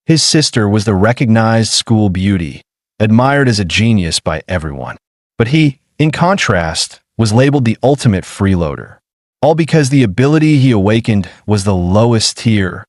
His sister was the recognized school beauty, admired as a genius by everyone. But he, in contrast, was labeled the ultimate freeloader. All because the ability he awakened was the lowest tier,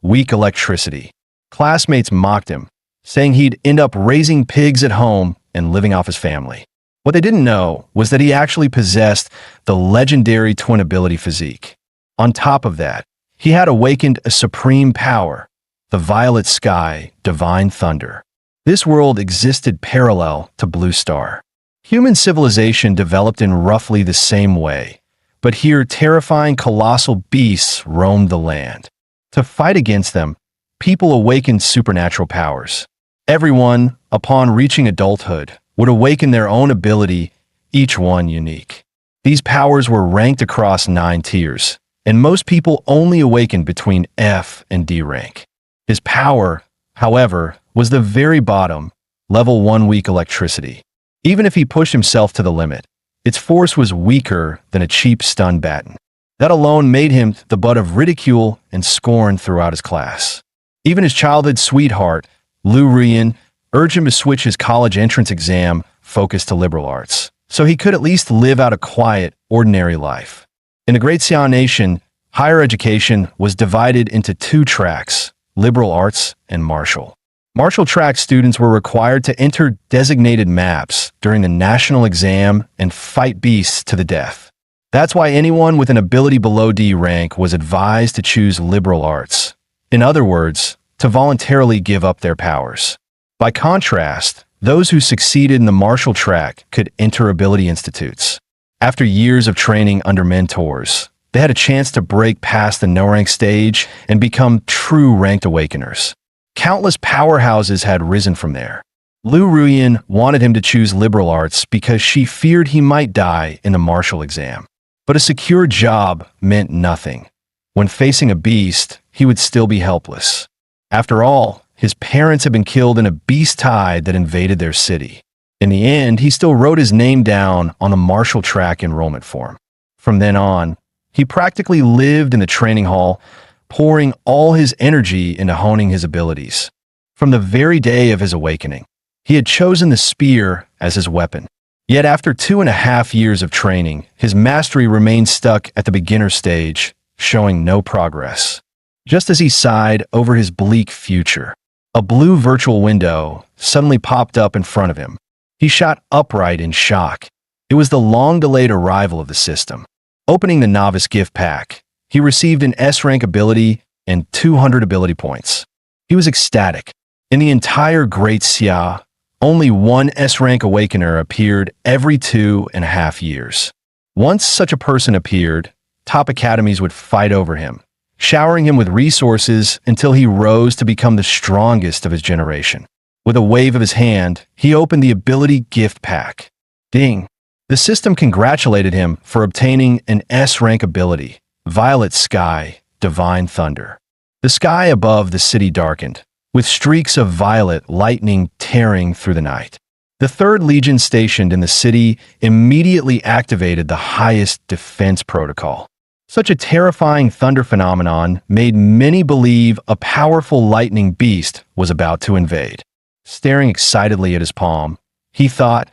weak electricity. Classmates mocked him, saying he'd end up raising pigs at home and living off his family. What they didn't know was that he actually possessed the legendary twin ability physique. On top of that, he had awakened a supreme power, the violet sky, divine thunder. This world existed parallel to Blue Star. Human civilization developed in roughly the same way, but here terrifying colossal beasts roamed the land. To fight against them, people awakened supernatural powers. Everyone, upon reaching adulthood, would awaken their own ability, each one unique. These powers were ranked across 9 tiers, and most people only awakened between F and D rank. His power, however, was the very bottom, level 1 weak electricity. Even if he pushed himself to the limit, its force was weaker than a cheap stun baton. That alone made him the butt of ridicule and scorn throughout his class. Even his childhood sweetheart, Lu Ruyan, urged him to switch his college entrance exam focus to liberal arts, so he could at least live out a quiet, ordinary life. In the Great Xian Nation, higher education was divided into 2 tracks, liberal arts and martial. Martial track students were required to enter designated maps during the national exam and fight beasts to the death. That's why anyone with an ability below D rank was advised to choose liberal arts. In other words, to voluntarily give up their powers. By contrast, those who succeeded in the martial track could enter ability institutes. After years of training under mentors, they had a chance to break past the no-rank stage and become true ranked awakeners. Countless powerhouses had risen from there. Lu Ruyan wanted him to choose liberal arts because she feared he might die in the martial exam. But a secure job meant nothing. When facing a beast, he would still be helpless. After all, his parents had been killed in a beast tide that invaded their city. In the end, he still wrote his name down on the martial track enrollment form. From then on, he practically lived in the training hall, pouring all his energy into honing his abilities. From the very day of his awakening, he had chosen the spear as his weapon. Yet after 2.5 years of training, his mastery remained stuck at the beginner stage, showing no progress. Just as he sighed over his bleak future, a blue virtual window suddenly popped up in front of him. He shot upright in shock. It was the long-delayed arrival of the system. Opening the novice gift pack, he received an S-rank ability and 200 ability points. He was ecstatic. In the entire Great Xia, only one S-rank awakener appeared every 2.5 years. Once such a person appeared, top academies would fight over him, showering him with resources until he rose to become the strongest of his generation. With a wave of his hand, he opened the ability gift pack. Ding! The system congratulated him for obtaining an S-rank ability, Violet Sky, Divine Thunder. The sky above the city darkened, with streaks of violet lightning tearing through the night. The 3rd Legion stationed in the city immediately activated the highest defense protocol. Such a terrifying thunder phenomenon made many believe a powerful lightning beast was about to invade. Staring excitedly at his palm, he thought,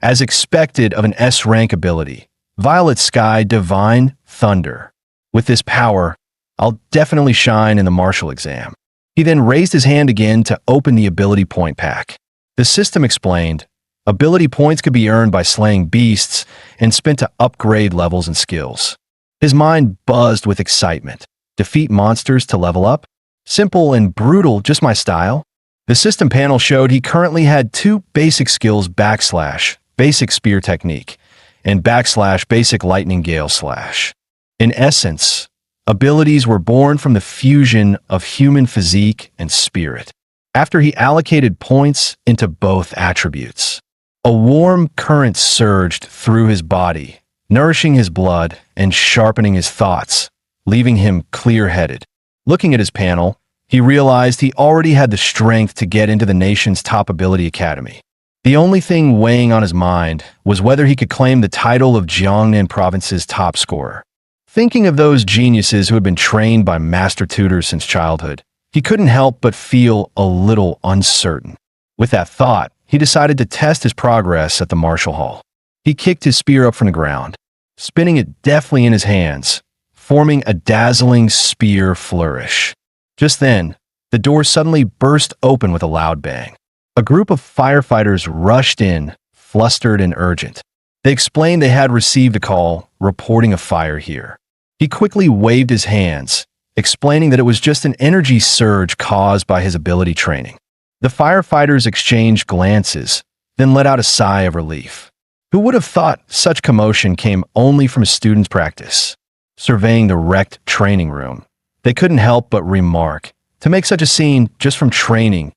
as expected of an S-rank ability, Violet Sky Divine Thunder. With this power, I'll definitely shine in the martial exam. He then raised his hand again to open the ability point pack. The system explained, ability points could be earned by slaying beasts and spent to upgrade levels and skills. His mind buzzed with excitement. Defeat monsters to level up? Simple and brutal, just my style. The system panel showed he currently had 2 basic skills / basic spear technique and / basic lightning gale /. In essence, abilities were born from the fusion of human physique and spirit. After he allocated points into both attributes, a warm current surged through his body, nourishing his blood and sharpening his thoughts, leaving him clear-headed. Looking at his panel, he realized he already had the strength to get into the nation's top ability academy. The only thing weighing on his mind was whether he could claim the title of Jiangnan province's top scorer. Thinking of those geniuses who had been trained by master tutors since childhood, he couldn't help but feel a little uncertain. With that thought, he decided to test his progress at the martial hall. He kicked his spear up from the ground, spinning it deftly in his hands, forming a dazzling spear flourish. Just then, the door suddenly burst open with a loud bang. A group of firefighters rushed in, flustered and urgent. They explained they had received a call reporting a fire here. He quickly waved his hands, explaining that it was just an energy surge caused by his ability training. The firefighters exchanged glances, then let out a sigh of relief. Who would have thought such commotion came only from a student's practice? Surveying the wrecked training room, they couldn't help but remark, to make such a scene just from training,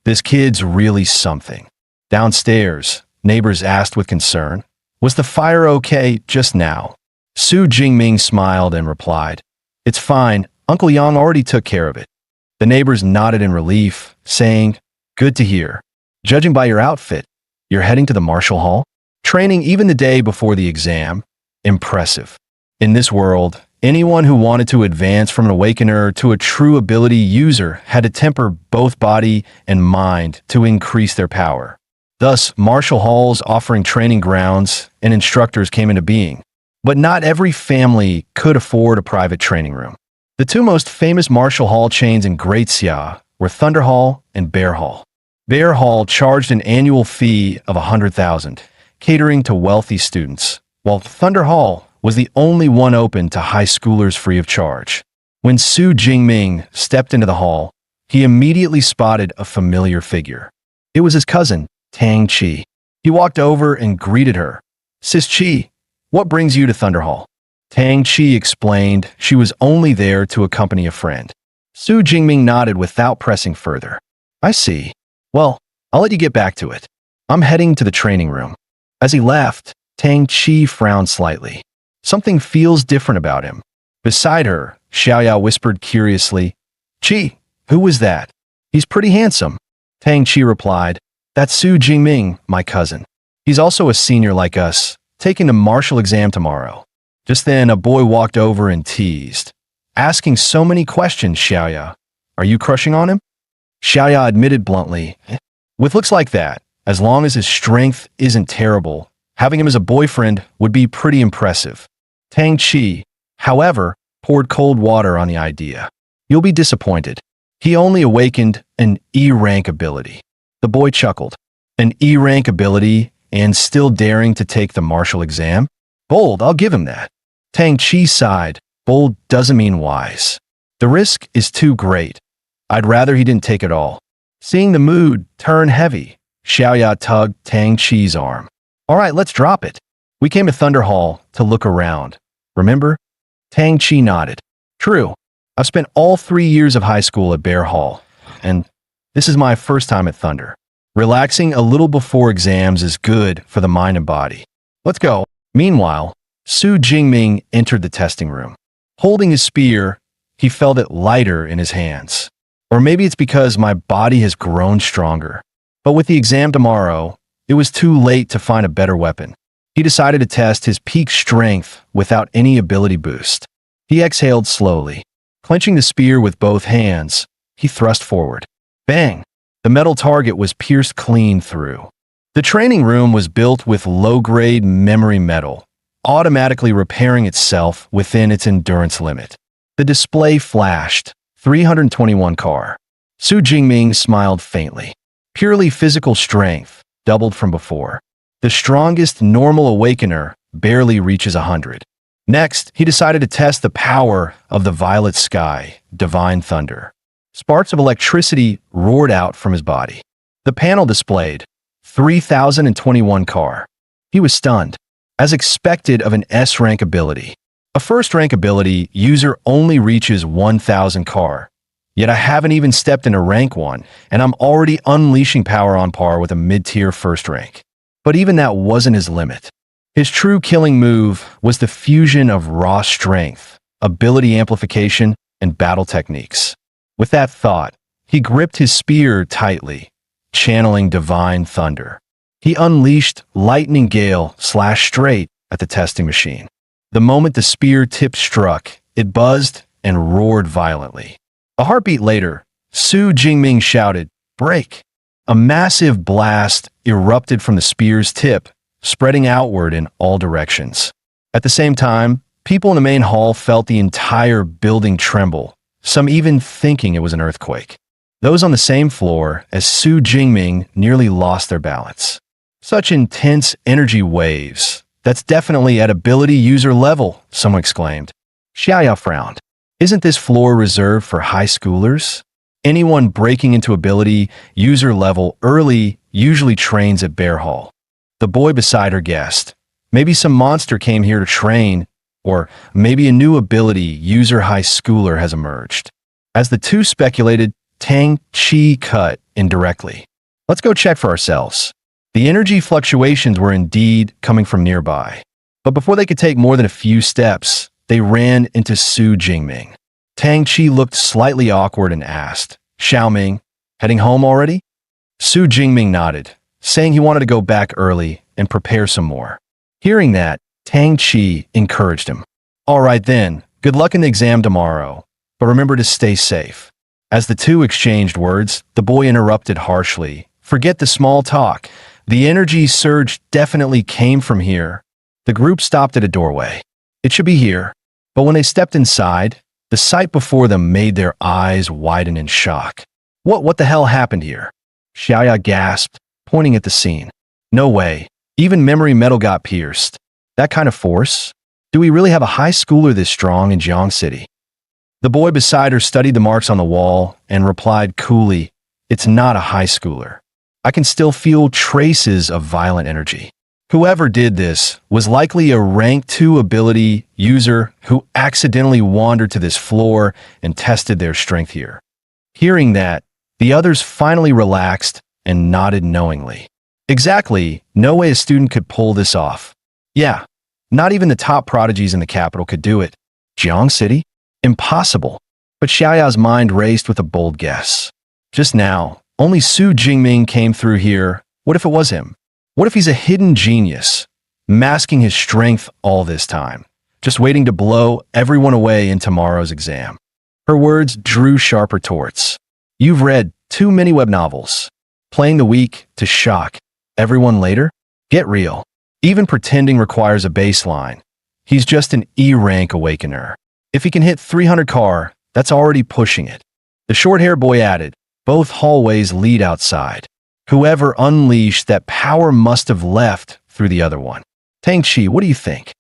this kid's really something. Downstairs, neighbors asked with concern, was the fire okay just now? Su Jingming smiled and replied, "It's fine, Uncle Yang already took care of it." The neighbors nodded in relief, saying, "Good to hear. Judging by your outfit, you're heading to the martial hall? Training even the day before the exam? Impressive." In this world, anyone who wanted to advance from an awakener to a true ability user had to temper both body and mind to increase their power. Thus, martial halls offering training grounds and instructors came into being. But not every family could afford a private training room. The two most famous martial hall chains in Great Xia were Thunder Hall and Bear Hall. Bear Hall charged an annual fee of 100,000, catering to wealthy students, while Thunder Hall was the only one open to high schoolers free of charge. When Su Jingming stepped into the hall, he immediately spotted a familiar figure. It was his cousin, Tang Chi. He walked over and greeted her. "Sis Chi, what brings you to Thunder Hall?" Tang Chi explained she was only there to accompany a friend. Su Jingming nodded without pressing further. "I see. Well, I'll let you get back to it. I'm heading to the training room." As he left, Tang Chi frowned slightly. Something feels different about him. Beside her, Xiaoya whispered curiously, "Chi, who was that? He's pretty handsome." Tang Chi replied, "That's Su Jingming, my cousin. He's also a senior like us, taking the martial exam tomorrow." Just then, a boy walked over and teased, "Asking so many questions, Xiaoya. Are you crushing on him?" Xiaoya admitted bluntly, "With looks like that, as long as his strength isn't terrible, having him as a boyfriend would be pretty impressive." Tang Chi, however, poured cold water on the idea. "You'll be disappointed. He only awakened an E-rank ability." The boy chuckled. "An E-rank ability and still daring to take the martial exam? Bold, I'll give him that." Tang Chi sighed. "Bold doesn't mean wise. The risk is too great. I'd rather he didn't take it all." Seeing the mood turn heavy, Xiaoya tugged Tang Chi's arm. "All right, let's drop it. We came to Thunder Hall to look around. Remember?" Tang Chi nodded. "True. I've spent all 3 years of high school at Bear Hall, and this is my first time at Thunder. Relaxing a little before exams is good for the mind and body. Let's go." Meanwhile, Su Jingming entered the testing room. Holding his spear, he felt it lighter in his hands. Or maybe it's because my body has grown stronger. But with the exam tomorrow, it was too late to find a better weapon. He decided to test his peak strength without any ability boost. He exhaled slowly. Clenching the spear with both hands, he thrust forward. Bang! The metal target was pierced clean through. The training room was built with low-grade memory metal, automatically repairing itself within its endurance limit. The display flashed, 321 CAR. Su Jingming smiled faintly. Purely physical strength, doubled from before. The strongest normal awakener barely reaches 100. Next, he decided to test the power of the violet sky, divine thunder. Sparks of electricity roared out from his body. The panel displayed 3,021 CAR. He was stunned. As expected of an S-rank ability. A first-rank ability user only reaches 1,000 CAR. Yet I haven't even stepped into rank 1, and I'm already unleashing power on par with a mid-tier first rank. But even that wasn't his limit. His true killing move was the fusion of raw strength, ability amplification, and battle techniques. With that thought, he gripped his spear tightly, channeling divine thunder. He unleashed lightning gale /straight at the testing machine. The moment the spear tip struck, it buzzed and roared violently. A heartbeat later, Su Jingming shouted, "Break!" A massive blast erupted from the spear's tip, spreading outward in all directions. At the same time, people in the main hall felt the entire building tremble, some even thinking it was an earthquake. Those on the same floor as Su Jingming nearly lost their balance. Such intense energy waves. That's definitely at ability user level, someone exclaimed. Xiaoya frowned. Isn't this floor reserved for high schoolers? Anyone breaking into ability user level early usually trains at Bear Hall. The boy beside her guessed. Maybe some monster came here to train, or maybe a new ability user high schooler has emerged. As the two speculated, Tang Chi cut indirectly. Let's go check for ourselves. The energy fluctuations were indeed coming from nearby. But before they could take more than a few steps, they ran into Su Jingming. Tang Chi looked slightly awkward and asked, "Xiaoming, heading home already?" Su Jingming nodded, saying he wanted to go back early and prepare some more. Hearing that, Tang Chi encouraged him. "All right then, good luck in the exam tomorrow, but remember to stay safe." As the two exchanged words, the boy interrupted harshly. "Forget the small talk. The energy surge definitely came from here." The group stopped at a doorway. It should be here. But when they stepped inside, the sight before them made their eyes widen in shock. What the hell happened here? Xiaoya gasped, pointing at the scene. No way. Even memory metal got pierced. That kind of force? Do we really have a high schooler this strong in Jiang City? The boy beside her studied the marks on the wall and replied coolly, "It's not a high schooler. I can still feel traces of violent energy. Whoever did this was likely a rank 2 ability user who accidentally wandered to this floor and tested their strength here." Hearing that, the others finally relaxed and nodded knowingly. Exactly, no way a student could pull this off. Yeah, not even the top prodigies in the capital could do it. Jiang City? Impossible. But Xiaoya's mind raced with a bold guess. Just now, only Su Jingming came through here. What if it was him? What if he's a hidden genius, masking his strength all this time, just waiting to blow everyone away in tomorrow's exam? Her words drew sharp retorts. You've read too many web novels. Playing the weak to shock everyone later? Get real. Even pretending requires a baseline. He's just an E-rank awakener. If he can hit 300 car, that's already pushing it. The short-haired boy added, both hallways lead outside. Whoever unleashed that power must have left through the other one. Tang Chi, what do you think?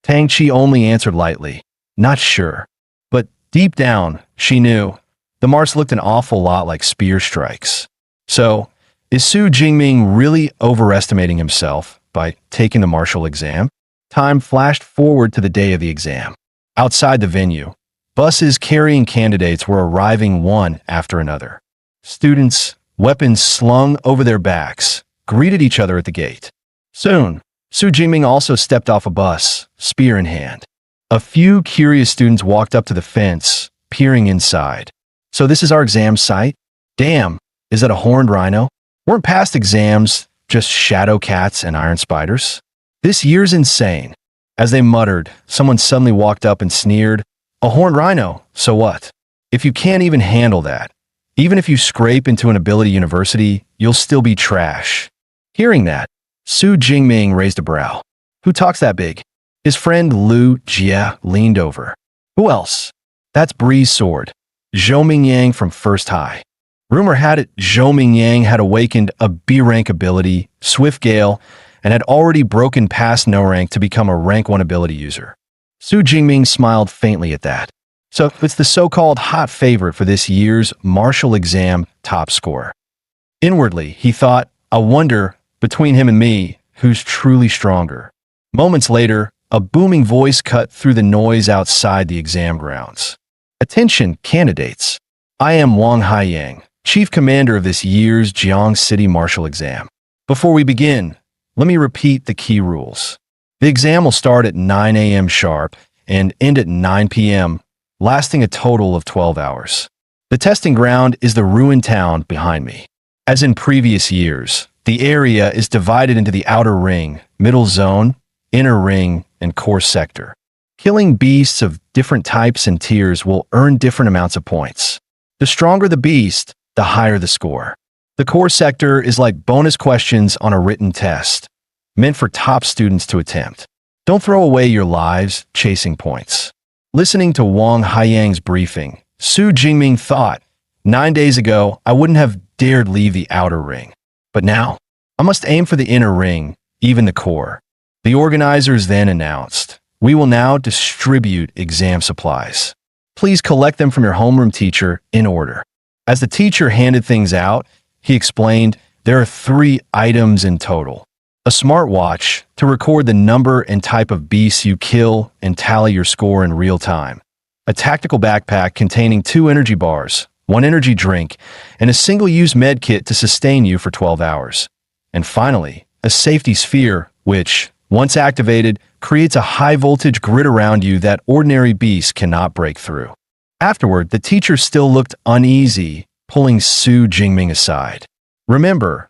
Tang Chi only answered lightly, not sure. But deep down, she knew. The marks looked an awful lot like spear strikes. So, is Su Jingming really overestimating himself by taking the martial exam? Time flashed forward to the day of the exam. Outside the venue, buses carrying candidates were arriving one after another. Students, weapons slung over their backs, greeted each other at the gate. Soon, Su Jingming also stepped off a bus, spear in hand. A few curious students walked up to the fence, peering inside. So this is our exam site? Damn, is that a horned rhino? Weren't past exams just shadow cats and iron spiders? This year's insane. As they muttered, someone suddenly walked up and sneered, "A horned rhino, so what? If you can't even handle that, even if you scrape into an ability university, you'll still be trash." Hearing that, Su Jingming raised a brow. Who talks that big? His friend Lu Jie leaned over. Who else? That's Bree's sword, Zhou Mingyang from First High. Rumor had it Zhou Mingyang had awakened a B-rank ability, Swift Gale, and had already broken past no rank to become a rank 1 ability user. Su Jingming smiled faintly at that. So it's the so-called hot favorite for this year's martial exam top score. Inwardly, he thought, I wonder, between him and me, who's truly stronger. Moments later, a booming voice cut through the noise outside the exam grounds. Attention, candidates. I am Wang Haiyang, Chief Commander of this year's Jiang City Martial Exam. Before we begin, let me repeat the key rules. The exam will start at 9 a.m. sharp and end at 9 p.m., lasting a total of 12 hours. The testing ground is the ruined town behind me. As in previous years, the area is divided into the outer ring, middle zone, inner ring, and core sector. Killing beasts of different types and tiers will earn different amounts of points. The stronger the beast, the higher the score. The core sector is like bonus questions on a written test, meant for top students to attempt. Don't throw away your lives chasing points. Listening to Wang Haiyang's briefing, Su Jingming thought, 9 days ago, I wouldn't have dared leave the outer ring. But now, I must aim for the inner ring, even the core. The organizers then announced, we will now distribute exam supplies. Please collect them from your homeroom teacher in order. As the teacher handed things out, he explained, there are 3 items in total. A smartwatch to record the number and type of beasts you kill and tally your score in real time. A tactical backpack containing 2 energy bars, 1 energy drink, and a single-use med kit to sustain you for 12 hours. And finally, a safety sphere, which, once activated, creates a high-voltage grid around you that ordinary beasts cannot break through. Afterward, the teacher still looked uneasy, pulling Su Jingming aside. Remember,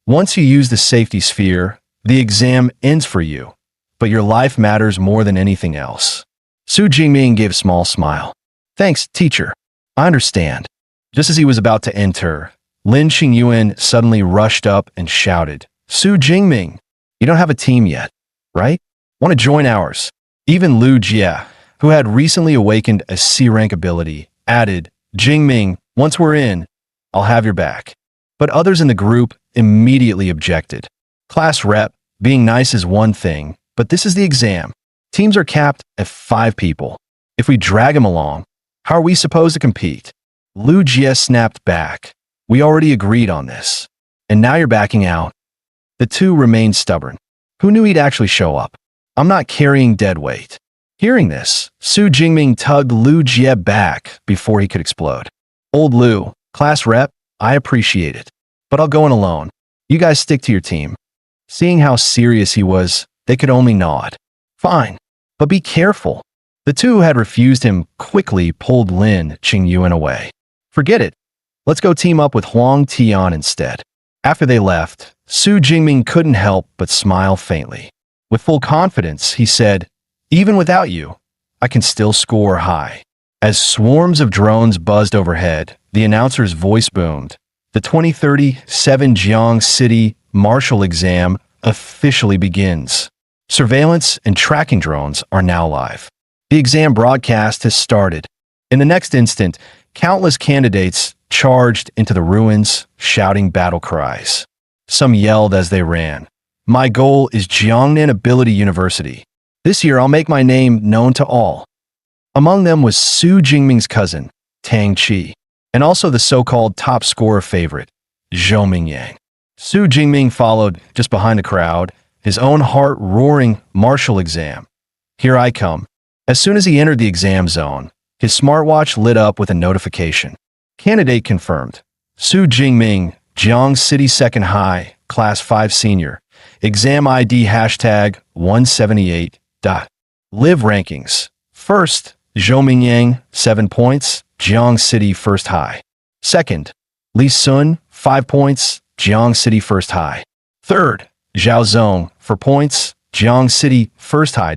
once you use the safety sphere, the exam ends for you, but your life matters more than anything else. Su Jingming gave a small smile. Thanks, teacher. I understand. Just as he was about to enter, Lin Qingyuan suddenly rushed up and shouted, Su Jingming, you don't have a team yet, right? Want to join ours? Even Lu Jie, who had recently awakened a C-rank ability, added, Jingming, once we're in, I'll have your back. But others in the group immediately objected. Class rep, being nice is one thing, but this is the exam. Teams are capped at 5 people. If we drag them along, how are we supposed to compete? Lu Jie snapped back. We already agreed on this. And now you're backing out. The two remained stubborn. Who knew he'd actually show up? I'm not carrying dead weight. Hearing this, Su Jingming tugged Lu Jie back before he could explode. Old Lu, class rep, I appreciate it. But I'll go in alone. You guys stick to your team. Seeing how serious he was, they could only nod. Fine, but be careful. The two who had refused him quickly pulled Lin Qingyuan away. Forget it. Let's go team up with Huang Tian instead. After they left, Su Jingming couldn't help but smile faintly. With full confidence, he said, even without you, I can still score high. As swarms of drones buzzed overhead, the announcer's voice boomed. The 2037 Jiang City Marshal Exam officially begins. Surveillance and tracking drones are now live. The exam broadcast has started. In the next instant, countless candidates charged into the ruins, shouting battle cries. Some yelled as they ran. My goal is Jiangnan Ability University. This year I'll make my name known to all. Among them was Su Jingming's cousin, Tang Qi, and also the so-called top scorer favorite, Zhou Mingyang. Su Jingming followed just behind the crowd, his own heart roaring martial exam. Here I come. As soon as he entered the exam zone, his smartwatch lit up with a notification. Candidate confirmed. Su Jingming, Jiang City Second High, Class 5 Senior. Exam ID hashtag 178. Live rankings. First, Zhou Mingyang, 7 points, Jiang City First High. Second, Li Sun, 5 points, Jiang City First High. Third, Zhao Zong, 4 points, Jiang City First High.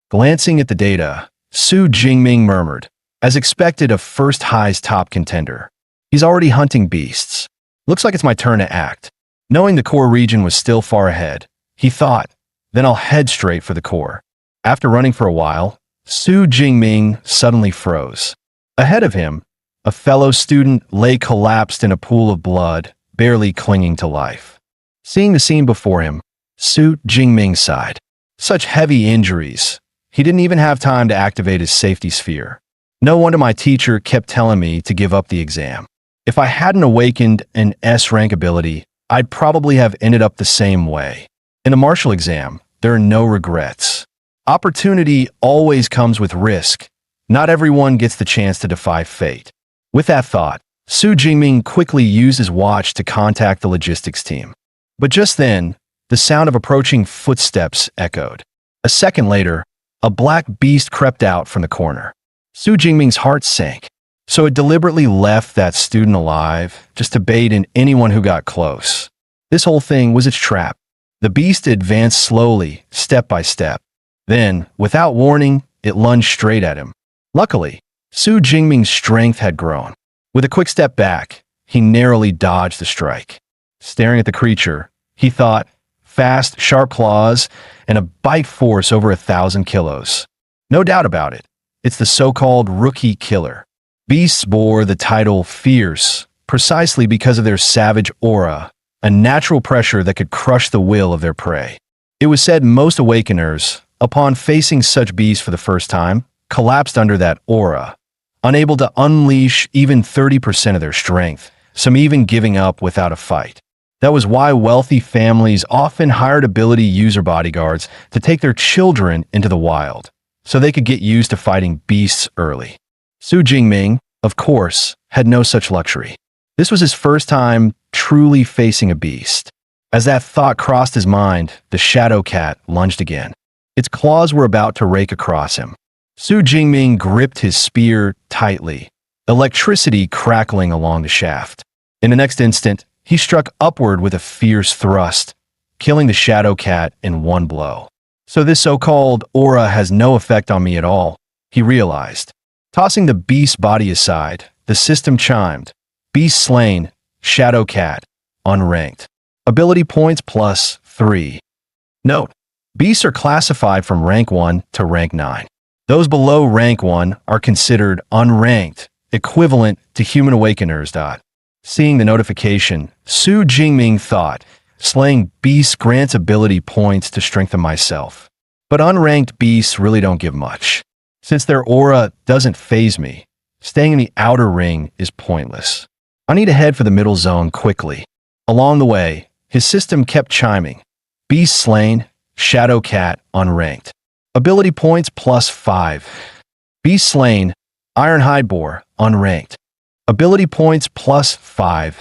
Glancing at the data, Su Jingming murmured, as expected of First High's top contender. He's already hunting beasts. Looks like it's my turn to act. Knowing the core region was still far ahead, he thought, then I'll head straight for the core. After running for a while, Su Jingming suddenly froze. Ahead of him, a fellow student lay collapsed in a pool of blood, barely clinging to life. Seeing the scene before him, Su Jingming sighed. Such heavy injuries. He didn't even have time to activate his safety sphere. No wonder my teacher kept telling me to give up the exam. If I hadn't awakened an S-rank ability, I'd probably have ended up the same way. In the martial exam, there are no regrets. Opportunity always comes with risk. Not everyone gets the chance to defy fate. With that thought, Su Jingming quickly used his watch to contact the logistics team. But just then, the sound of approaching footsteps echoed. A second later, a black beast crept out from the corner. Su Jingming's heart sank. So it deliberately left that student alive just to bait in anyone who got close. This whole thing was its trap. The beast advanced slowly, step by step. Then, without warning, it lunged straight at him. Luckily, Su Jingming's strength had grown. With a quick step back, he narrowly dodged the strike. Staring at the creature, he thought, fast, sharp claws, and a bite force over 1,000 kilos. No doubt about it, it's the so-called rookie killer. Beasts bore the title fierce, precisely because of their savage aura, a natural pressure that could crush the will of their prey. It was said most awakeners, upon facing such beasts for the first time, collapsed under that aura, unable to unleash even 30% of their strength, some even giving up without a fight. That was why wealthy families often hired ability user bodyguards to take their children into the wild, so they could get used to fighting beasts early. Su Jingming, of course, had no such luxury. This was his first time truly facing a beast. As that thought crossed his mind, the shadow cat lunged again. Its claws were about to rake across him. Su Jingming gripped his spear tightly, electricity crackling along the shaft. In the next instant, he struck upward with a fierce thrust, killing the shadow cat in one blow. So this so-called aura has no effect on me at all, he realized. Tossing the beast's body aside, the system chimed. Beast slain, shadow cat, unranked. Ability points +3. Note, beasts are classified from rank 1 to rank 9. Those below rank 1 are considered unranked, equivalent to human awakeners. Seeing the notification, Su Jingming thought, slaying beasts grants ability points to strengthen myself. But unranked beasts really don't give much. Since their aura doesn't faze me, staying in the outer ring is pointless. I need to head for the middle zone quickly. Along the way, his system kept chiming. Beast slain, shadow cat unranked. Ability points +5. Beast slain, ironhide boar unranked. Ability points +5.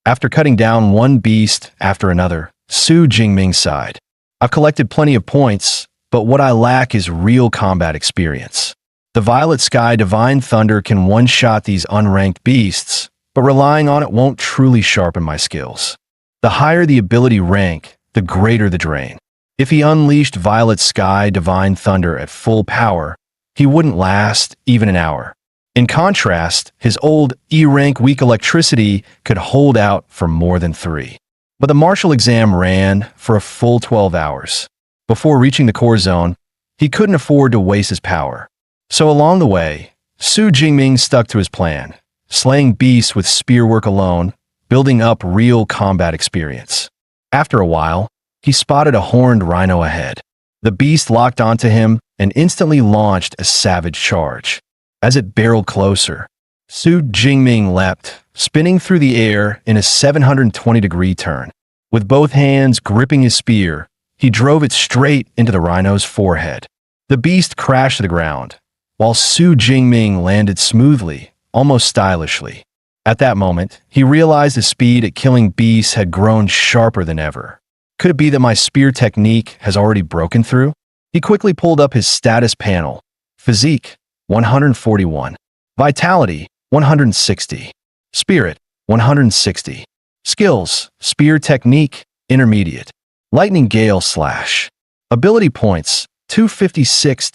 After cutting down one beast after another, Su Jingming sighed. I've collected plenty of points, but what I lack is real combat experience. The Violet Sky Divine Thunder can one-shot these unranked beasts, but relying on it won't truly sharpen my skills. The higher the ability rank, the greater the drain. If he unleashed Violet Sky Divine Thunder at full power, he wouldn't last even an hour. In contrast, his old E-rank weak electricity could hold out for more than 3. But the martial exam ran for a full 12 hours. Before reaching the core zone, he couldn't afford to waste his power. So along the way, Su Jingming stuck to his plan, slaying beasts with spearwork alone, building up real combat experience. After a while, he spotted a horned rhino ahead. The beast locked onto him and instantly launched a savage charge. As it barreled closer, Su Jingming leapt, spinning through the air in a 720-degree turn. With both hands gripping his spear, he drove it straight into the rhino's forehead. The beast crashed to the ground, while Su Jingming landed smoothly, almost stylishly. At that moment, he realized his speed at killing beasts had grown sharper than ever. Could it be that my spear technique has already broken through? He quickly pulled up his status panel. Physique, 141. Vitality, 160. Spirit, 160. Skills, spear technique, intermediate. Lightning Gale Slash. Ability points, 256.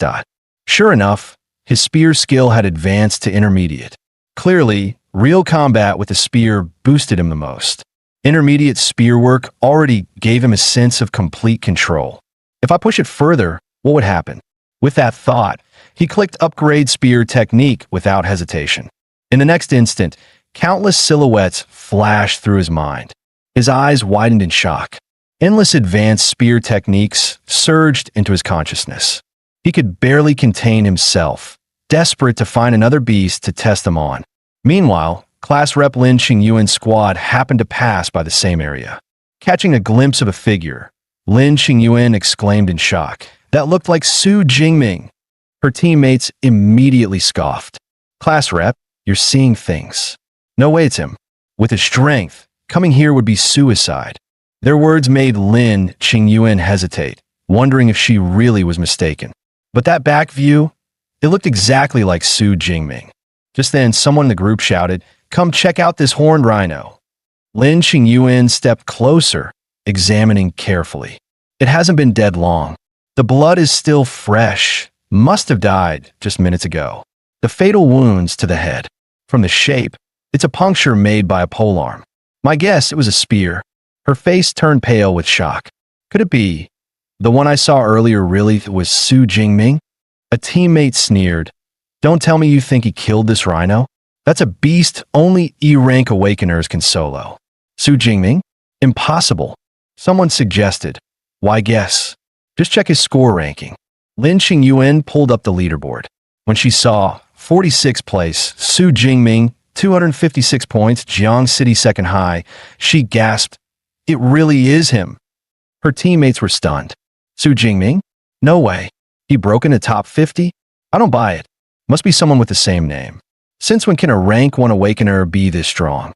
Sure enough, his spear skill had advanced to intermediate. Clearly, real combat with the spear boosted him the most. Intermediate spear work already gave him a sense of complete control. If I push it further, what would happen? With that thought, he clicked Upgrade Spear Technique without hesitation. In the next instant, countless silhouettes flashed through his mind. His eyes widened in shock. Endless advanced spear techniques surged into his consciousness. He could barely contain himself, desperate to find another beast to test them on. Meanwhile, Class Rep Lin Qingyuan's squad happened to pass by the same area. Catching a glimpse of a figure, Lin Qingyuan exclaimed in shock. That looked like Su Jingming. Her teammates immediately scoffed. Class Rep, you're seeing things. No way it's him. With his strength, coming here would be suicide. Their words made Lin Qingyuan hesitate, wondering if she really was mistaken. But that back view, it looked exactly like Su Jingming. Just then, someone in the group shouted, "Come check out this horned rhino." Lin Qingyuan stepped closer, examining carefully. It hasn't been dead long. The blood is still fresh, must have died just minutes ago. The fatal wounds to the head. From the shape, It's a puncture made by a polearm. My guess, it was a spear. Her face turned pale with shock. Could it be the one I saw earlier really was Su Jingming? A teammate sneered. Don't tell me you think he killed this rhino? That's a beast only E-rank awakeners can solo. Su Jingming? Impossible. Someone suggested. Why guess? Just check his score ranking. Lin Qingyuan pulled up the leaderboard. When she saw 46th place, Su Jingming, 256 points, Jiang City second high, she gasped, "It really is him." Her teammates were stunned. Su Jingming? No way. He broke into top 50? I don't buy it. Must be someone with the same name. Since when can a rank 1 awakener be this strong?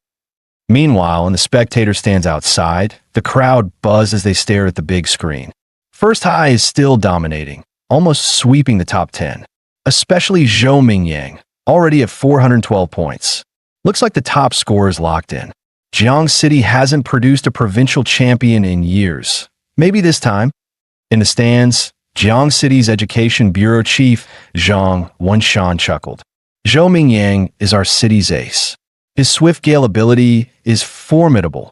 Meanwhile, in the spectator stands outside, the crowd buzz as they stare at the big screen. First High is still dominating, almost sweeping the top 10. Especially Zhou Mingyang, already at 412 points. Looks like the top score is locked in. Jiang City hasn't produced a provincial champion in years. Maybe this time. In the stands, Jiang City's Education Bureau Chief Zhang Wenshan chuckled. Zhou Mingyang is our city's ace. His swift gale ability is formidable.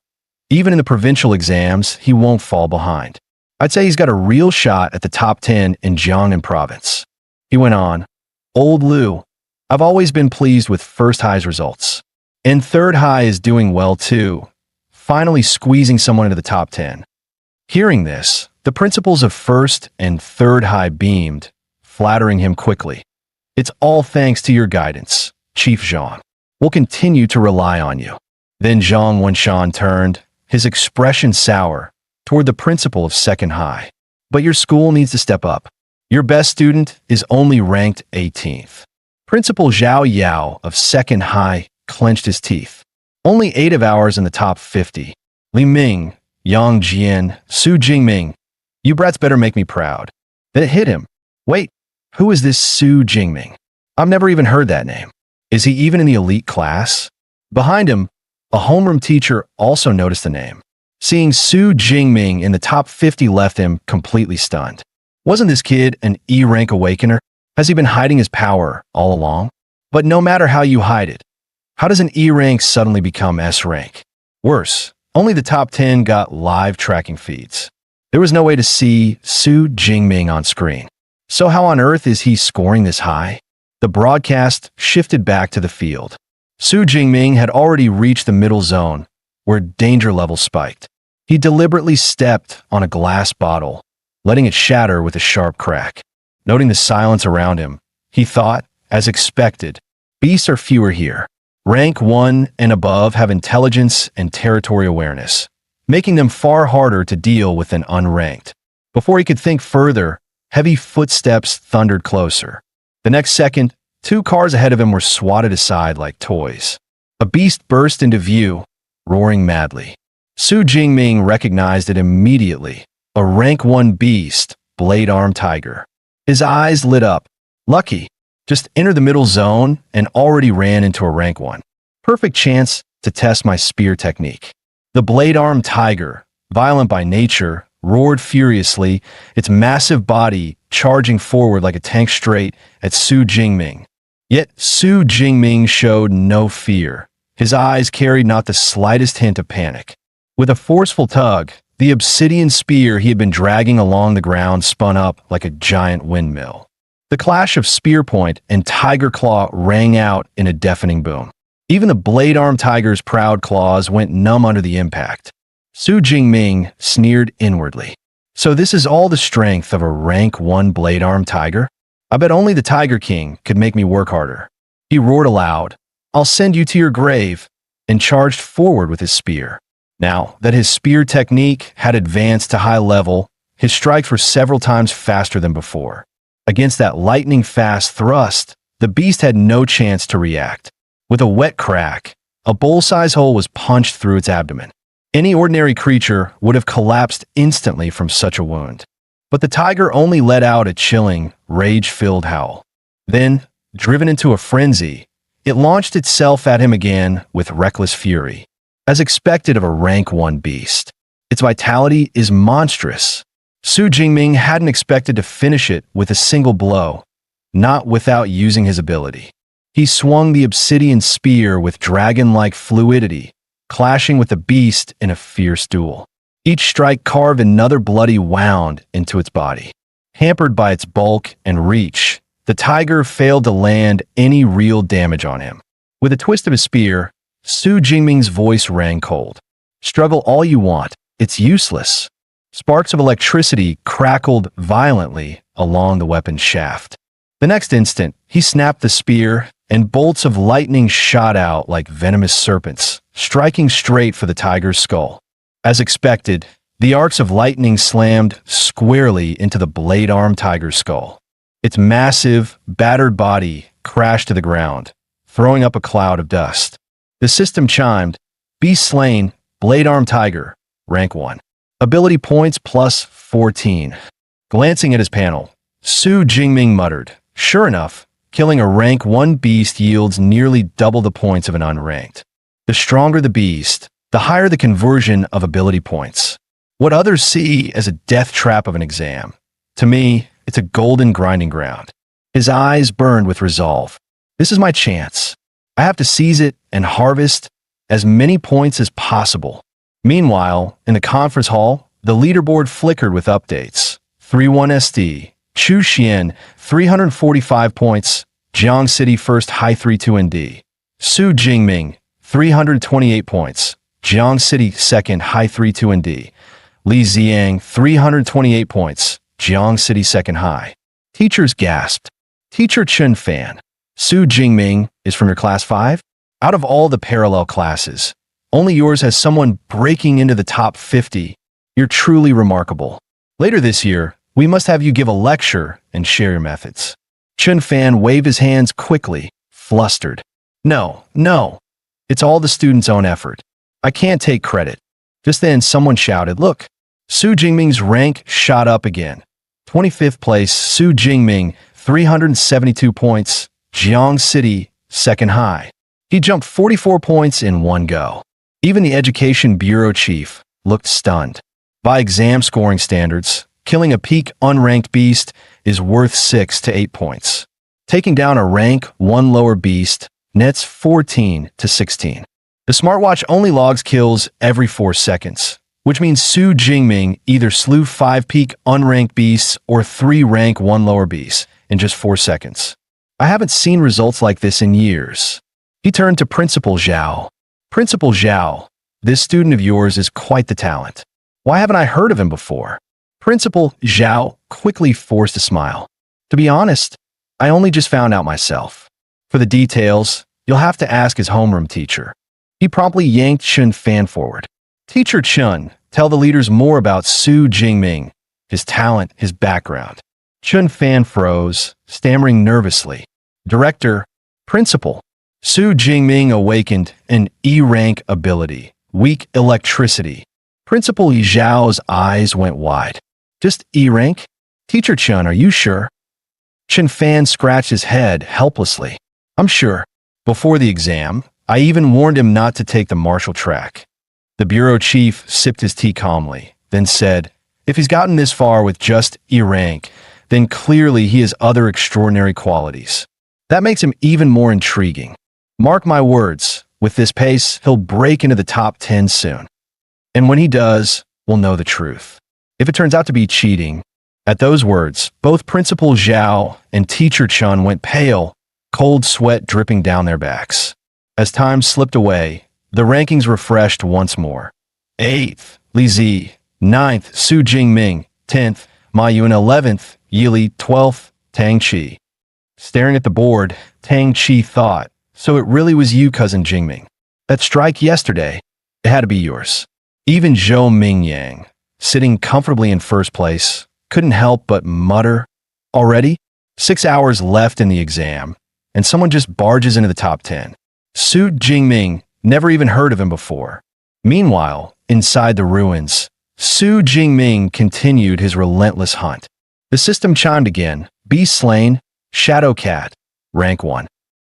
Even in the provincial exams, he won't fall behind. I'd say he's got a real shot at the top 10 in Jiangnan province. He went on, Old Liu, I've always been pleased with First High's results. And Third High is doing well too, finally squeezing someone into the top 10. Hearing this, the principals of First and Third High beamed, flattering him quickly. It's all thanks to your guidance, Chief Zhang. We'll continue to rely on you. Then Zhang Wenshan turned, his expression sour, toward the principal of Second High. But your school needs to step up. Your best student is only ranked 18th. Principal Zhao Yao of Second High clenched his teeth. Only 8 of ours in the top 50. Li Ming, Yang Jian, Su Jingming. You brats better make me proud. Then it hit him. Wait, who is this Su Jingming? I've never even heard that name. Is he even in the elite class? Behind him, a homeroom teacher also noticed the name. Seeing Su Jingming in the top 50 left him completely stunned. Wasn't this kid an E-rank awakener? Has he been hiding his power all along? But no matter how you hide it, how does an E-rank suddenly become S-rank? Worse, only the top 10 got live tracking feeds. There was no way to see Su Jingming on screen. So how on earth is he scoring this high? The broadcast shifted back to the field. Su Jingming had already reached the middle zone, where danger level spiked. He deliberately stepped on a glass bottle, letting it shatter with a sharp crack. Noting the silence around him, he thought, as expected, beasts are fewer here. Rank 1 and above have intelligence and territory awareness, making them far harder to deal with than unranked. Before he could think further, heavy footsteps thundered closer. The next second, 2 cars ahead of him were swatted aside like toys. A beast burst into view, roaring madly. Su Jingming recognized it immediately. A rank 1 beast, blade arm tiger. His eyes lit up. Lucky. Just entered the middle zone and already ran into a rank 1. Perfect chance to test my spear technique. The blade arm tiger, violent by nature, roared furiously, its massive body charging forward like a tank straight at Su Jingming. Yet Su Jingming showed no fear. His eyes carried not the slightest hint of panic. With a forceful tug, the obsidian spear he had been dragging along the ground spun up like a giant windmill. The clash of spear point and tiger claw rang out in a deafening boom. Even the blade arm tiger's proud claws went numb under the impact. Su Jingming sneered inwardly. So this is all the strength of a rank 1 blade arm tiger? I bet only the Tiger King could make me work harder. He roared aloud, I'll send you to your grave, and charged forward with his spear. Now that his spear technique had advanced to high level, his strikes were several times faster than before. Against that lightning-fast thrust, the beast had no chance to react. With a wet crack, a bowl-sized hole was punched through its abdomen. Any ordinary creature would have collapsed instantly from such a wound. But the tiger only let out a chilling, rage-filled howl. Then, driven into a frenzy, it launched itself at him again with reckless fury, as expected of a rank 1 beast. Its vitality is monstrous. Su Jingming hadn't expected to finish it with a single blow, not without using his ability. He swung the obsidian spear with dragon-like fluidity, clashing with the beast in a fierce duel. Each strike carved another bloody wound into its body. Hampered by its bulk and reach, the tiger failed to land any real damage on him. With a twist of his spear, Su Jingming's voice rang cold. "Struggle all you want, it's useless." Sparks of electricity crackled violently along the weapon's shaft. The next instant, he snapped the spear, and bolts of lightning shot out like venomous serpents, striking straight for the tiger's skull. As expected, the arcs of lightning slammed squarely into the blade-armed tiger's skull. Its massive, battered body crashed to the ground, throwing up a cloud of dust. The system chimed, "Beast slain, blade-armed tiger, rank 1. Ability points plus 14. Glancing at his panel, Su Jingming muttered, "Sure enough, killing a rank 1 beast yields nearly double the points of an unranked. The stronger the beast, the higher the conversion of ability points. What others see as a death trap of an exam, to me, it's a golden grinding ground." His eyes burned with resolve. "This is my chance. I have to seize it and harvest as many points as possible." Meanwhile, in the conference hall, the leaderboard flickered with updates. 3-1 SD, Chu Xian, 345 points, Jiang City first high 3-2 ND. Su Jingming, 328 points, Jiang City second high 3-2 ND. Li Xiang, 328 points, Jiang City second high. Teachers gasped. Teacher Chun Fan, Su Jingming is from your class 5? Out of all the parallel classes, only yours has someone breaking into the top 50. You're truly remarkable. Later this year, we must have you give a lecture and share your methods. Chun Fan waved his hands quickly, flustered. No, it's all the student's own effort. I can't take credit. Just then someone shouted, "Look, Su Jingming's rank shot up again. 25th place, Su Jingming, 372 points, Jiang City, second high." He jumped 44 points in one go. Even the Education Bureau chief looked stunned. By exam scoring standards, killing a peak unranked beast is worth 6 to 8 points. Taking down a rank 1 lower beast nets 14 to 16. The smartwatch only logs kills every 4 seconds, which means Su Jingming either slew 5 peak unranked beasts or 3 rank 1 lower beasts in just 4 seconds. I haven't seen results like this in years. He turned to Principal Zhao. "Principal Zhao, this student of yours is quite the talent. Why haven't I heard of him before?" Principal Zhao quickly forced a smile. "To be honest, I only just found out myself. For the details, you'll have to ask his homeroom teacher." He promptly yanked Chun Fan forward. "Teacher Chun, tell the leaders more about Su Jingming, his talent, his background." Chun Fan froze, stammering nervously. "Director, Principal, Su Jingming awakened an E-rank ability, weak electricity." Principal Zhao's eyes went wide. "Just E-rank? Teacher Chun, are you sure?" Chun Fan scratched his head helplessly. "I'm sure. Before the exam, I even warned him not to take the martial track." The bureau chief sipped his tea calmly, then said, "If he's gotten this far with just E-rank, then clearly he has other extraordinary qualities. That makes him even more intriguing. Mark my words, with this pace, he'll break into the top 10 soon. And when he does, we'll know the truth. If it turns out to be cheating..." At those words, both Principal Zhao and Teacher Chun went pale, cold sweat dripping down their backs. As time slipped away, the rankings refreshed once more. 8th, Li Zi. 9th, Su Jingming. 10th, Ma Yun. 11th, Yili. 12th, Tang Qi. Staring at the board, Tang Qi thought, "So it really was you, Cousin Jingming. That strike yesterday, it had to be yours." Even Zhou Mingyang, sitting comfortably in first place, couldn't help but mutter, "Already? 6 hours left in the exam, and someone just barges into the top 10. Su Jingming, never even heard of him before." Meanwhile, inside the ruins, Su Jingming continued his relentless hunt. The system chimed again. "Beast slain, Shadow Cat, rank 1.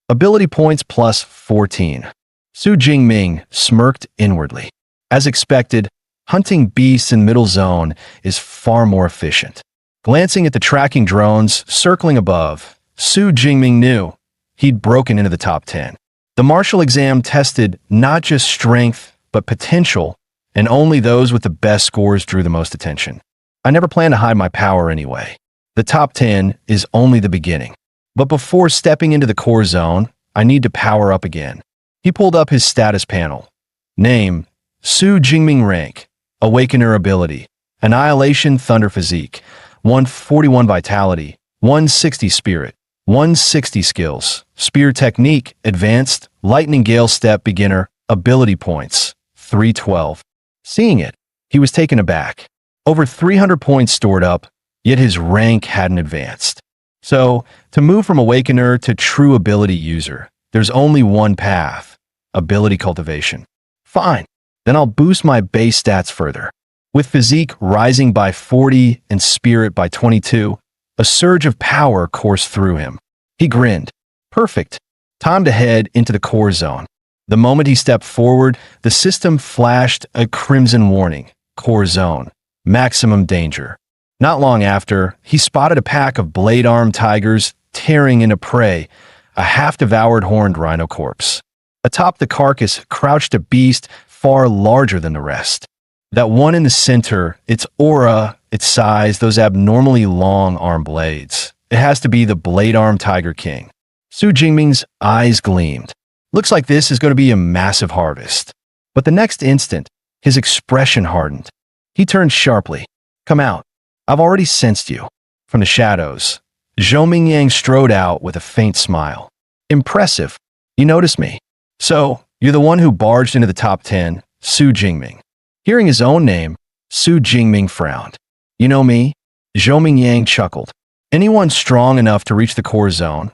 Ability points plus 14. Su Jingming smirked inwardly. As expected, hunting beasts in Middle Zone is far more efficient. Glancing at the tracking drones circling above, Su Jingming knew he'd broken into the top 10. The martial exam tested not just strength, but potential, and only those with the best scores drew the most attention. I never planned to hide my power anyway. The top 10 is only the beginning. But before stepping into the core zone, I need to power up again. He pulled up his status panel. Name, Su Jingming rank, Awakener ability, Annihilation Thunder Physique, 141 Vitality, 160 Spirit, 160 Skills, Spear Technique, Advanced, Lightning Gale Step Beginner, Ability Points, 312. Seeing it, he was taken aback. Over 300 points stored up, yet his rank hadn't advanced. So, to move from Awakener to True Ability User, there's only one path, Ability Cultivation. Fine, then I'll boost my base stats further. With Physique rising by 40 and Spirit by 22, a surge of power coursed through him. He grinned. Perfect. Time to head into the core zone. The moment he stepped forward, the system flashed a crimson warning. Core zone. Maximum danger. Not long after, he spotted a pack of blade-armed tigers tearing into prey, a half-devoured horned rhino corpse. Atop the carcass crouched a beast far larger than the rest. That one in the center, its aura, its size, those abnormally long arm blades. It has to be the blade-armed Tiger King. Su Jingming's eyes gleamed. Looks like this is going to be a massive harvest. But the next instant, his expression hardened. He turned sharply. Come out. I've already sensed you. From the shadows, Zhou Mingyang strode out with a faint smile. Impressive. You noticed me. So, you're the one who barged into the top 10, Su Jingming. Hearing his own name, Su Jingming frowned. You know me? Zhou Mingyang chuckled. Anyone strong enough to reach the core zone,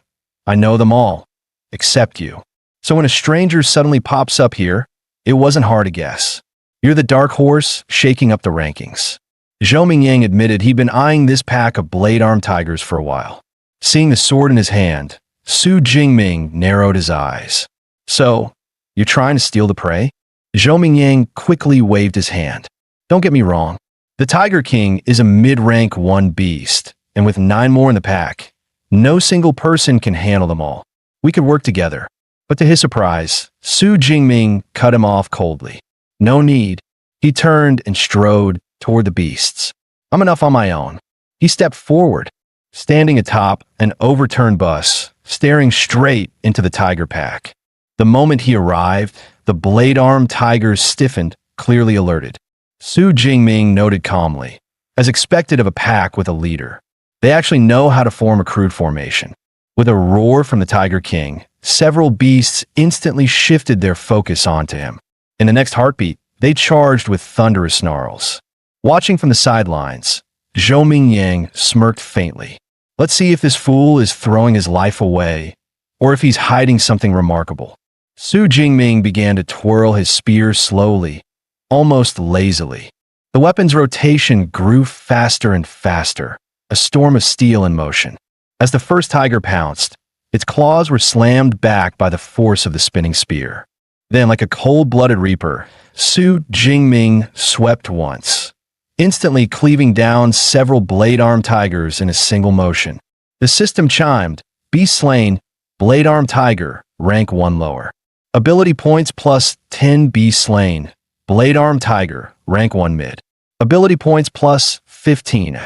I know them all, except you. So when a stranger suddenly pops up here, it wasn't hard to guess. You're the dark horse shaking up the rankings. Zhou Mingyang admitted he'd been eyeing this pack of blade-armed tigers for a while. Seeing the sword in his hand, Su Jingming narrowed his eyes. So, you're trying to steal the prey? Zhou Mingyang quickly waved his hand. Don't get me wrong. The Tiger King is a mid-rank 1 beast, and with 9 more in the pack, no single person can handle them all. We could work together. But to his surprise, Su Jingming cut him off coldly. No need. He turned and strode toward the beasts. I'm enough on my own. He stepped forward, standing atop an overturned bus, staring straight into the tiger pack. The moment he arrived, the blade-armed tigers stiffened, clearly alerted. Su Jingming noted calmly, as expected of a pack with a leader. They actually know how to form a crude formation. With a roar from the Tiger King, several beasts instantly shifted their focus onto him. In the next heartbeat, they charged with thunderous snarls. Watching from the sidelines, Zhou Mingyang smirked faintly. Let's see if this fool is throwing his life away, or if he's hiding something remarkable. Su Jingming began to twirl his spear slowly, almost lazily. The weapon's rotation grew faster and faster, a storm of steel in motion. As the first tiger pounced, its claws were slammed back by the force of the spinning spear. Then, like a cold-blooded reaper, Su Jingming swept once, instantly cleaving down several blade-armed tigers in a single motion. The system chimed, Beast slain, blade-armed tiger, rank 1 lower. Ability points plus 10 beast slain, blade-armed tiger, rank 1 mid. Ability points plus 15.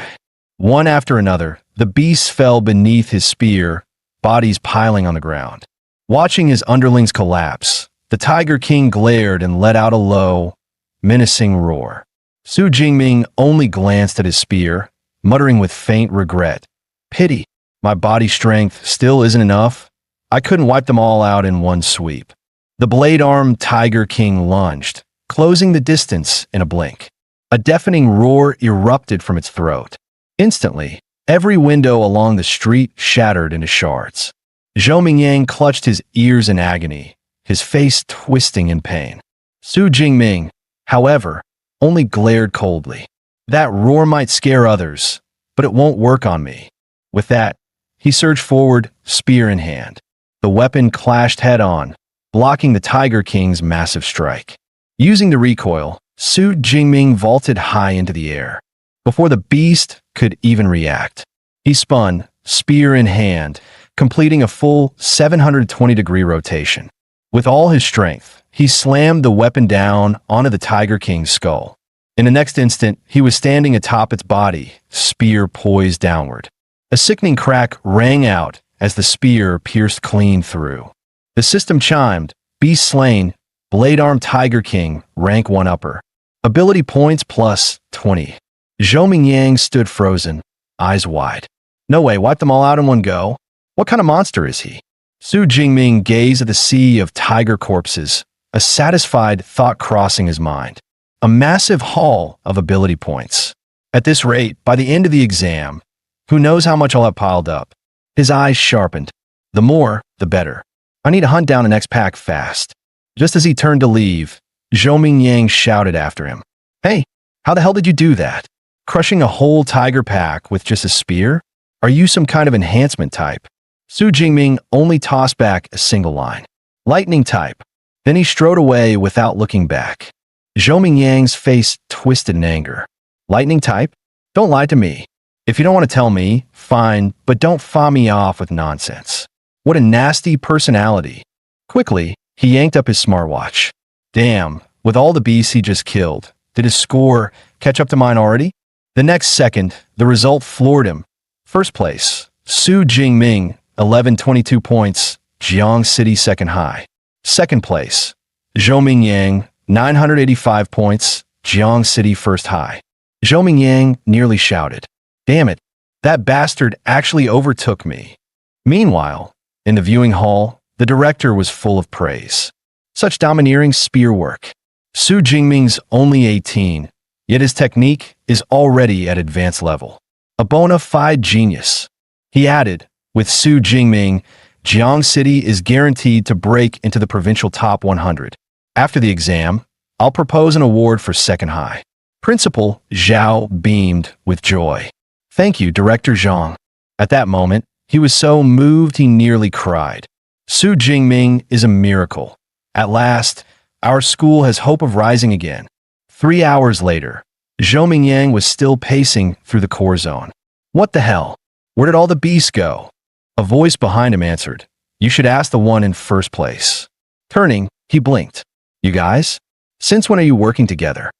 One after another, the beasts fell beneath his spear, bodies piling on the ground. Watching his underlings collapse, the Tiger King glared and let out a low, menacing roar. Su Jingming only glanced at his spear, muttering with faint regret. Pity, my body strength still isn't enough. I couldn't wipe them all out in one sweep. The blade-armed Tiger King lunged, closing the distance in a blink. A deafening roar erupted from its throat. Instantly, every window along the street shattered into shards. Zhou Mingyang clutched his ears in agony, his face twisting in pain. Su Jingming, however, only glared coldly. That roar might scare others, but it won't work on me. With that, he surged forward, spear in hand. The weapon clashed head-on, blocking the Tiger King's massive strike. Using the recoil, Su Jingming vaulted high into the air. Before the beast could even react, he spun, spear in hand, completing a full 720-degree rotation. With all his strength, he slammed the weapon down onto the Tiger King's skull. In the next instant, he was standing atop its body, spear poised downward. A sickening crack rang out as the spear pierced clean through. The system chimed, beast slain, blade arm Tiger King, rank 1 upper. Ability points plus 20. Zhou Mingyang stood frozen, eyes wide. No way, wipe them all out in one go? What kind of monster is he? Su Jingming gazed at the sea of tiger corpses, a satisfied thought crossing his mind. A massive haul of ability points. At this rate, by the end of the exam, who knows how much I'll have piled up? His eyes sharpened. The more, the better. I need to hunt down the next pack fast. Just as he turned to leave, Zhou Mingyang shouted after him. Hey, how the hell did you do that? Crushing a whole tiger pack with just a spear? Are you some kind of enhancement type? Su Jingming only tossed back a single line. Lightning type. Then he strode away without looking back. Zhou Mingyang's face twisted in anger. Lightning type? Don't lie to me. If you don't want to tell me, fine, but don't fob me off with nonsense. What a nasty personality. Quickly, he yanked up his smartwatch. Damn, with all the beasts he just killed, did his score catch up to mine already? The next second, the result floored him. First place, Su Jingming, 1122 points, Jiang City second high. Second place, Zhou Mingyang, 985 points, Jiang City first high. Zhou Mingyang nearly shouted. Damn it, that bastard actually overtook me. Meanwhile, in the viewing hall, the director was full of praise. Such domineering spear work. Su Jingming's only 18, yet his technique is already at advanced level. A bona fide genius. He added, with Su Jingming, Jiang City is guaranteed to break into the provincial top 100. After the exam, I'll propose an award for second high. Principal Zhao beamed with joy. Thank you, Director Zhang. At that moment, he was so moved he nearly cried. Su Jingming is a miracle. At last, our school has hope of rising again. 3 hours later, Zhou Mingyang was still pacing through the core zone. What the hell? Where did all the beasts go? A voice behind him answered. You should ask the one in first place. Turning, he blinked. You guys? Since when are you working together?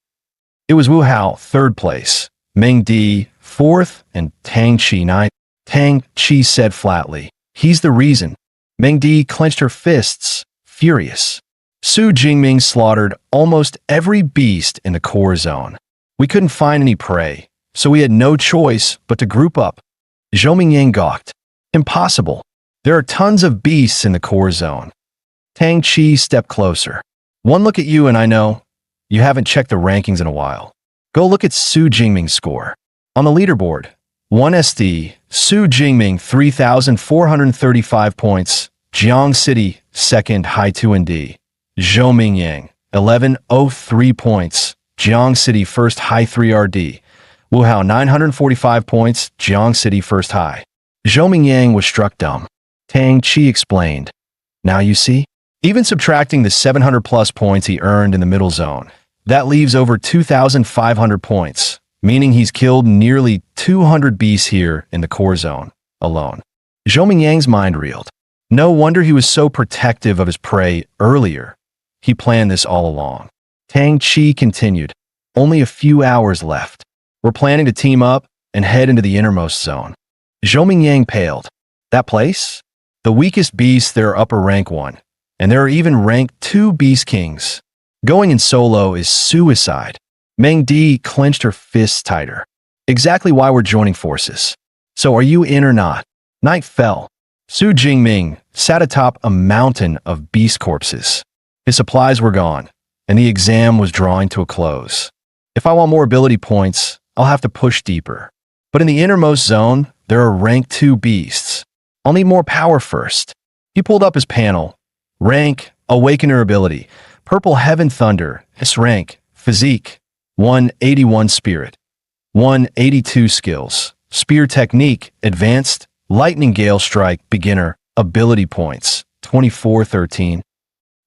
It was Wu Hao, third place, Meng Di, fourth, and Tang Qi ninth. Tang Qi said flatly. He's the reason. Meng Di clenched her fists, furious. Su Jingming slaughtered almost every beast in the core zone. We couldn't find any prey, so we had no choice but to group up. Zhou Mingyang gawked. Impossible. There are tons of beasts in the core zone. Tang Qi stepped closer. One look at you and I know you haven't checked the rankings in a while. Go look at Su Jingming's score. On the leaderboard, 1 SD, Su Jingming 3,435 points, Jiang City second high 2 ND, Zhou Mingyang 1103 points, Jiang City first high 3 RD, Wu Hao 945 points, Jiang City first high. Zhou Mingyang was struck dumb. Tang Qi explained. Now you see? Even subtracting the 700 plus points he earned in the middle zone, that leaves over 2,500 points, meaning he's killed nearly 200 beasts here in the core zone alone. Zhou Mingyang's mind reeled. No wonder he was so protective of his prey earlier. He planned this all along. Tang Qi continued. Only a few hours left. We're planning to team up and head into the innermost zone. Zhou Mingyang paled. That place? The weakest beasts there are upper rank 1, and there are even rank 2 beast kings. Going in solo is suicide. Meng Di clenched her fists tighter. Exactly why we're joining forces. So are you in or not? Night fell. Su Jingming sat atop a mountain of beast corpses. His supplies were gone, and the exam was drawing to a close. If I want more ability points, I'll have to push deeper. But in the innermost zone, there are rank 2 beasts. I'll need more power first. He pulled up his panel. Rank, Awakener ability, Purple Heaven Thunder, S rank, Physique, 181 Spirit, 182 Skills, Spear Technique, Advanced, Lightning Gale Strike, Beginner, Ability Points, 2413.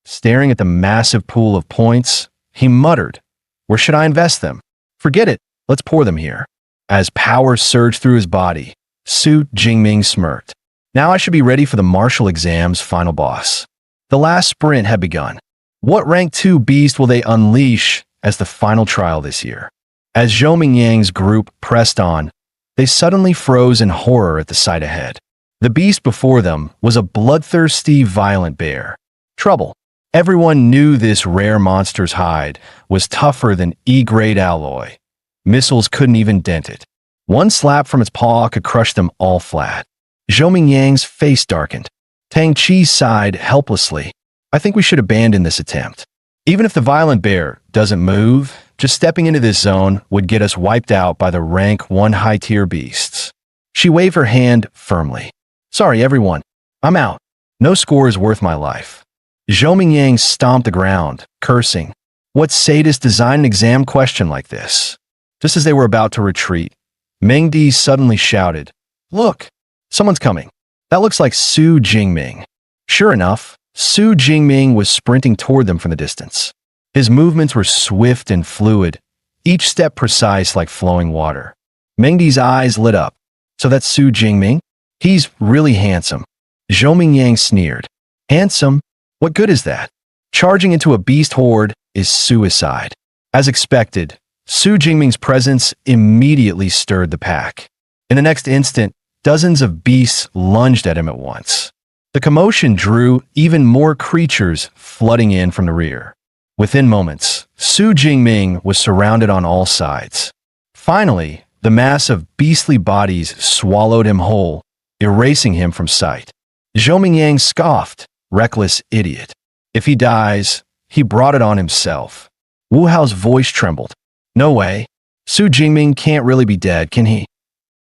Staring at the massive pool of points, he muttered, where should I invest them? Forget it, let's pour them here. As power surged through his body, Su Jingming smirked. Now I should be ready for the martial exam's final boss. The last sprint had begun. What rank 2 beast will they unleash as the final trial this year? As Zhou Mingyang's group pressed on, they suddenly froze in horror at the sight ahead. The beast before them was a bloodthirsty, violent bear. Trouble. Everyone knew this rare monster's hide was tougher than E-grade alloy. Missiles couldn't even dent it. One slap from its paw could crush them all flat. Zhou Mingyang's face darkened. Tang Chi sighed helplessly. I think we should abandon this attempt. Even if the violent bear doesn't move, just stepping into this zone would get us wiped out by the rank 1 high-tier beasts. She waved her hand firmly. Sorry, everyone. I'm out. No score is worth my life. Zhou Mingyang stomped the ground, cursing. What sadist designed an exam question like this? Just as they were about to retreat, Meng Di suddenly shouted, Look, someone's coming. That looks like Su Jingming. Sure enough, Su Jingming was sprinting toward them from the distance. His movements were swift and fluid, each step precise like flowing water. Meng Di's eyes lit up. So that's Su Jingming? He's really handsome. Zhou Mingyang sneered. Handsome? What good is that? Charging into a beast horde is suicide. As expected, Su Jingming's presence immediately stirred the pack. In the next instant, dozens of beasts lunged at him at once. The commotion drew even more creatures flooding in from the rear. Within moments, Su Jingming was surrounded on all sides. Finally, the mass of beastly bodies swallowed him whole, erasing him from sight. Zhou Mingyang scoffed, reckless idiot. If he dies, he brought it on himself. Wu Hao's voice trembled. No way. Su Jingming can't really be dead, can he?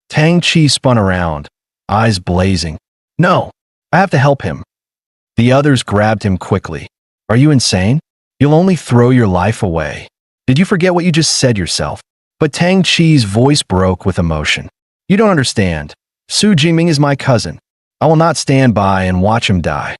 Tang Chi spun around, eyes blazing. No, I have to help him. The others grabbed him quickly. Are you insane? You'll only throw your life away. Did you forget what you just said yourself? But Tang Chi's voice broke with emotion. You don't understand. Su Jingming is my cousin. I will not stand by and watch him die.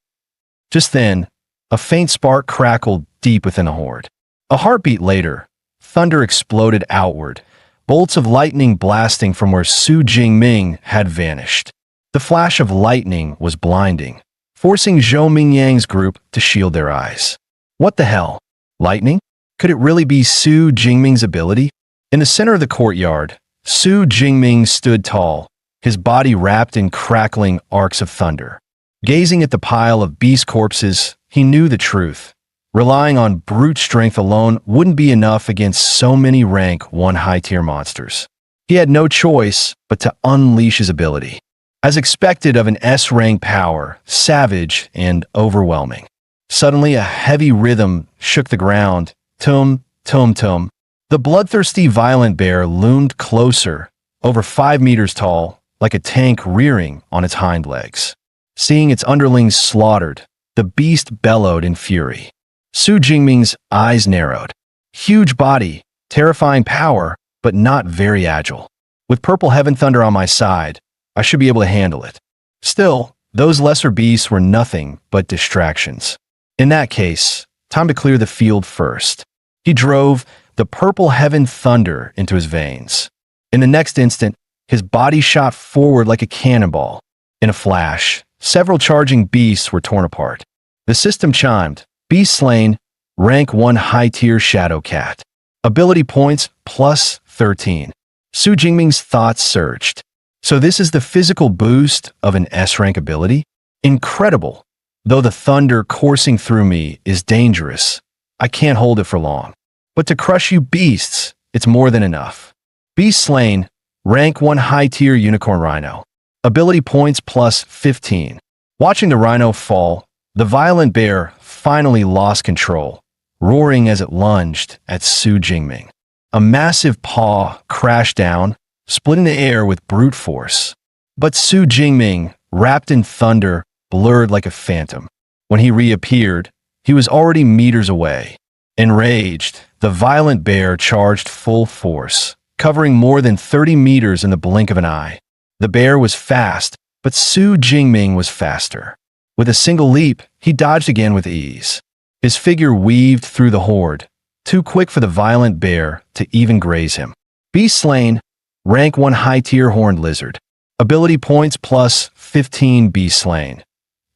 Just then, a faint spark crackled deep within the horde. A heartbeat later, thunder exploded outward, bolts of lightning blasting from where Su Jingming had vanished. The flash of lightning was blinding, forcing Zhou Mingyang's group to shield their eyes. What the hell? Lightning? Could it really be Su Jingming's ability? In the center of the courtyard, Su Jingming stood tall, his body wrapped in crackling arcs of thunder. Gazing at the pile of beast corpses, he knew the truth. Relying on brute strength alone wouldn't be enough against so many rank 1 high-tier monsters. He had no choice but to unleash his ability. As expected of an S-rank power, savage and overwhelming. Suddenly, a heavy rhythm shook the ground. Tum, tum, tum. The bloodthirsty violent bear loomed closer, over 5 meters tall, like a tank rearing on its hind legs. Seeing its underlings slaughtered, the beast bellowed in fury. Su Jingming's eyes narrowed. Huge body, terrifying power, but not very agile. With Purple Heaven Thunder on my side, I should be able to handle it. Still, those lesser beasts were nothing but distractions. In that case, time to clear the field first. He drove the Purple Heaven Thunder into his veins. In the next instant, his body shot forward like a cannonball. In a flash, several charging beasts were torn apart. The system chimed. Beast slain, rank 1 high-tier Shadow Cat. Ability points plus 13. Su Jingming's thoughts surged. So this is the physical boost of an S-rank ability? Incredible. Though the thunder coursing through me is dangerous, I can't hold it for long. But to crush you beasts, it's more than enough. Beast slain, rank 1 high-tier Unicorn Rhino. Ability points plus 15. Watching the rhino fall, the violent bear finally lost control, roaring as it lunged at Su Jingming. A massive paw crashed down, splitting the air with brute force. But Su Jingming, wrapped in thunder, blurred like a phantom. When he reappeared, he was already meters away. Enraged, the violent bear charged full force, covering more than 30 meters in the blink of an eye. The bear was fast, but Su Jingming was faster. With a single leap, he dodged again with ease. His figure weaved through the horde, too quick for the violent bear to even graze him. Beast slain, rank 1 high-tier horned lizard. Ability points plus 15 beast slain.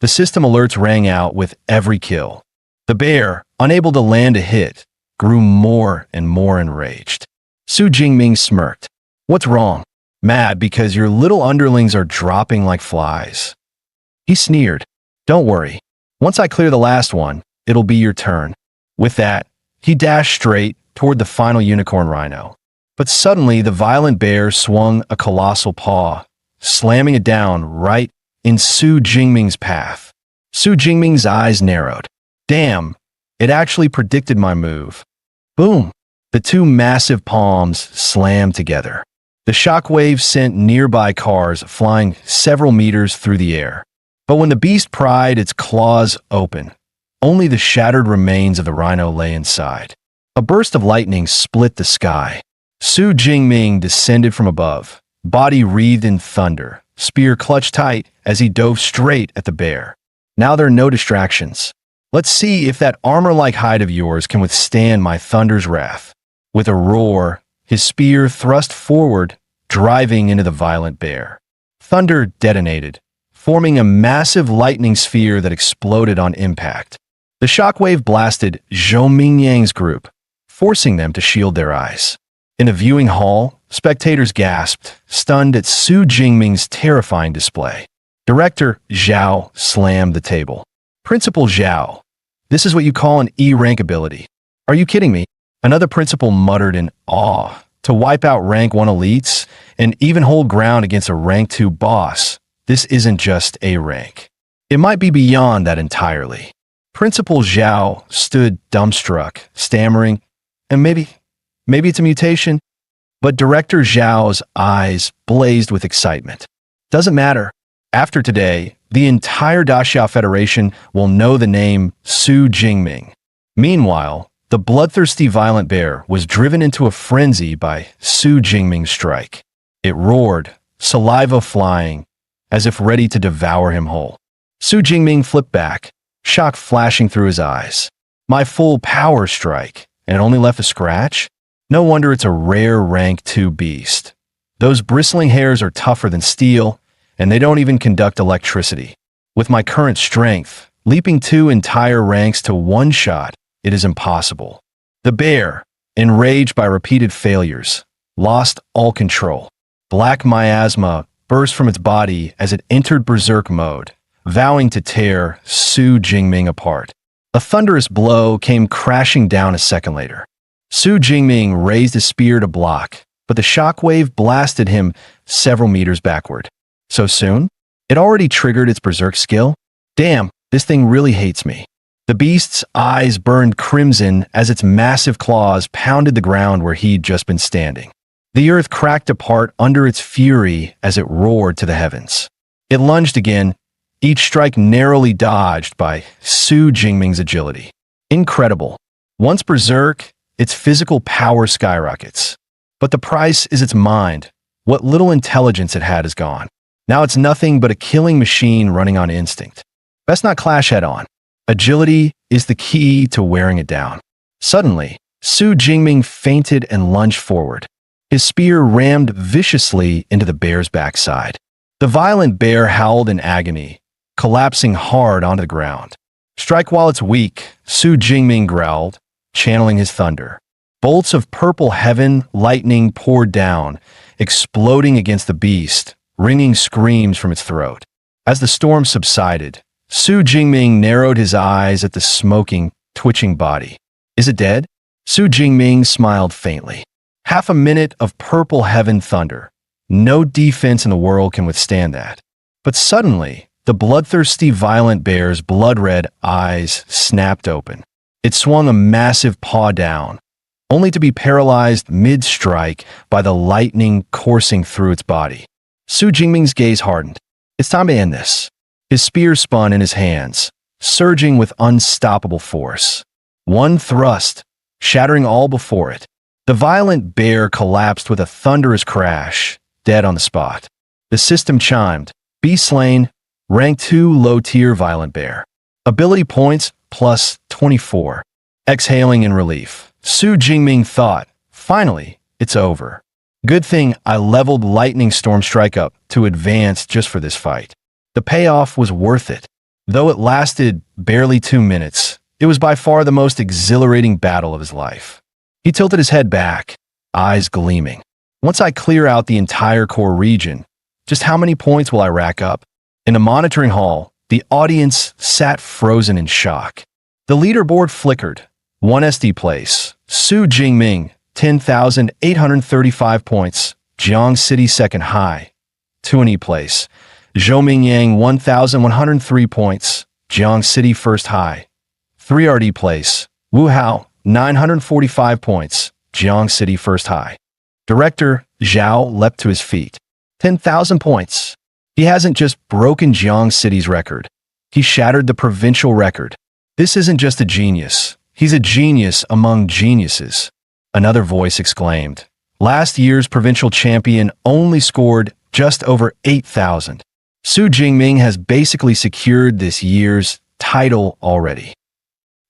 The system alerts rang out with every kill. The bear, unable to land a hit, grew more and more enraged. Su Jingming smirked. What's wrong? Mad because your little underlings are dropping like flies. He sneered. Don't worry. Once I clear the last one, it'll be your turn. With that, he dashed straight toward the final unicorn rhino. But suddenly the violent bear swung a colossal paw, slamming it down right in Su Jingming's path. Su Jingming's eyes narrowed. Damn, it actually predicted my move. Boom! The two massive palms slammed together. The shockwave sent nearby cars flying several meters through the air. But when the beast pried its claws open, only the shattered remains of the rhino lay inside. A burst of lightning split the sky. Su Jingming descended from above, body wreathed in thunder, spear clutched tight as he dove straight at the bear. Now there are no distractions. Let's see if that armor-like hide of yours can withstand my thunder's wrath. With a roar, his spear thrust forward, driving into the violent bear. Thunder detonated, forming a massive lightning sphere that exploded on impact. The shockwave blasted Zhou Mingyang's group, forcing them to shield their eyes. In a viewing hall, spectators gasped, stunned at Su Jingming's terrifying display. Director Zhao slammed the table. Principal Zhao, this is what you call an E-rank ability. Are you kidding me? Another principal muttered in awe. To wipe out rank 1 elites and even hold ground against a rank 2 boss, this isn't just a rank. It might be beyond that entirely. Principal Zhao stood dumbstruck, stammering, and maybe it's a mutation. But Director Zhao's eyes blazed with excitement. Doesn't matter. After today, the entire Daxia Federation will know the name Su Jingming. Meanwhile, the bloodthirsty violent bear was driven into a frenzy by Su Jingming's strike. It roared, saliva flying, as if ready to devour him whole. Su Jingming flipped back, shock flashing through his eyes. My full power strike, and it only left a scratch? No wonder it's a rare rank 2 beast. Those bristling hairs are tougher than steel, and they don't even conduct electricity. With my current strength, leaping 2 entire ranks to one shot, it is impossible. The bear, enraged by repeated failures, lost all control. Black miasma burst from its body as it entered berserk mode, vowing to tear Su Jingming apart. A thunderous blow came crashing down a second later. Su Jingming raised his spear to block, but the shockwave blasted him several meters backward. So soon? It already triggered its berserk skill? Damn, this thing really hates me. The beast's eyes burned crimson as its massive claws pounded the ground where he'd just been standing. The earth cracked apart under its fury as it roared to the heavens. It lunged again, each strike narrowly dodged by Su Jingming's agility. Incredible. Once berserk, its physical power skyrockets. But the price is its mind. What little intelligence it had is gone. Now it's nothing but a killing machine running on instinct. Best not clash head-on. Agility is the key to wearing it down. Suddenly, Su Jingming feinted and lunged forward. His spear rammed viciously into the bear's backside. The violent bear howled in agony, collapsing hard onto the ground. Strike while it's weak, Su Jingming growled, channeling his thunder. Bolts of purple heaven lightning poured down, exploding against the beast, ringing screams from its throat. As the storm subsided, Su Jingming narrowed his eyes at the smoking, twitching body. Is it dead? Su Jingming smiled faintly. Half a minute of purple heaven thunder. No defense in the world can withstand that. But suddenly, the bloodthirsty violent bear's blood-red eyes snapped open. It swung a massive paw down, only to be paralyzed mid-strike by the lightning coursing through its body. Su Jingming's gaze hardened. It's time to end this. His spear spun in his hands, surging with unstoppable force. One thrust, shattering all before it. The violent bear collapsed with a thunderous crash, dead on the spot. The system chimed. Be slain, rank 2 low-tier violent bear. Ability points plus 24. Exhaling in relief, Su Jingming thought, finally, it's over. Good thing I leveled Lightning Storm Strike up to advance just for this fight. The payoff was worth it. Though it lasted barely 2 minutes, it was by far the most exhilarating battle of his life. He tilted his head back, eyes gleaming. Once I clear out the entire core region, just how many points will I rack up? In a monitoring hall, the audience sat frozen in shock. The leaderboard flickered. 1 SD place, Su Jingming, 10,835 points, Jiang City second high. 2 E place, Zhou Mingyang, 1,103 points, Jiang City first high. 3 RD place, Wu Hao, 945 points, Jiang City first high. Director Zhao leapt to his feet. 10,000 points. He hasn't just broken Jiang City's record. He shattered the provincial record. This isn't just a genius. He's a genius among geniuses. Another voice exclaimed. Last year's provincial champion only scored just over 8,000. Su Jingming has basically secured this year's title already.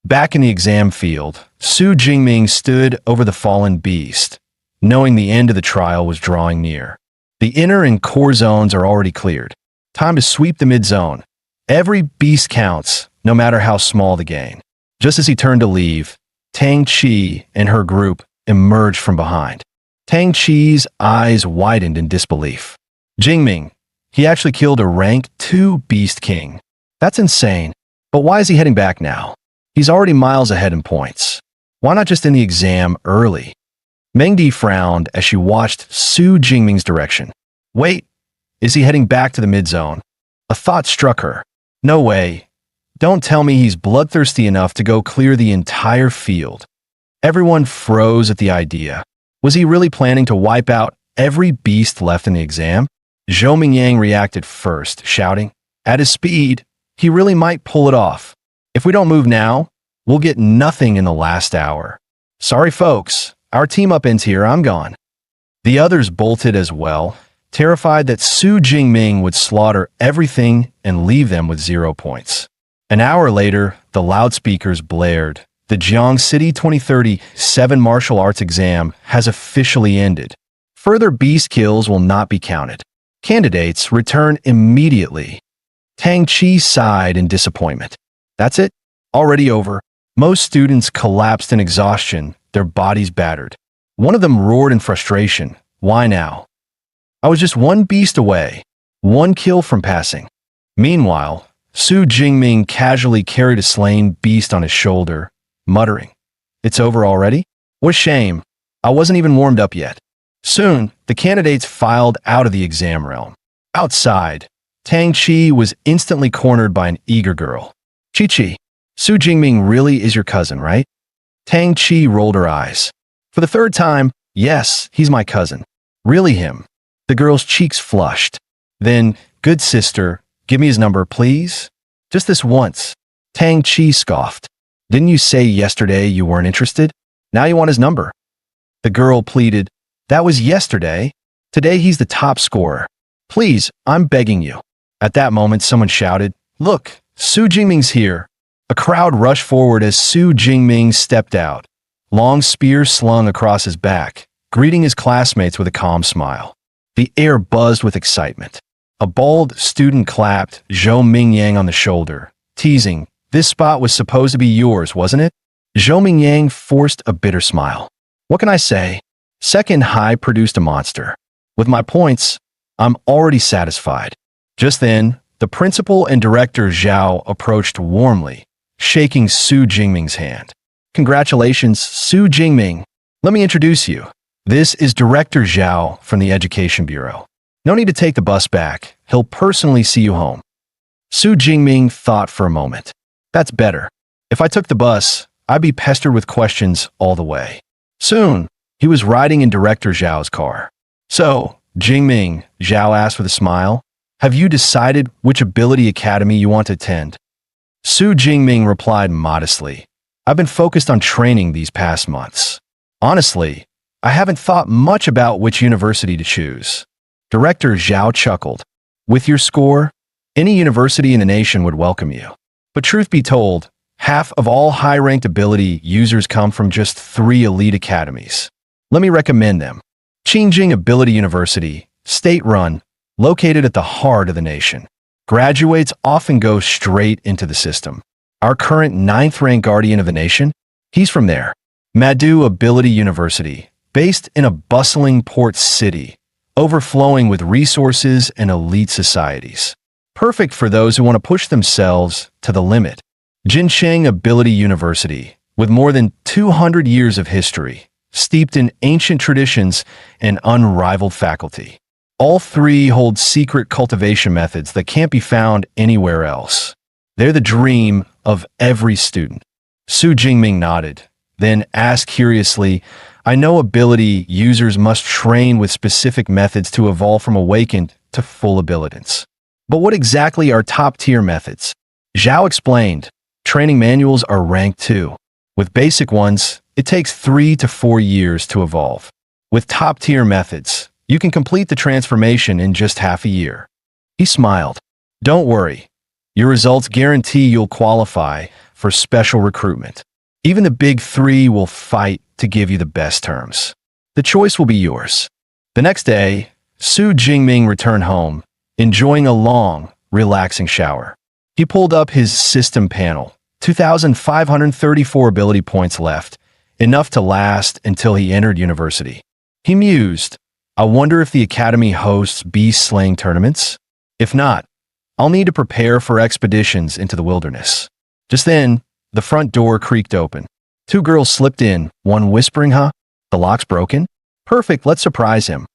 Back in the exam field, Su Jingming stood over the fallen beast, knowing the end of the trial was drawing near. The inner and core zones are already cleared. Time to sweep the mid-zone. Every beast counts, no matter how small the gain. Just as he turned to leave, Tang Chi and her group emerged from behind. Tang Chi's eyes widened in disbelief. Jingming, he actually killed a rank 2 beast king. That's insane. But why is he heading back now? He's already miles ahead in points. Why not just end the exam early? Mengdi frowned as she watched Su Jingming's direction. Wait, is he heading back to the mid-zone? A thought struck her. No way. Don't tell me he's bloodthirsty enough to go clear the entire field. Everyone froze at the idea. Was he really planning to wipe out every beast left in the exam? Zhou Mingyang reacted first, shouting, at his speed, he really might pull it off. If we don't move now, we'll get nothing in the last hour. Sorry folks, our team up ends here, I'm gone. The others bolted as well, terrified that Su Jingming would slaughter everything and leave them with 0 points. An hour later, the loudspeakers blared. The Jiang City 2030 7 martial arts exam has officially ended. Further beast kills will not be counted. Candidates return immediately. Tang Chi sighed in disappointment. That's it? Already over. Most students collapsed in exhaustion, their bodies battered. One of them roared in frustration. Why now? I was just 1 beast away, 1 kill from passing. Meanwhile, Su Jingming casually carried a slain beast on his shoulder, muttering, It's over already? What a shame. I wasn't even warmed up yet. Soon, the candidates filed out of the exam realm. Outside, Tang Chi was instantly cornered by an eager girl. Chi, Su Jingming really is your cousin, right? Tang Chi rolled her eyes. For the 3rd time, yes, he's my cousin. Really him. The girl's cheeks flushed. Then, good sister, give me his number, please? Just this once. Tang Chi scoffed. Didn't you say yesterday you weren't interested? Now you want his number. The girl pleaded. That was yesterday. Today he's the top scorer. Please, I'm begging you. At that moment, someone shouted, Look, Su Jingming's here. A crowd rushed forward as Su Jingming stepped out, long spear slung across his back, greeting his classmates with a calm smile. The air buzzed with excitement. A bald student clapped Zhou Mingyang on the shoulder, teasing, This spot was supposed to be yours, wasn't it? Zhou Mingyang forced a bitter smile. What can I say? Second high produced a monster. With my points, I'm already satisfied. Just then, the principal and director Zhao approached warmly, shaking Su Jingming's hand. Congratulations, Su Jingming. Let me introduce you. This is Director Zhao from the Education Bureau. No need to take the bus back. He'll personally see you home. Su Jingming thought for a moment. That's better. If I took the bus, I'd be pestered with questions all the way. Soon, he was riding in Director Zhao's car. So, Jingming, Zhao asked with a smile, have you decided which ability academy you want to attend? Su Jingming replied modestly, I've been focused on training these past months. Honestly, I haven't thought much about which university to choose. Director Zhao chuckled. With your score, any university in the nation would welcome you. But truth be told, half of all high-ranked ability users come from just 3 elite academies. Let me recommend them. Qingjing Ability University, state-run, located at the heart of the nation. Graduates often go straight into the system. Our current 9th-ranked guardian of the nation, he's from there. Manhwa Ability University, based in a bustling port city, overflowing with resources and elite societies. Perfect for those who want to push themselves to the limit. Jinsheng Ability University, with more than 200 years of history, steeped in ancient traditions and unrivaled faculty. All three hold secret cultivation methods that can't be found anywhere else. They're the dream of every student. Su Jingming nodded, then asked curiously, I know ability users must train with specific methods to evolve from awakened to full abilitants. But what exactly are top-tier methods? Zhao explained, training manuals are ranked too. With basic ones, it takes 3 to 4 years to evolve. With top-tier methods, you can complete the transformation in just half a year. He smiled. Don't worry. Your results guarantee you'll qualify for special recruitment. Even the big three will fight to give you the best terms. The choice will be yours. The next day, Su Jingming returned home, enjoying a long, relaxing shower. He pulled up his system panel, 2,534 ability points left, enough to last until he entered university. He mused, I wonder if the academy hosts beast-slaying tournaments? If not, I'll need to prepare for expeditions into the wilderness. Just then, the front door creaked open. 2 girls slipped in, one whispering, huh? The lock's broken? Perfect, let's surprise him.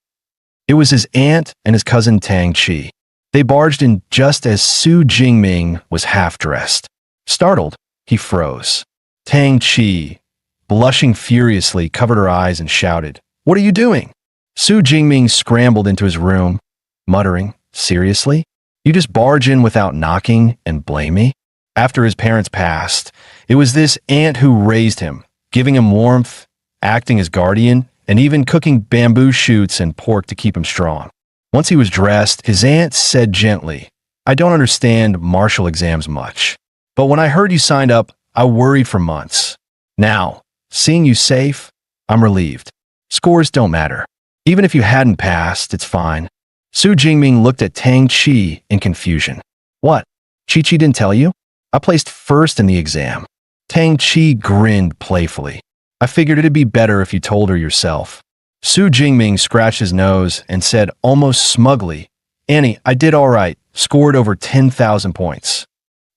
It was his aunt and his cousin Tang Chi. They barged in just as Su Jingming was half-dressed. Startled, he froze. Tang Chi, blushing furiously, covered her eyes and shouted, What are you doing? Su Jingming scrambled into his room, muttering, Seriously? You just barge in without knocking and blame me? After his parents passed, it was this aunt who raised him, giving him warmth, acting as guardian, and even cooking bamboo shoots and pork to keep him strong. Once he was dressed, his aunt said gently, I don't understand martial exams much, but when I heard you signed up, I worried for months. Now, seeing you safe, I'm relieved. Scores don't matter. Even if you hadn't passed, it's fine. Su Jingming looked at Tang Chi in confusion. What? Chi-Chi didn't tell you? I placed first in the exam. Tang Chi grinned playfully. I figured it'd be better if you told her yourself. Su Jingming scratched his nose and said almost smugly, Annie, I did all right, scored over 10,000 points.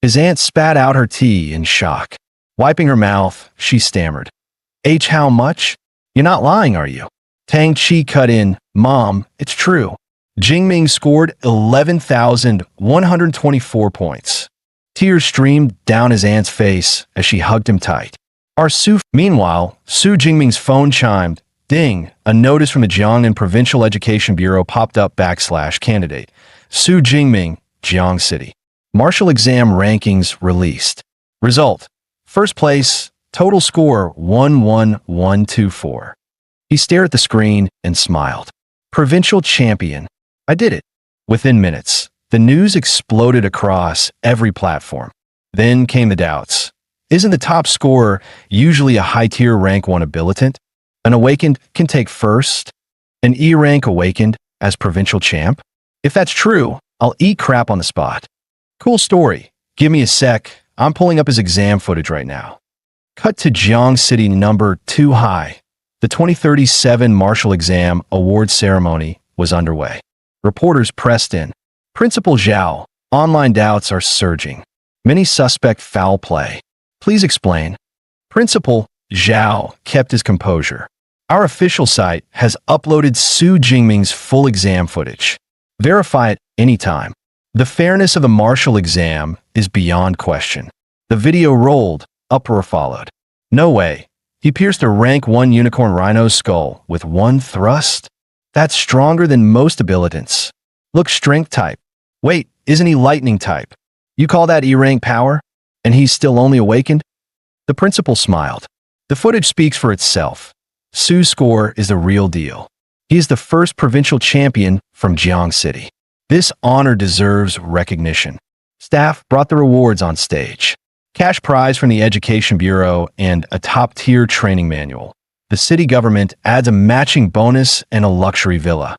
His aunt spat out her tea in shock. Wiping her mouth, she stammered. How much? You're not lying, are you? Tang Chi cut in, Mom, it's true. Jingming scored 11,124 points. Tears streamed down his aunt's face as she hugged him tight. Meanwhile, Su Jingming's phone chimed. Ding, a notice from the Jiangnan Provincial Education Bureau popped up /candidate. Su Jingming, Jiang City. Martial exam rankings released. Result. First place, total score 11124. He stared at the screen and smiled. Provincial champion. I did it. Within minutes, the news exploded across every platform. Then came the doubts. Isn't the top scorer usually a high-tier rank 1 abilitant? An awakened can take first? An E-rank awakened as provincial champ? If that's true, I'll eat crap on the spot. Cool story. Give me a sec. I'm pulling up his exam footage right now. Cut to Jiang City number 2 high. The 2037 Martial Exam Award Ceremony was underway. Reporters pressed in. Principal Zhao, online doubts are surging. Many suspect foul play. Please explain. Principal Zhao kept his composure. Our official site has uploaded Su Jingming's full exam footage. Verify it anytime. The fairness of the martial exam is beyond question. The video rolled, uproar followed. No way. He pierced a rank 1 unicorn rhino's skull with 1 thrust? That's stronger than most abilitants. Look, strength type. Wait, isn't he lightning type? You call that E-rank power? And he's still only awakened? The principal smiled. The footage speaks for itself. Su's score is the real deal. He is the first provincial champion from Jiang City. This honor deserves recognition. Staff brought the rewards on stage. Cash prize from the Education Bureau and a top-tier training manual. The city government adds a matching bonus and a luxury villa.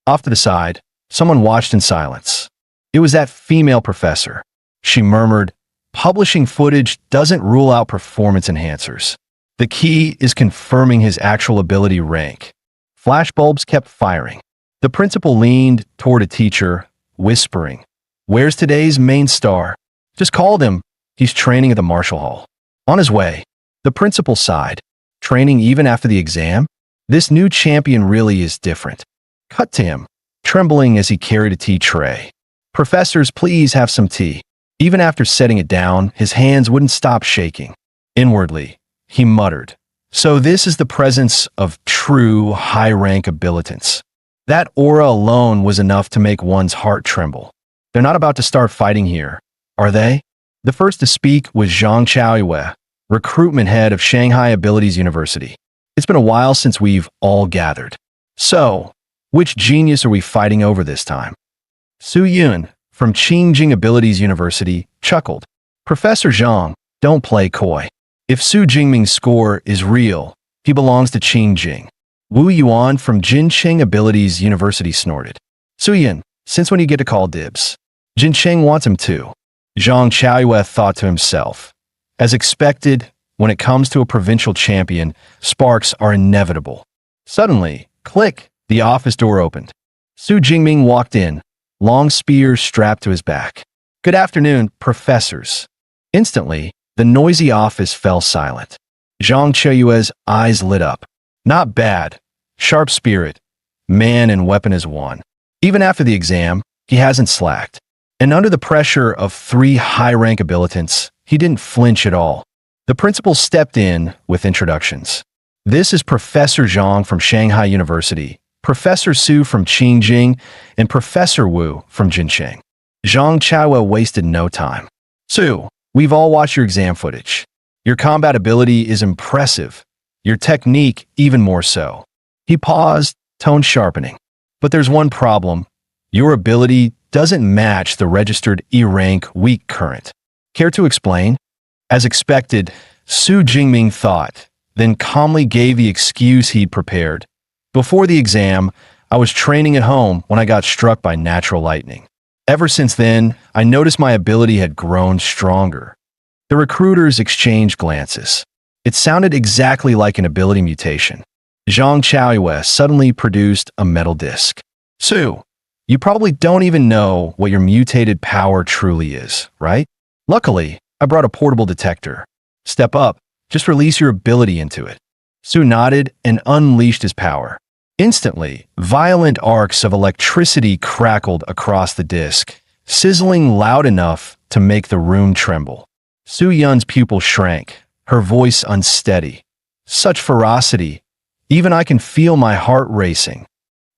Off to the side, someone watched in silence. It was that female professor. She murmured, "Publishing footage doesn't rule out performance enhancers. The key is confirming his actual ability rank." Flashbulbs kept firing. The principal leaned toward a teacher, whispering, "Where's today's main star? Just called him. He's training at the Marshall Hall." On his way, the principal sighed. "Training even after the exam? This new champion really is different." Cut to him, trembling as he carried a tea tray. "Professors, please have some tea." Even after setting it down, his hands wouldn't stop shaking. Inwardly, he muttered, "So this is the presence of true high-rank abilitants." That aura alone was enough to make one's heart tremble. They're not about to start fighting here, are they? The first to speak was Zhang Chaoyue, recruitment head of Shanghai Abilities University. "It's been a while since we've all gathered. So, which genius are we fighting over this time?" Su Yun, from Qingjing Abilities University, chuckled. "Professor Zhang, don't play coy. If Su Jingming's score is real, he belongs to Qingjing." Wu Yuan from Jincheng Abilities University snorted. "Su Yun, since when do you get to call dibs? Jincheng wants him too." Zhang Chaoyue thought to himself. As expected, when it comes to a provincial champion, sparks are inevitable. Suddenly, click, the office door opened. Su Jingming walked in, long spear strapped to his back. "Good afternoon, professors." Instantly, the noisy office fell silent. Zhang Chaoyue's eyes lit up. Not bad. Sharp spirit. Man and weapon as one. Even after the exam, he hasn't slacked. And under the pressure of 3 high-rank abilitants, he didn't flinch at all. The principal stepped in with introductions. "This is Professor Zhang from Shanghai University, Professor Su from Qingjing, and Professor Wu from Jincheng." Zhang Chaoyue wasted no time. "Su, we've all watched your exam footage. Your combat ability is impressive. Your technique even more so." He paused, tone sharpening. "But there's one problem. Your ability doesn't match the registered E-rank weak current. Care to explain?" As expected, Su Jingming thought, then calmly gave the excuse he'd prepared. "Before the exam, I was training at home when I got struck by natural lightning. Ever since then, I noticed my ability had grown stronger." The recruiters exchanged glances. It sounded exactly like an ability mutation. Zhang Chaoyue suddenly produced a metal disc. "Su, you probably don't even know what your mutated power truly is, right? Luckily, I brought a portable detector. Step up, just release your ability into it." Su nodded and unleashed his power. Instantly, violent arcs of electricity crackled across the disc, sizzling loud enough to make the room tremble. Su Yun's pupil shrank, her voice unsteady. "Such ferocity. Even I can feel my heart racing."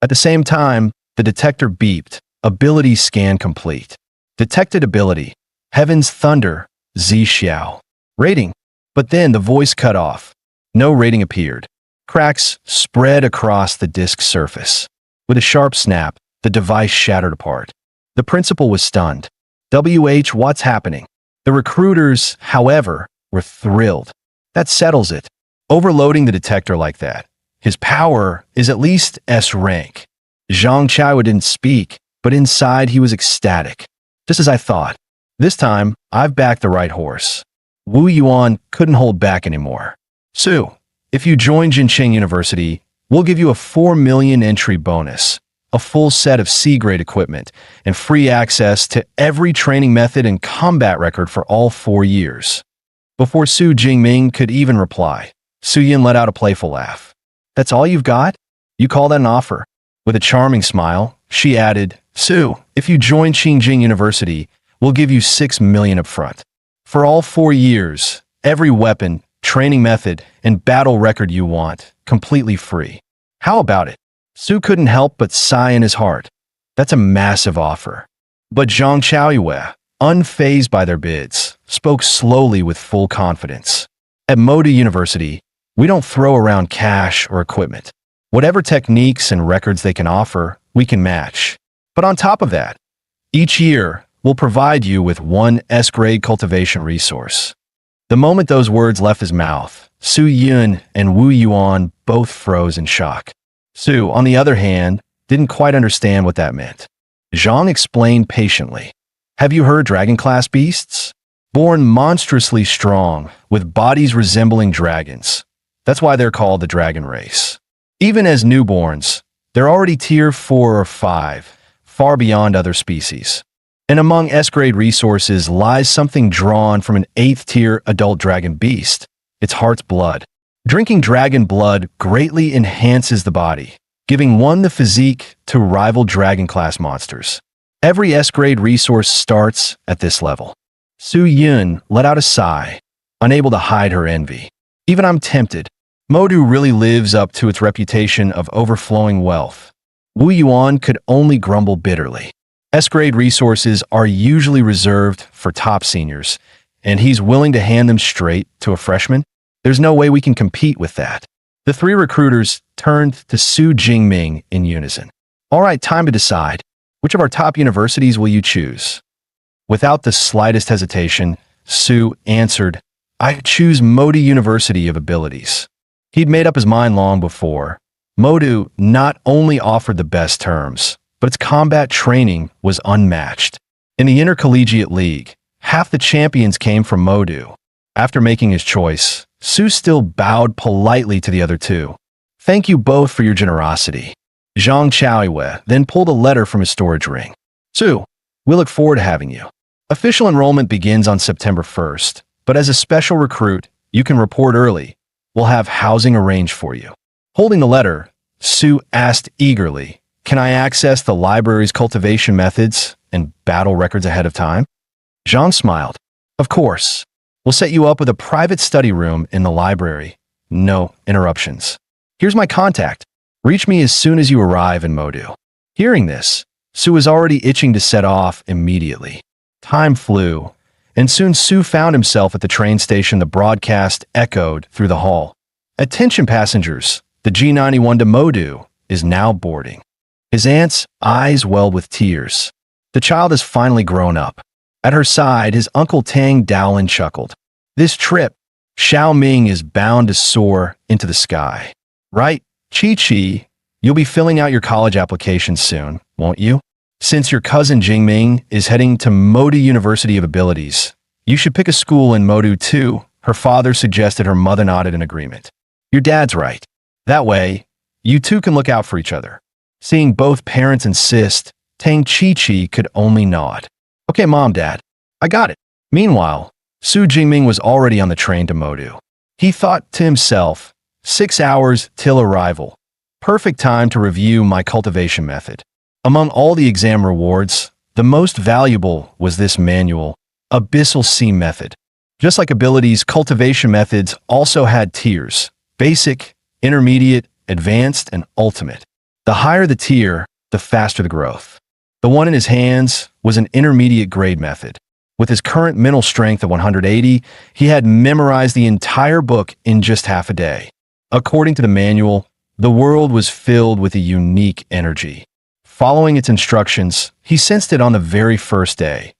At the same time, the detector beeped. Ability scan complete. Detected ability. Heaven's Thunder, Z Xiao. Rating. But then the voice cut off. No rating appeared. Cracks spread across the disk's surface. With a sharp snap, the device shattered apart. The principal was stunned. What's happening? The recruiters, however, were thrilled. That settles it. Overloading the detector like that. His power is at least S rank. Zhang Chaoyue didn't speak, but inside he was ecstatic. Just as I thought. This time, I've backed the right horse. Wu Yuan couldn't hold back anymore. "Su, if you join Jincheng University, we'll give you a 4 million entry bonus, a full set of C-grade equipment, and free access to every training method and combat record for all 4 years." Before Su Jingming could even reply, Su Yun let out a playful laugh. "That's all you've got? You call that an offer?" With a charming smile, she added, "Su, if you join Qingjing University, we'll give you 6 million up front. For all 4 years, every weapon, training method, and battle record you want, completely free. How about it?" Su couldn't help but sigh in his heart. That's a massive offer. But Zhang Chaoyue, unfazed by their bids, spoke slowly with full confidence. "At Moda University, we don't throw around cash or equipment. Whatever techniques and records they can offer, we can match. But on top of that, each year, we'll provide you with 1 S-grade cultivation resource." The moment those words left his mouth, Su Yun and Wu Yuan both froze in shock. Su, on the other hand, didn't quite understand what that meant. Zhang explained patiently. Have you heard dragon-class beasts? Born monstrously strong, with bodies resembling dragons. That's why they're called the dragon race. Even as newborns, they're already tier 4 or 5, far beyond other species. And among S-grade resources lies something drawn from an 8th-tier adult dragon beast. It's heart's blood. Drinking dragon blood greatly enhances the body, giving one the physique to rival dragon-class monsters. Every S-grade resource starts at this level. Su Yun let out a sigh, unable to hide her envy. Even I'm tempted. Modu really lives up to its reputation of overflowing wealth. Wu Yuan could only grumble bitterly. S-grade resources are usually reserved for top seniors, and he's willing to hand them straight to a freshman? There's no way we can compete with that. The 3 recruiters turned to Su Jingming in unison. All right, time to decide. Which of our top universities will you choose? Without the slightest hesitation, Su answered, I choose Modu University of Abilities. He'd made up his mind long before. Modu not only offered the best terms, but its combat training was unmatched. In the Intercollegiate League, half the champions came from Modu. After making his choice, Su still bowed politely to the other 2. Thank you both for your generosity. Zhang Chaoyue then pulled a letter from his storage ring. Su, we look forward to having you. Official enrollment begins on September 1st, but as a special recruit, you can report early. We'll have housing arranged for you. Holding the letter, Su asked eagerly, can I access the library's cultivation methods and battle records ahead of time? Zhang smiled. Of course. We'll set you up with a private study room in the library. No interruptions. Here's my contact. Reach me as soon as you arrive in Modu. Hearing this, Su was already itching to set off immediately. Time flew, and soon Su found himself at the train station. The broadcast echoed through the hall. Attention passengers, the G91 to Modu is now boarding. His aunt's eyes welled with tears. The child has finally grown up. At her side, his uncle Tang Dowlin chuckled. This trip, Xiao Ming is bound to soar into the sky. Right, Chi-Chi, you'll be filling out your college application soon, won't you? Since your cousin Jingming is heading to Modu University of Abilities, you should pick a school in Modu too. Her father suggested. Her mother nodded in agreement. Your dad's right. That way, you two can look out for each other. Seeing both parents insist, Tang Chi-Chi could only nod. Okay, Mom, Dad, I got it. Meanwhile, Su Jingming was already on the train to Modu. He thought to himself, 6 hours till arrival. Perfect time to review my cultivation method. Among all the exam rewards, the most valuable was this manual, Abyssal Sea Method. Just like abilities, cultivation methods also had tiers: basic, intermediate, advanced, and ultimate. The higher the tier, the faster the growth. The one in his hands was an intermediate grade method. With his current mental strength of 180, he had memorized the entire book in just half a day. According to the manual, the world was filled with a unique energy. Following its instructions, he sensed it on the very first day,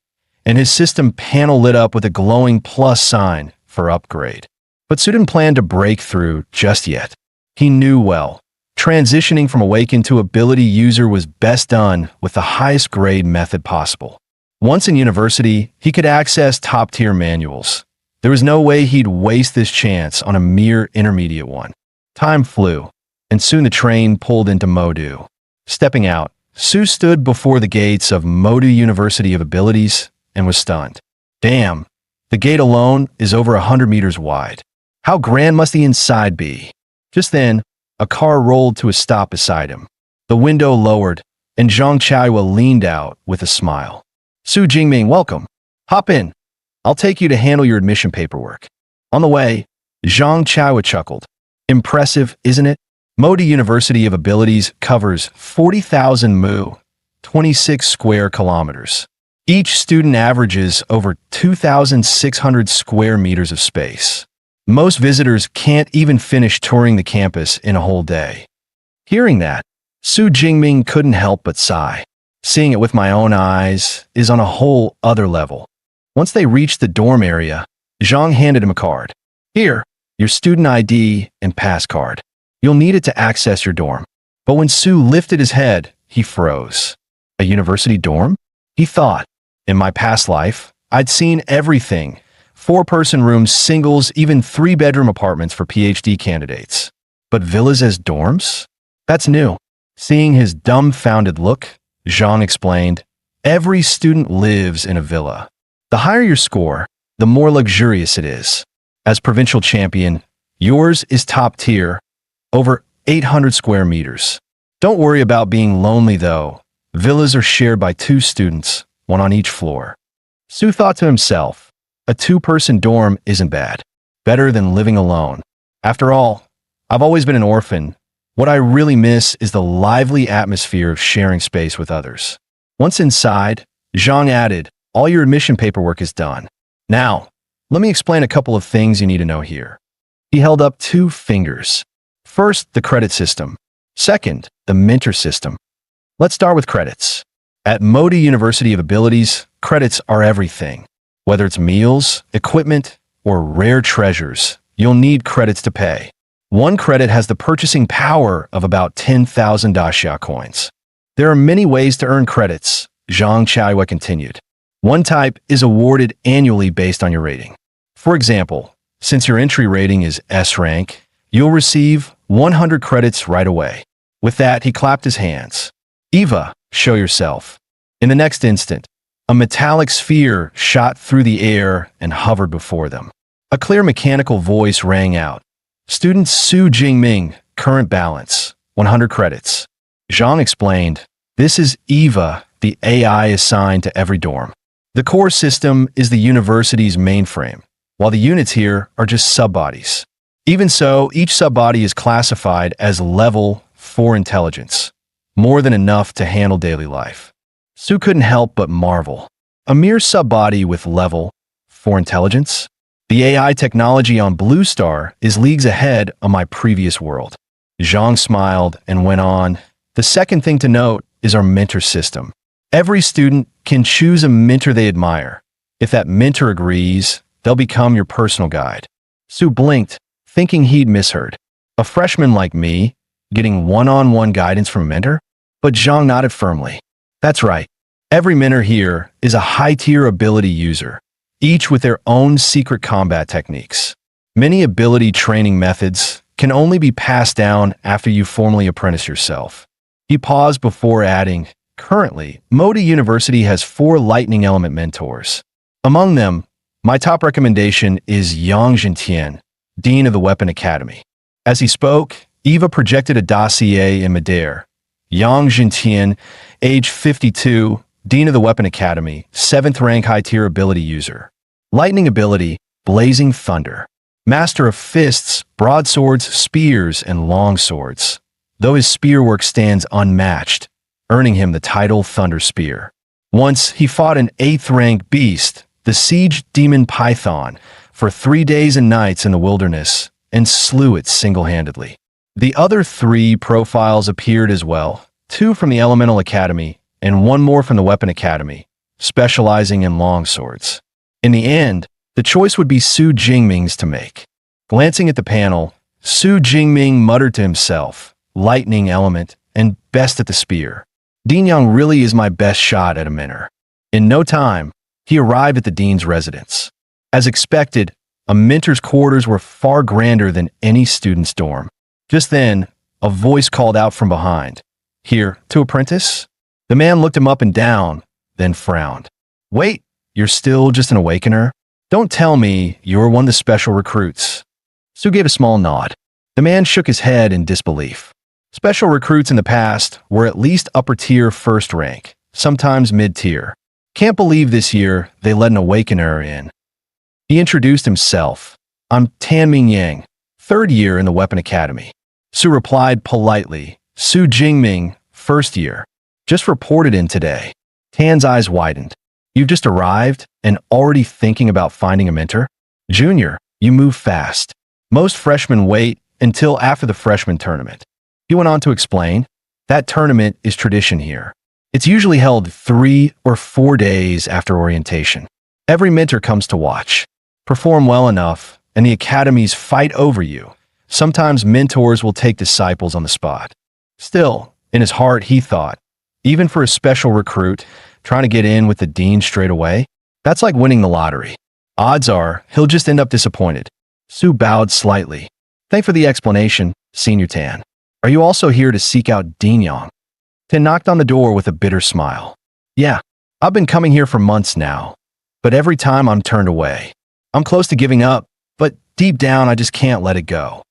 and his system panel lit up with a glowing plus sign for upgrade. But Su didn't plan to break through just yet. He knew well, transitioning from awakened to ability user was best done with the highest grade method possible. Once in university, he could access top-tier manuals. There was no way he'd waste this chance on a mere intermediate one. Time flew, and soon the train pulled into Modu. Stepping out, Su stood before the gates of Modu University of Abilities and was stunned. Damn, the gate alone is over 100 meters wide. How grand must the inside be? Just then, a car rolled to a stop beside him. The window lowered, and Zhang Chaoyue leaned out with a smile. Su Jingming, welcome. Hop in. I'll take you to handle your admission paperwork. On the way, Zhang Chaoyue chuckled. Impressive, isn't it? Modu University of Abilities covers 40,000 mu, 26 square kilometers. Each student averages over 2,600 square meters of space. Most visitors can't even finish touring the campus in a whole day. Hearing that, Su Jingming couldn't help but sigh. Seeing it with my own eyes is on a whole other level. Once they reached the dorm area, Zhang handed him a card. Here, your student ID and pass card. You'll need it to access your dorm. But when Su lifted his head, he froze. A university dorm? He thought. In my past life, I'd seen everything. 4-person rooms, singles, even 3-bedroom apartments for PhD candidates. But villas as dorms? That's new. Seeing his dumbfounded look, Zhang explained, every student lives in a villa. The higher your score, the more luxurious it is. As provincial champion, yours is top tier, over 800 square meters. Don't worry about being lonely though. Villas are shared by 2 students, one on each floor. Su thought to himself, a 2-person dorm isn't bad. Better than living alone. After all, I've always been an orphan. What I really miss is the lively atmosphere of sharing space with others. Once inside, Zhang added, all your admission paperwork is done. Now, let me explain a couple of things you need to know here. He held up 2 fingers. First, the credit system. Second, the mentor system. Let's start with credits. At Modi University of Abilities, credits are everything. Whether it's meals, equipment, or rare treasures, you'll need credits to pay. 1 credit has the purchasing power of about 10,000 daxia coins. There are many ways to earn credits, Zhang Chaihua continued. One type is awarded annually based on your rating. For example, since your entry rating is S rank, you'll receive 100 credits right away. With that, he clapped his hands. Eva, show yourself. In the next instant, a metallic sphere shot through the air and hovered before them. A clear mechanical voice rang out. Student Su Jingming, current balance, 100 credits. Zhang explained, this is Eva, the AI assigned to every dorm. The core system is the university's mainframe, while the units here are just subbodies. Even so, each subbody is classified as level 4 intelligence, more than enough to handle daily life. Su couldn't help but marvel. A mere subbody with level 4 intelligence? The AI technology on Blue Star is leagues ahead of my previous world. Zhang smiled and went on, the second thing to note is our mentor system. Every student can choose a mentor they admire. If that mentor agrees, they'll become your personal guide. Su blinked, thinking he'd misheard. A freshman like me, getting one-on-one guidance from a mentor? But Zhang nodded firmly. That's right. Every mentor here is a high-tier ability user, each with their own secret combat techniques. Many ability training methods can only be passed down after you formally apprentice yourself. He paused before adding, currently, Modi University has 4 lightning element mentors. Among them, my top recommendation is Yang Jintian, Dean of the Weapon Academy. As he spoke, Eva projected a dossier in midair. Yang Jintian, age 52, Dean of the Weapon Academy, 7th rank high-tier ability user. Lightning ability, Blazing Thunder. Master of fists, broadswords, spears, and long swords. Though his spear work stands unmatched, earning him the title Thunder Spear. Once, he fought an 8th rank beast, the Siege Demon Python, for 3 days and nights in the wilderness, and slew it single-handedly. The other 3 profiles appeared as well, 2 from the Elemental Academy, and 1 more from the Weapon Academy, specializing in long swords. In the end, the choice would be Su Jingming's to make. Glancing at the panel, Su Jingming muttered to himself, lightning element, and best at the spear. Dean Yang really is my best shot at a mentor. In no time, he arrived at the dean's residence. As expected, a mentor's quarters were far grander than any student's dorm. Just then, a voice called out from behind. Here, to apprentice? The man looked him up and down, then frowned. Wait, you're still just an awakener? Don't tell me you're one of the special recruits. Su gave a small nod. The man shook his head in disbelief. Special recruits in the past were at least upper-tier first rank, sometimes mid-tier. Can't believe this year they let an awakener in. He introduced himself. I'm Tanming Yang, 3rd year in the Weapon Academy. Su replied politely. Su Jingming, 1st year. Just reported in today. Tan's eyes widened. You've just arrived and already thinking about finding a mentor? Junior, you move fast. Most freshmen wait until after the freshman tournament. He went on to explain, that tournament is tradition here. It's usually held 3 or 4 days after orientation. Every mentor comes to watch. Perform well enough, and the academies fight over you. Sometimes mentors will take disciples on the spot. Still, in his heart, he thought, even for a special recruit, trying to get in with the dean straight away, that's like winning the lottery. Odds are, he'll just end up disappointed. Su bowed slightly. Thanks for the explanation, Senior Tan. Are you also here to seek out Dean Yang? Tan knocked on the door with a bitter smile. Yeah, I've been coming here for months now, but every time I'm turned away. I'm close to giving up, but deep down I just can't let it go.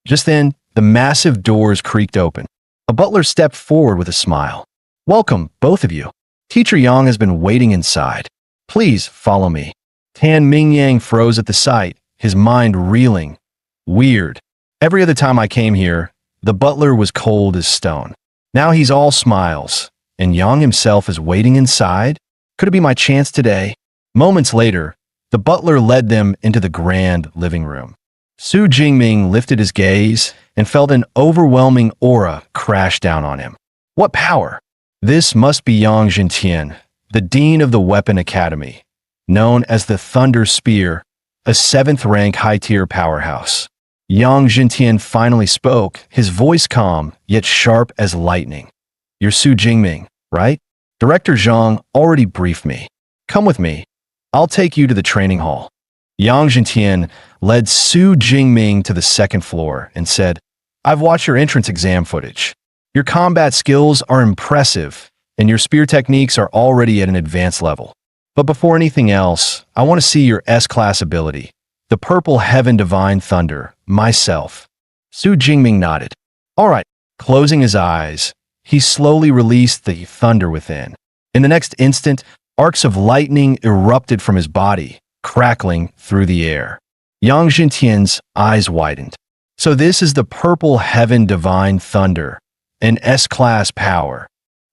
Just then, the massive doors creaked open. A butler stepped forward with a smile. Welcome, both of you. Teacher Yang has been waiting inside. Please follow me. Tan Mingyang froze at the sight, his mind reeling. Weird. Every other time I came here, the butler was cold as stone. Now he's all smiles, and Yang himself is waiting inside? Could it be my chance today? Moments later, the butler led them into the grand living room. Su Jingming lifted his gaze and felt an overwhelming aura crash down on him. What power! This must be Yang Jintian, the dean of the Weapon Academy, known as the Thunder Spear, a 7th-rank high-tier powerhouse. Yang Jintian finally spoke, his voice calm, yet sharp as lightning. You're Su Jingming, right? Director Zhang already briefed me. Come with me. I'll take you to the training hall. Yang Jintian led Su Jingming to the 2nd floor and said, I've watched your entrance exam footage. Your combat skills are impressive, and your spear techniques are already at an advanced level. But before anything else, I want to see your S-class ability, the Purple Heaven Divine Thunder, myself. Su Jingming nodded. All right. Closing his eyes, he slowly released the thunder within. In the next instant, arcs of lightning erupted from his body, crackling through the air. Yang Jintian's eyes widened. So this is the Purple Heaven Divine Thunder, an S-class power.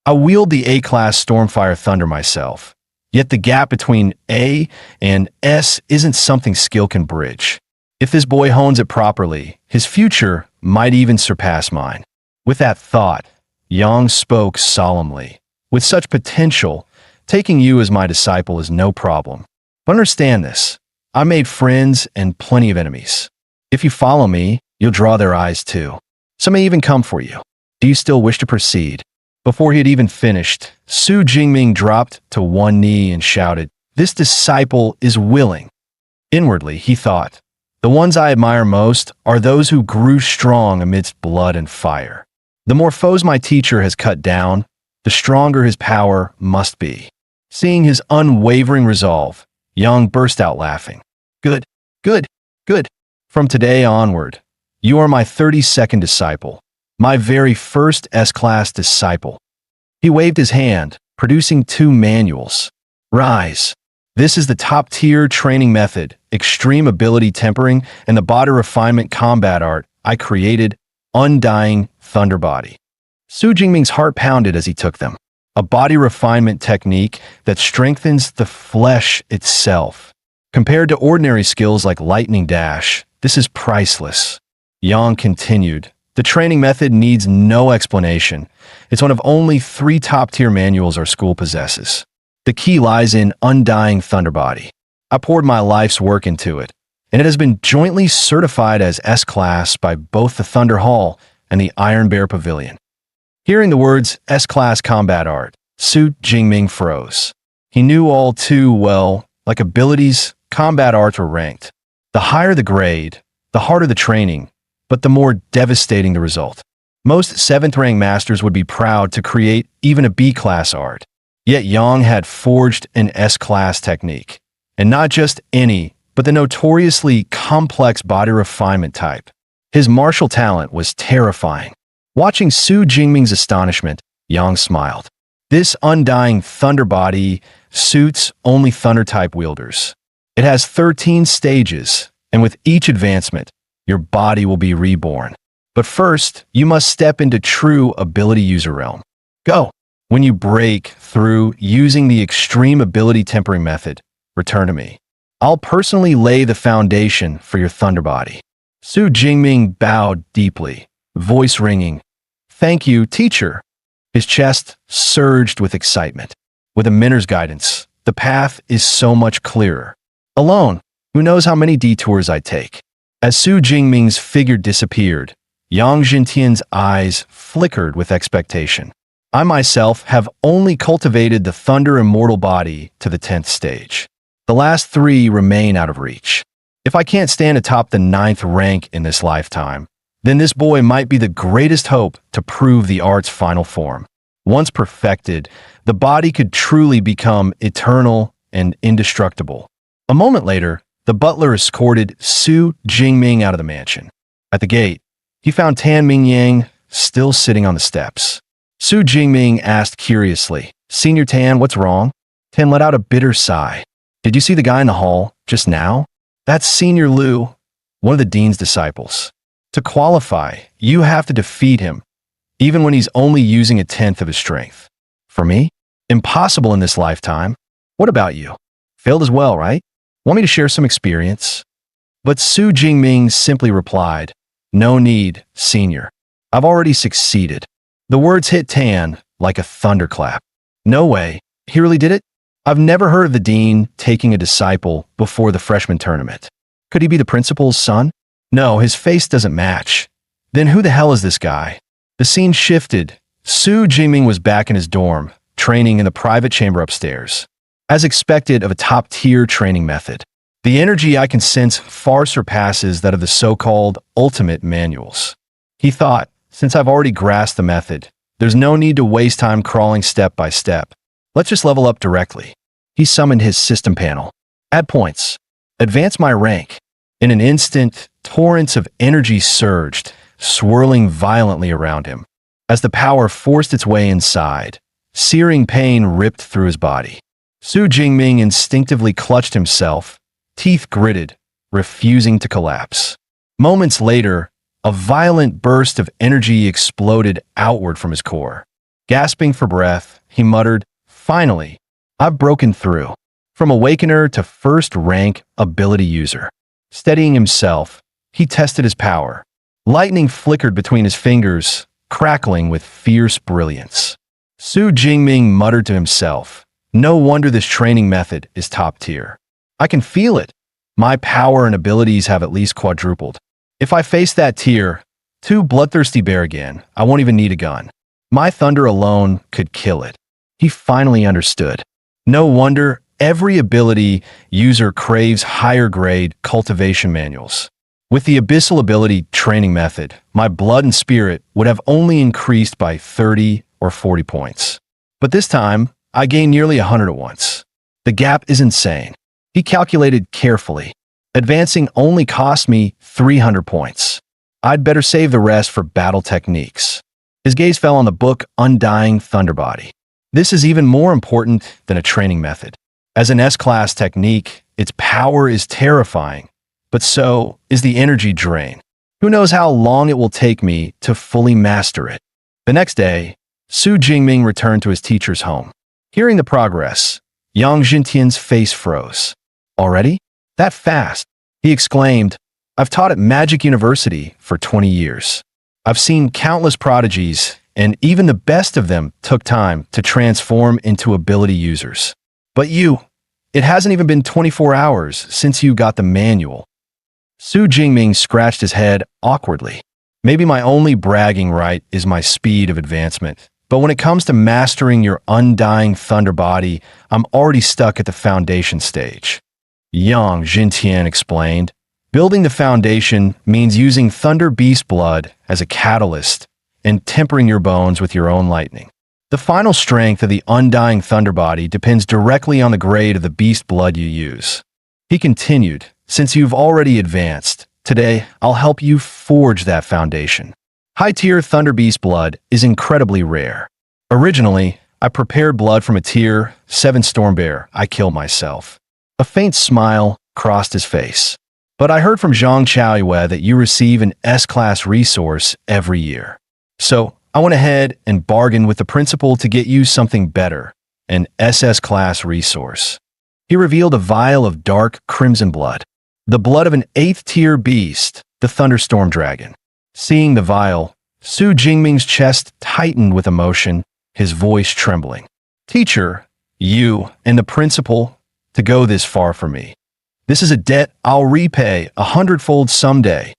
I wield the A-class Stormfire Thunder myself, yet the gap between A and S isn't something skill can bridge. If this boy hones it properly, his future might even surpass mine. With that thought, Yang spoke solemnly. With such potential, taking you as my disciple is no problem. But understand this, I made friends and plenty of enemies. If you follow me, you'll draw their eyes too. Some may even come for you. Do you still wish to proceed? Before he had even finished, Su Jingming dropped to one knee and shouted, This disciple is willing. Inwardly, he thought, the ones I admire most are those who grew strong amidst blood and fire. The more foes my teacher has cut down, the stronger his power must be. Seeing his unwavering resolve, Yang burst out laughing. Good, good, good. From today onward, you are my 32nd disciple. My very first S-class disciple. He waved his hand, producing 2 manuals. Rise. This is the top-tier training method, extreme ability tempering, and the body refinement combat art I created, Undying Thunder Body. Su Jingming's heart pounded as he took them. A body refinement technique that strengthens the flesh itself. Compared to ordinary skills like Lightning Dash, this is priceless. Yang continued. The training method needs no explanation. It's one of only 3 top-tier manuals our school possesses. The key lies in Undying Thunder Body. I poured my life's work into it, and it has been jointly certified as S-Class by both the Thunder Hall and the Iron Bear Pavilion. Hearing the words S-Class Combat Art, Su Jingming froze. He knew all too well, like abilities, combat arts were ranked. The higher the grade, the harder the training, but the more devastating the result. Most 7th-rank masters would be proud to create even a B-class art. Yet Yang had forged an S-class technique. And not just any, but the notoriously complex body refinement type. His martial talent was terrifying. Watching Su Jingming's astonishment, Yang smiled. This Undying Thunder Body suits only Thunder-type wielders. It has 13 stages, and with each advancement, your body will be reborn. But first, you must step into true ability user realm. Go! When you break through using the extreme ability tempering method, return to me. I'll personally lay the foundation for your Thunder Body. Su Jingming bowed deeply, voice ringing. Thank you, teacher. His chest surged with excitement. With a mentor's guidance, the path is so much clearer. Alone, Who knows how many detours I'd take? As Su Jingming's figure disappeared, Yang Jintian's eyes flickered with expectation. I myself have only cultivated the Thunder Immortal body to the 10th stage. The last 3 remain out of reach. If I can't stand atop the 9th rank in this lifetime, then this boy might be the greatest hope to prove the art's final form. Once perfected, the body could truly become eternal and indestructible. A moment later, the butler escorted Su Jingming out of the mansion. At the gate, he found Tan Mingyang still sitting on the steps. Su Jingming asked curiously, "Senior Tan, what's wrong?" Tan let out a bitter sigh. "Did you see the guy in the hall just now? That's Senior Liu, one of the dean's disciples. To qualify, you have to defeat him, even when he's only using a 10th of his strength. For me? Impossible in this lifetime. What about you? Failed as well, right? Want me to share some experience?" But Su Jingming simply replied, "No need, Senior. I've already succeeded." The words hit Tan like a thunderclap. No way. He really did it? I've never heard of the dean taking a disciple before the freshman tournament. Could he be the principal's son? No, his face doesn't match. Then who the hell is this guy? The scene shifted. Su Jingming was back in his dorm, training in the private chamber upstairs. As expected of a top-tier training method, the energy I can sense far surpasses that of the so-called ultimate manuals. He thought, since I've already grasped the method, there's no need to waste time crawling step by step. Let's just level up directly. He summoned his system panel. Add points. Advance my rank. In an instant, torrents of energy surged, swirling violently around him. As the power forced its way inside, searing pain ripped through his body. Su Jingming instinctively clutched himself, teeth gritted, refusing to collapse. Moments later, a violent burst of energy exploded outward from his core. Gasping for breath, he muttered, "Finally, I've broken through." From awakener to first-rank ability user. Steadying himself, he tested his power. Lightning flickered between his fingers, crackling with fierce brilliance. Su Jingming muttered to himself, "No wonder this training method is top tier. I can feel it. My power and abilities have at least quadrupled. If I face that tier, 2 bloodthirsty bear again, I won't even need a gun. My thunder alone could kill it." He finally understood. No wonder every ability user craves higher-grade cultivation manuals. With the Abyssal Ability training method, my blood and spirit would have only increased by 30 or 40 points. But this time, I gained nearly 100 at once. The gap is insane. He calculated carefully. Advancing only cost me 300 points. I'd better save the rest for battle techniques. His gaze fell on the book Undying Thunderbody. This is even more important than a training method. As an S-class technique, its power is terrifying, but so is the energy drain. Who knows how long it will take me to fully master it. The next day, Su Jingming returned to his teacher's home. Hearing the progress, Yang Jintian's face froze. "Already? That fast?" He exclaimed, "I've taught at Magic University for 20 years. I've seen countless prodigies, and even the best of them took time to transform into ability users. But you, it hasn't even been 24 hours since you got the manual." Su Jingming scratched his head awkwardly. Maybe my only bragging right is my speed of advancement. But when it comes to mastering your undying thunder body, I'm already stuck at the foundation stage. Yang Jintian explained. Building the foundation means using Thunder Beast blood as a catalyst and tempering your bones with your own lightning. The final strength of the undying thunder body depends directly on the grade of the beast blood you use. He continued, "Since you've already advanced, today I'll help you forge that foundation. High-tier Thunder Beast blood is incredibly rare. Originally, I prepared blood from a tier 7 storm bear I killed myself." A faint smile crossed his face. "But I heard from Zhang Chaoyue that you receive an S-class resource every year. So I went ahead and bargained with the principal to get you something better, an SS-class resource." He revealed a vial of dark crimson blood, the blood of an 8th-tier beast, the Thunderstorm Dragon. Seeing the vial, Su Jingming's chest tightened with emotion, his voice trembling. "Teacher, you and the principal to go this far for me. This is a debt I'll repay 100-fold someday.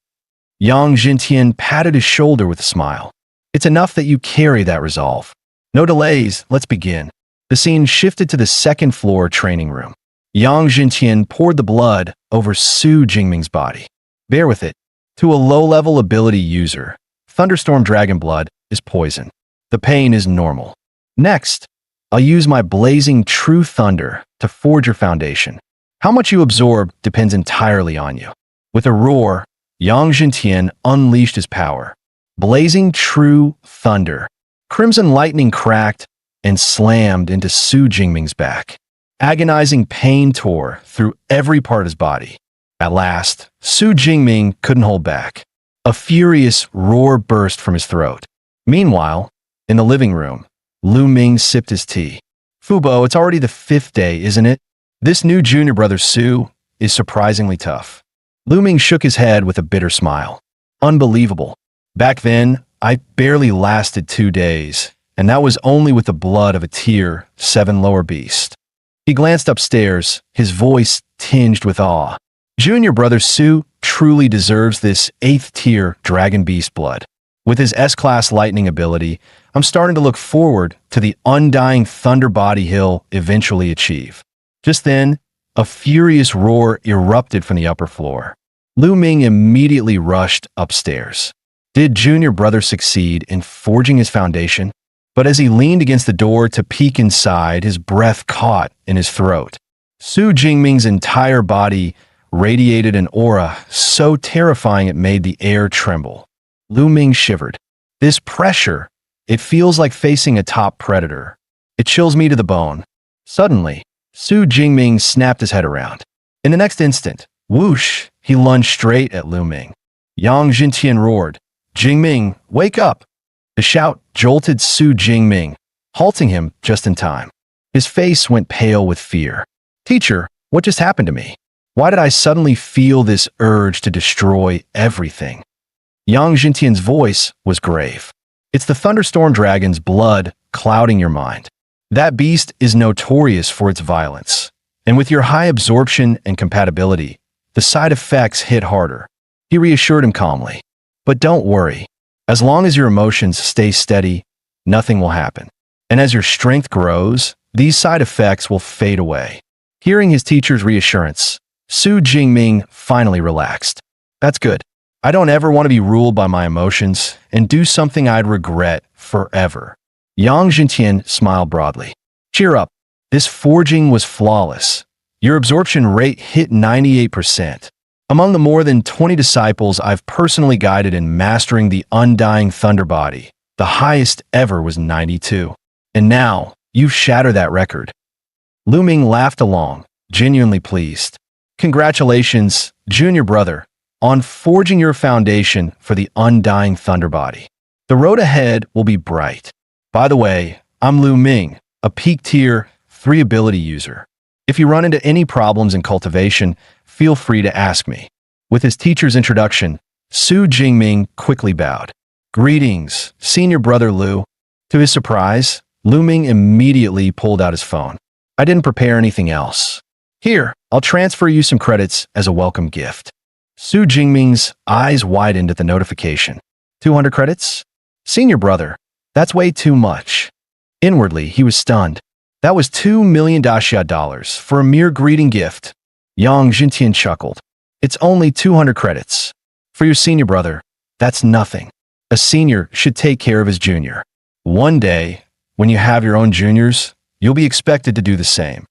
Yang Jintian patted his shoulder with a smile. It's enough that you carry that resolve. No delays, let's begin. The scene shifted to the second floor training room. Yang Jintian poured the blood over Su Jingming's body. Bear with it. To a low-level ability user, Thunderstorm Dragon Blood is poison. The pain is normal. Next, I'll use my blazing True Thunder to forge your foundation. How much you absorb depends entirely on you. With a roar, Yang Jintian unleashed his power. Blazing True Thunder. Crimson lightning cracked and slammed into Su Jingming's back. Agonizing pain tore through every part of his body. At last, Su Jingming couldn't hold back. A furious roar burst from his throat. Meanwhile, in the living room, Lu Ming sipped his tea. Fubo, it's already the 5th day, isn't it? This new junior brother Su is surprisingly tough. Lu Ming shook his head with a bitter smile. Unbelievable. Back then, I barely lasted 2 days, and that was only with the blood of a Tier 7 lower beast. He glanced upstairs, his voice tinged with awe. Junior brother Su truly deserves this 8th tier dragon beast blood. With his S-class lightning ability, I'm starting to look forward to the undying thunder body he'll eventually achieve. Just then, a furious roar erupted from the upper floor. Lu Ming immediately rushed upstairs. Did junior brother succeed in forging his foundation? But as he leaned against the door to peek inside, his breath caught in his throat. Su Jingming's entire body radiated an aura so terrifying it made the air tremble. Lu Ming shivered. This pressure, it feels like facing a top predator. It chills me to the bone. Suddenly, Su Jingming snapped his head around. In the next instant, whoosh, he lunged straight at Lu Ming. Yang Jintian roared, "Jingming, wake up!" The shout jolted Su Jingming, halting him just in time. His face went pale with fear. "Teacher, what just happened to me? Why did I suddenly feel this urge to destroy everything?" Yang Jintian's voice was grave. "It's the Thunderstorm Dragon's blood clouding your mind. That beast is notorious for its violence, and with your high absorption and compatibility, the side effects hit harder." He reassured him calmly. "But don't worry. As long as your emotions stay steady, nothing will happen. And as your strength grows, these side effects will fade away." Hearing his teacher's reassurance, Su Jingming finally relaxed. "That's good. I don't ever want to be ruled by my emotions and do something I'd regret forever." Yang Jintian smiled broadly. "Cheer up. This forging was flawless. Your absorption rate hit 98%. Among the more than 20 disciples I've personally guided in mastering the undying thunder body, the highest ever was 92. And now, you've shattered that record." Lu Ming laughed along, genuinely pleased. "Congratulations, junior brother, on forging your foundation for the undying thunder body. The road ahead will be bright. By the way, I'm Lu Ming, a peak tier 3 ability user. If you run into any problems in cultivation, feel free to ask me." With his teacher's introduction, Su Jingming quickly bowed. "Greetings, senior brother Lu." To his surprise, Lu Ming immediately pulled out his phone. "I didn't prepare anything else. Here, I'll transfer you some credits as a welcome gift." Su Jingming's eyes widened at the notification. 200 credits? Senior brother, that's way too much. Inwardly, he was stunned. That was $2 million for a mere greeting gift. Yang Jintian chuckled. "It's only 200 credits. For your senior brother, that's nothing. A senior should take care of his junior. One day, when you have your own juniors, you'll be expected to do the same."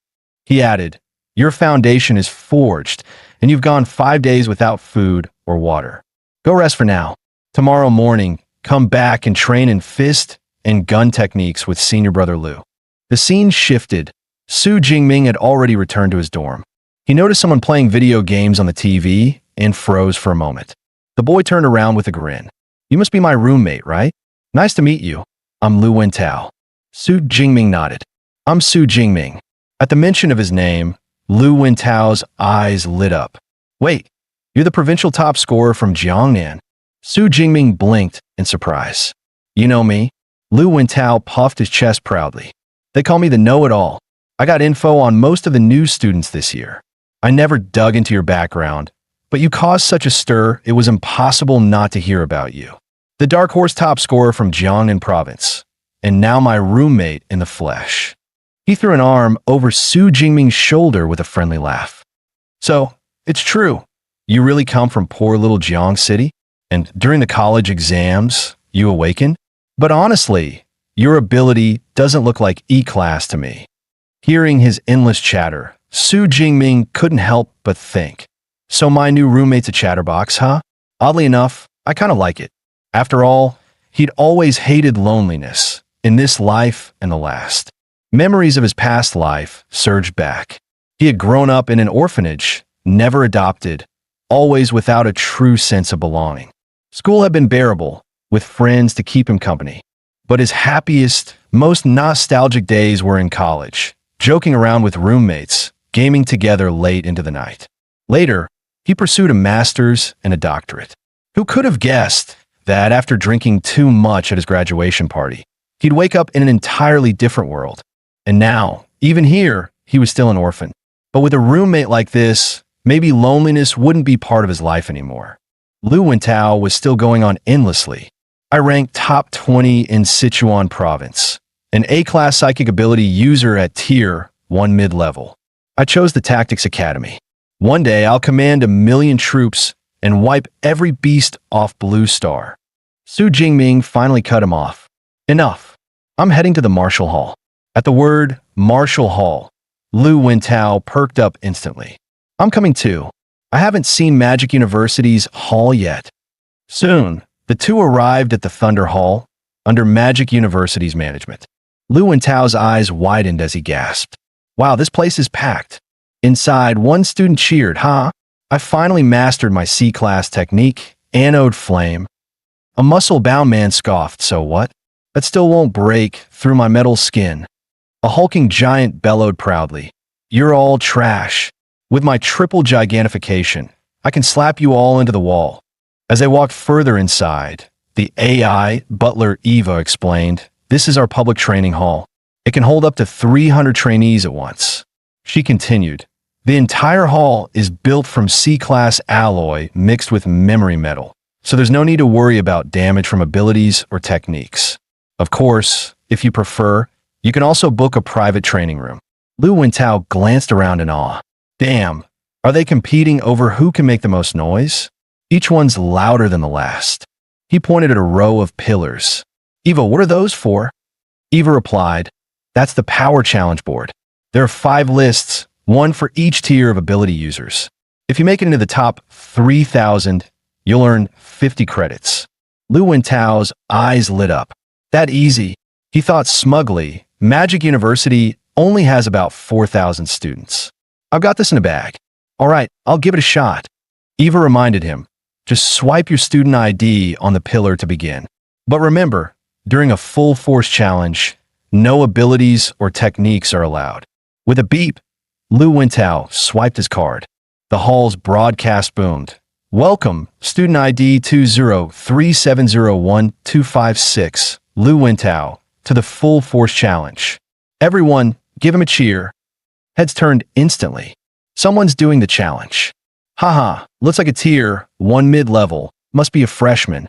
He added, "Your foundation is forged, and you've gone 5 days without food or water. Go rest for now. Tomorrow morning, come back and train in fist and gun techniques with senior brother Lu." The scene shifted. Su Jingming had already returned to his dorm. He noticed someone playing video games on the TV and froze for a moment. The boy turned around with a grin. "You must be my roommate, right? Nice to meet you. I'm Lu Wentao." Su Jingming nodded. "I'm Su Jingming." At the mention of his name, Lu Wentao's eyes lit up. "Wait, you're the provincial top scorer from Jiangnan." Su Jingming blinked in surprise. "You know me?" Lu Wentao puffed his chest proudly. "They call me the know-it-all. I got info on most of the new students this year." I never dug into your background, but you caused such a stir it was impossible not to hear about you. The dark horse top scorer from Jiangnan province, and now my roommate in the flesh. He threw an arm over Su Jingming's shoulder with a friendly laugh. So, it's true. You really come from poor little Jiang City? And during the college exams, you awakened? But honestly, your ability doesn't look like E-class to me. Hearing his endless chatter, Su Jingming couldn't help but think. So my new roommate's a chatterbox, huh? Oddly enough, I kind of like it. After all, he'd always hated loneliness, in this life and the last. Memories of his past life surged back. He had grown up in an orphanage, never adopted, always without a true sense of belonging. School had been bearable, with friends to keep him company. But his happiest, most nostalgic days were in college, joking around with roommates, gaming together late into the night. Later, he pursued a master's and a doctorate. Who could have guessed that after drinking too much at his graduation party, he'd wake up in an entirely different world? And now, even here, he was still an orphan. But with a roommate like this, maybe loneliness wouldn't be part of his life anymore. Lu Wentao was still going on endlessly. I ranked top 20 in Sichuan province, an A-class psychic ability user at Tier 1 mid-level. I chose the Tactics Academy. One day, I'll command 1,000,000 troops and wipe every beast off Blue Star. Su Jingming finally cut him off. Enough. I'm heading to the Martial Hall. At the word Martial Hall, Lu Wentao perked up instantly. I'm coming too. I haven't seen Magic University's hall yet. Soon, the two arrived at the Thunder Hall, under Magic University's management. Lu Wentao's eyes widened as he gasped. Wow, this place is packed. Inside, one student cheered, huh? I finally mastered my C-class technique, Anode Flame. A muscle-bound man scoffed, so what? That still won't break through my metal skin. A hulking giant bellowed proudly. You're all trash. With my triple gigantification, I can slap you all into the wall. As they walked further inside, the AI butler Eva explained, this is our public training hall. It can hold up to 300 trainees at once. She continued, the entire hall is built from C-class alloy mixed with memory metal, so there's no need to worry about damage from abilities or techniques. Of course, if you prefer, you can also book a private training room. Lu Wentao glanced around in awe. Damn, are they competing over who can make the most noise? Each one's louder than the last. He pointed at a row of pillars. Eva, what are those for? Eva replied, that's the power challenge board. There are 5 lists, one for each tier of ability users. If you make it into the top 3,000, you'll earn 50 credits. Lu Wentao's eyes lit up. That easy. He thought smugly, Magic University only has about 4,000 students. I've got this in a bag. All right, I'll give it a shot. Eva reminded him, just swipe your student ID on the pillar to begin. But remember, during a full force challenge, no abilities or techniques are allowed. With a beep, Lu Wentao swiped his card. The hall's broadcast boomed. Welcome, student ID 203701256, Lu Wentao, to the full force challenge. Everyone, give him a cheer. Heads turned instantly. Someone's doing the challenge. Haha, looks like a tier 1 mid-level. Must be a freshman.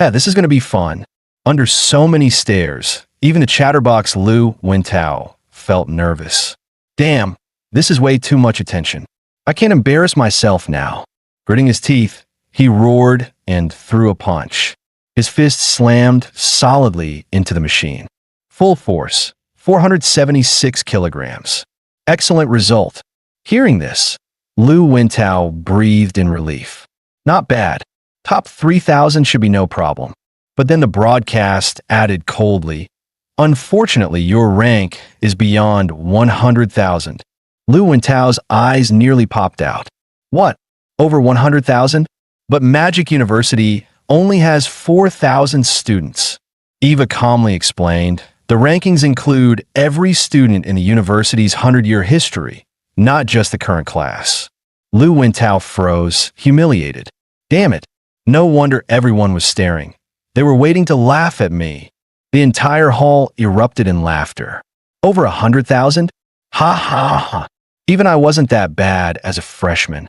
Yeah, this is going to be fun. Under so many stares, even the chatterbox Lu Wentao felt nervous. Damn, this is way too much attention. I can't embarrass myself now. Gritting his teeth, he roared and threw a punch. His fist slammed solidly into the machine. Full force, 476 kilograms. Excellent result. Hearing this, Lu Wentao breathed in relief. Not bad. Top 3,000 should be no problem. But then the broadcast added coldly, unfortunately, your rank is beyond 100,000. Lu Wentao's eyes nearly popped out. What? Over 100,000? But Magic University only has 4,000 students. Eva calmly explained, the rankings include every student in the university's 100-year history, not just the current class. Lu Wentao froze, humiliated. Damn it. No wonder everyone was staring. They were waiting to laugh at me. The entire hall erupted in laughter. Over 100,000? Ha ha ha. Even I wasn't that bad as a freshman.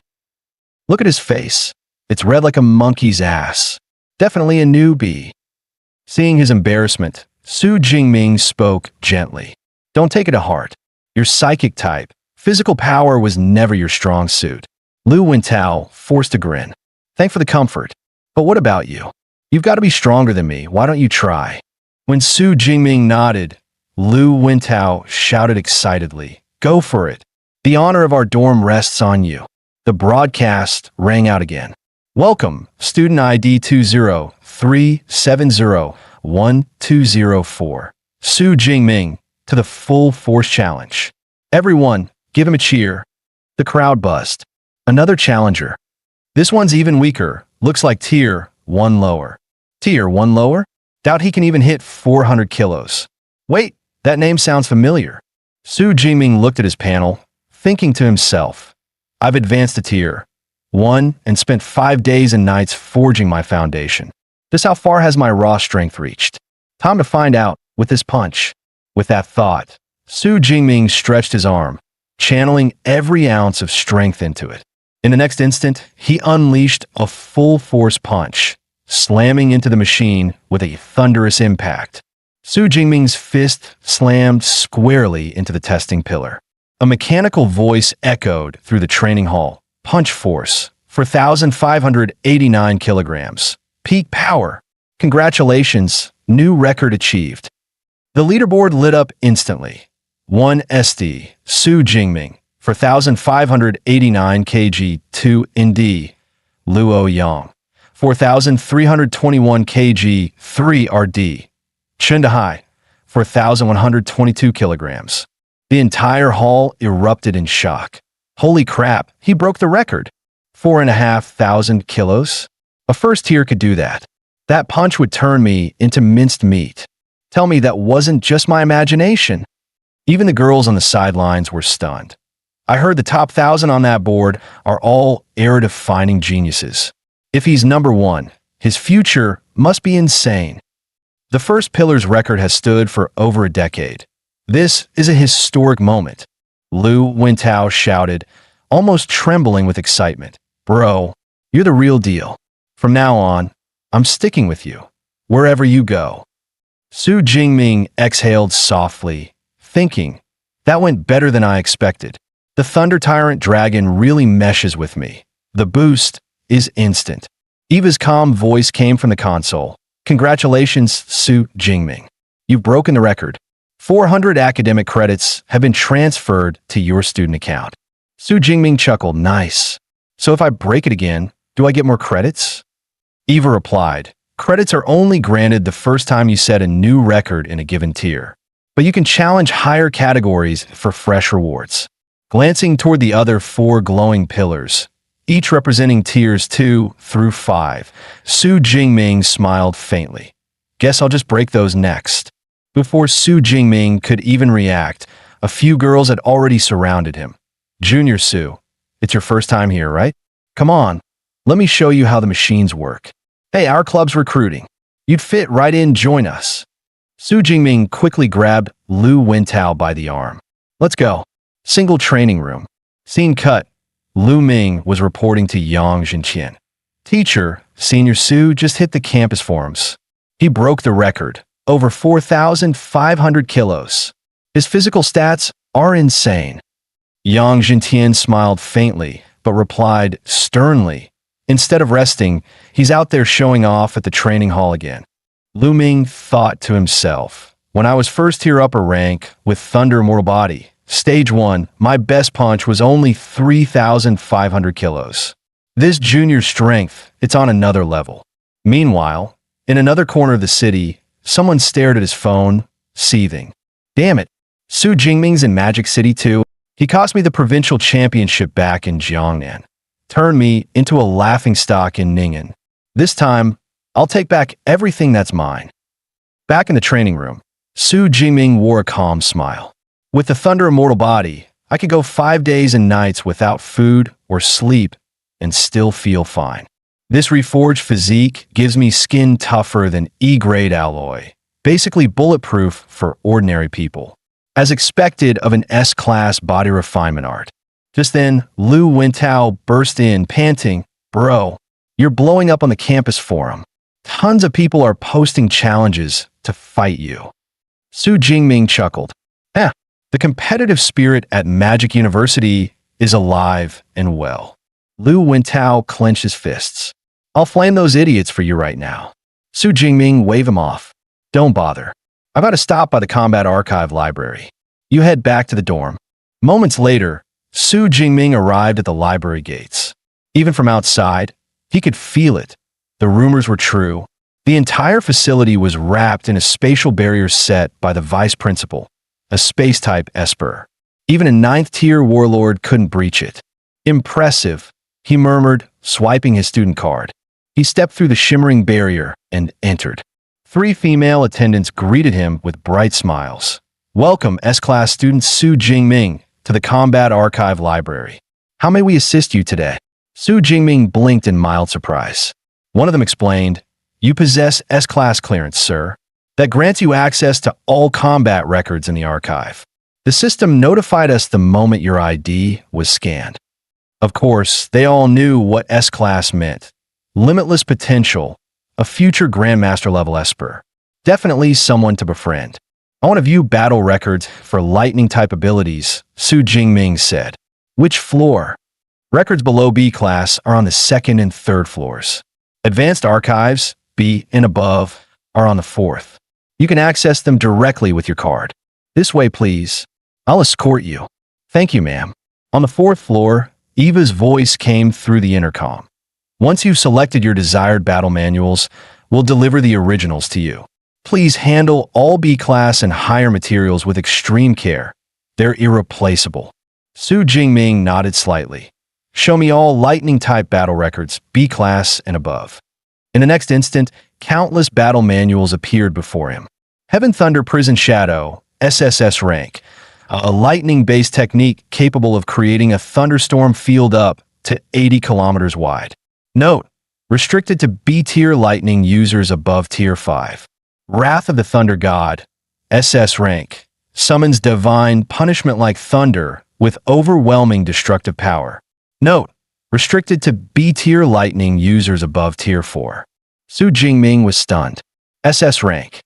Look at his face. It's red like a monkey's ass. Definitely a newbie. Seeing his embarrassment, Su Jingming spoke gently. Don't take it to heart. You're psychic type. Physical power was never your strong suit. Lu Wintao forced a grin. Thanks for the comfort. But what about you? You've got to be stronger than me. Why don't you try? When Su Jingming nodded, Lu Wintao shouted excitedly, Go for it. The honor of our dorm rests on you. The broadcast rang out again. Welcome, student ID 203701204. Su Jingming, to the full force challenge. Everyone, give him a cheer. The crowd buzzed. Another challenger. This one's even weaker. Looks like tier 1 lower. Tier 1 lower? Doubt he can even hit 400 kilos. Wait, that name sounds familiar. Su Jingming looked at his panel, thinking to himself, I've advanced a tier 1 and spent 5 days and nights forging my foundation. Just how far has my raw strength reached? Time to find out with this punch. With that thought, Su Jingming stretched his arm, channeling every ounce of strength into it. In the next instant, he unleashed a full-force punch, slamming into the machine with a thunderous impact. Su Jingming's fist slammed squarely into the testing pillar. A mechanical voice echoed through the training hall. Punch force, 4,589 kilograms. Peak power. Congratulations, new record achieved. The leaderboard lit up instantly. 1 SD, Su Jingming, 4,589 kg. 2 ND, Luo Yang, 4,321 kg. 3 RD, Chen Dehai, 4,122 kilograms. The entire hall erupted in shock. Holy crap, he broke the record. 4,500 kilos? A first tier could do that. That punch would turn me into minced meat. Tell me that wasn't just my imagination. Even the girls on the sidelines were stunned. I heard the top 1,000 on that board are all era-defining geniuses. If he's number 1, his future must be insane. The first pillar's record has stood for over a decade. This is a historic moment. Lu Wintao shouted, almost trembling with excitement. Bro, you're the real deal. From now on, I'm sticking with you, wherever you go. Su Jingming exhaled softly, thinking, that went better than I expected. The Thunder Tyrant Dragon really meshes with me. The boost is instant. Eva's calm voice came from the console. Congratulations, Su Jingming. You've broken the record. 400 academic credits have been transferred to your student account. Su Jingming chuckled, nice. So if I break it again, do I get more credits? Eva replied, credits are only granted the first time you set a new record in a given tier. But you can challenge higher categories for fresh rewards. Glancing toward the other 4 glowing pillars, each representing tiers 2 through 5, Su Jingming smiled faintly. Guess I'll just break those next. Before Su Jingming could even react, a few girls had already surrounded him. Junior Su, it's your first time here, right? Come on, let me show you how the machines work. Hey, our club's recruiting. You'd fit right in, join us. Su Jingming quickly grabbed Lu Wintao by the arm. Let's go. Single training room. Scene cut. Lu Ming was reporting to Yang Zhenqian. Teacher, Senior Su just hit the campus forums. He broke the record. Over 4,500 kilos. His physical stats are insane. Yang Zhenqian smiled faintly, but replied sternly. Instead of resting, he's out there showing off at the training hall again. Lu Ming thought to himself, when I was first tier upper rank with Thunder Mortal Body, Stage 1, my best punch was only 3,500 kilos. This junior strength, it's on another level. Meanwhile, in another corner of the city, someone stared at his phone, seething. Damn it, Su Jingming's in Magic City too. He cost me the provincial championship back in Jiangnan. Turned me into a laughingstock in Ning'an. This time, I'll take back everything that's mine. Back in the training room, Su Jingming wore a calm smile. With the Thunder Immortal Body, I could go 5 days and nights without food or sleep and still feel fine. This reforged physique gives me skin tougher than E-grade alloy, basically bulletproof for ordinary people. As expected of an S-class body refinement art. Just then, Lu Wintao burst in, panting, "Bro, you're blowing up on the campus forum. Tons of people are posting challenges to fight you." Su Jingming chuckled. The competitive spirit at Magic University is alive and well. Lu Wintao clenched his fists. "I'll flame those idiots for you right now." Su Jingming waved him off. "Don't bother. I've got to stop by the Combat Archive Library. You head back to the dorm." Moments later, Su Jingming arrived at the library gates. Even from outside, he could feel it. The rumors were true. The entire facility was wrapped in a spatial barrier set by the vice principal, a space-type Esper. Even a 9th-tier warlord couldn't breach it. "Impressive," he murmured, swiping his student card. He stepped through the shimmering barrier and entered. 3 female attendants greeted him with bright smiles. "Welcome, S-Class student Su Jingming, to the Combat Archive Library. How may we assist you today?" Su Jingming blinked in mild surprise. One of them explained, "You possess S-Class clearance, sir. That grants you access to all combat records in the archive. The system notified us the moment your ID was scanned." Of course, they all knew what S-Class meant. Limitless potential, a future Grandmaster level Esper. Definitely someone to befriend. "I want to view battle records for lightning-type abilities," Su Jingming said. "Which floor?" "Records below B class are on the 2nd and 3rd floors. Advanced archives, B and above, are on the 4th. You can access them directly with your card. This way, please. I'll escort you." "Thank you, ma'am." On the 4th floor, Eva's voice came through the intercom. "Once you've selected your desired battle manuals, we'll deliver the originals to you. Please handle all B-class and higher materials with extreme care. They're irreplaceable." Su Jingming nodded slightly. "Show me all lightning-type battle records, B-class and above." In the next instant, countless battle manuals appeared before him. Heaven Thunder Prison Shadow, SSS rank, a lightning-based technique capable of creating a thunderstorm field up to 80 kilometers wide. Note: restricted to B-tier lightning users above Tier 5. Wrath of the Thunder God, SS rank, summons divine punishment like thunder with overwhelming destructive power. Note: restricted to B-tier lightning users above Tier 4. Su Jingming was stunned. SS rank.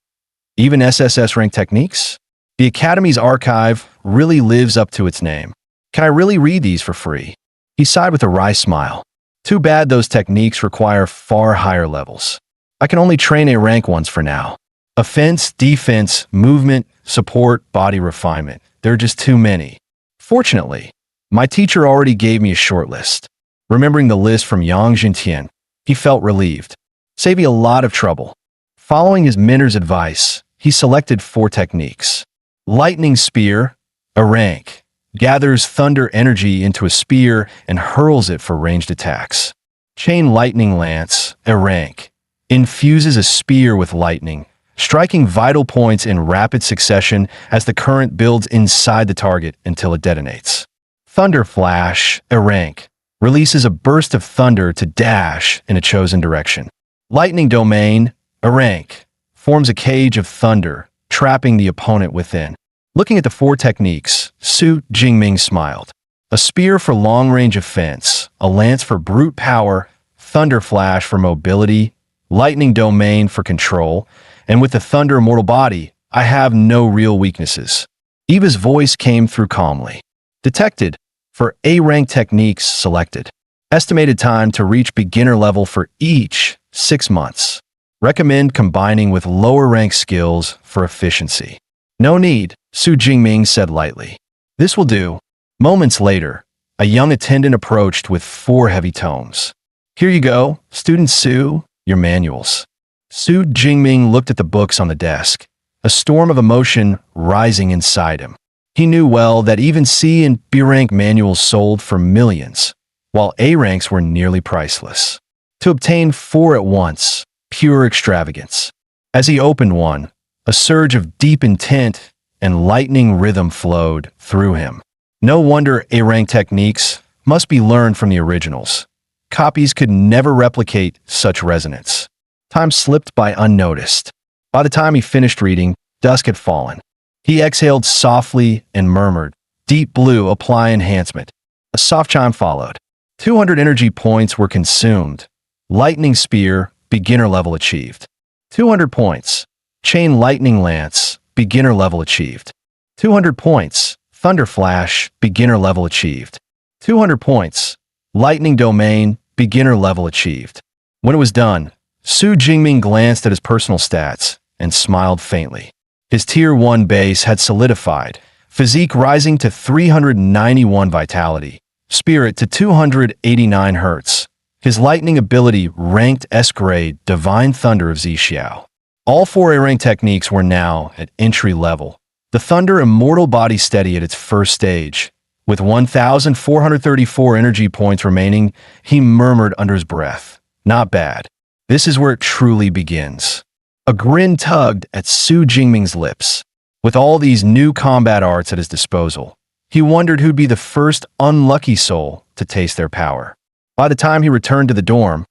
Even SSS rank techniques? The Academy's archive really lives up to its name. Can I really read these for free? He sighed with a wry smile. Too bad those techniques require far higher levels. I can only train A rank ones for now. Offense, defense, movement, support, body refinement. There are just too many. Fortunately, my teacher already gave me a short list. Remembering the list from Yang Jintian, he felt relieved. Saving a lot of trouble. Following his mentor's advice, he selected 4 techniques. Lightning Spear, a rank, gathers thunder energy into a spear and hurls it for ranged attacks. Chain Lightning Lance, a rank, infuses a spear with lightning, striking vital points in rapid succession as the current builds inside the target until it detonates. Thunder Flash, a rank, releases a burst of thunder to dash in a chosen direction. Lightning Domain, a rank, forms a cage of thunder, trapping the opponent within. Looking at the 4 techniques, Su Jingming smiled. A spear for long-range offense, a lance for brute power, thunder flash for mobility, lightning domain for control, and with the thunder immortal body, I have no real weaknesses. Eva's voice came through calmly. Detected. For A-rank techniques selected. Estimated time to reach beginner level for each, 6 months. Recommend combining with lower rank skills for efficiency. No need, Su Jingming said lightly. This will do. Moments later, a young attendant approached with 4 heavy tomes. Here you go, student Su, your manuals. Su Jingming looked at the books on the desk, a storm of emotion rising inside him. He knew well that even C and B rank manuals sold for millions, while A ranks were nearly priceless. To obtain 4 at once, pure extravagance. As he opened one, a surge of deep intent and lightning rhythm flowed through him. No wonder A-rank techniques must be learned from the originals. Copies could never replicate such resonance. Time slipped by unnoticed. By the time he finished reading, dusk had fallen. He exhaled softly and murmured, "Deep Blue, apply enhancement." A soft chime followed. 200 energy points were consumed. Lightning Spear, beginner level achieved. 200 points. Chain Lightning Lance, beginner level achieved. 200 points. Thunder Flash, beginner level achieved. 200 points. Lightning Domain, beginner level achieved. When it was done, Su Jingming glanced at his personal stats and smiled faintly. His Tier 1 base had solidified, physique rising to 391 vitality, spirit to 289 hertz. His lightning ability ranked S-grade Divine Thunder of Zixiao. All 4 A-rank techniques were now at entry level. The Thunder Immortal Body Steady at its first stage. With 1,434 energy points remaining, he murmured under his breath, "Not bad. This is where it truly begins." A grin tugged at Su Jingming's lips. With all these new combat arts at his disposal, he wondered who'd be the first unlucky soul to taste their power. By the time he returned to the dorm,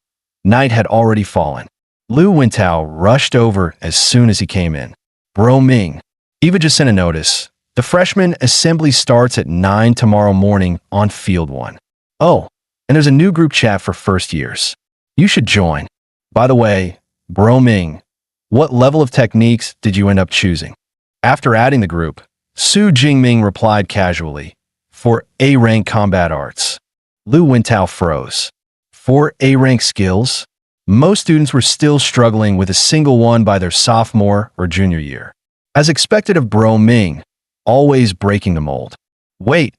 night had already fallen. Lu Wintao rushed over as soon as he came in. "Bro Ming, Eva just sent a notice. The freshman assembly starts at 9 tomorrow morning on Field 1. Oh, and there's a new group chat for first years. You should join. By the way, Bro Ming, what level of techniques did you end up choosing?" After adding the group, Su Jingming replied casually, "For A-rank combat arts." Lu Wintao froze. 4 A-rank skills? Most students were still struggling with a single one by their sophomore or junior year. As expected of Bro Ming, always breaking the mold. Wait,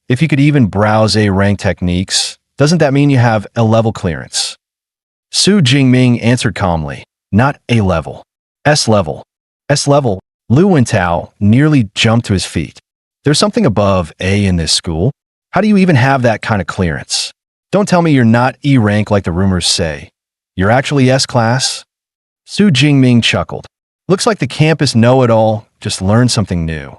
if you could even browse A-rank techniques, doesn't that mean you have A-level clearance? Su Jingming answered calmly, "Not A-level. S-level." S-level? Lu Wintao nearly jumped to his feet. "There's something above A in this school? How do you even have that kind of clearance? Don't tell me you're not E-rank like the rumors say. You're actually S-class?" Su Jingming chuckled. "Looks like the campus know-it-all just learned something new."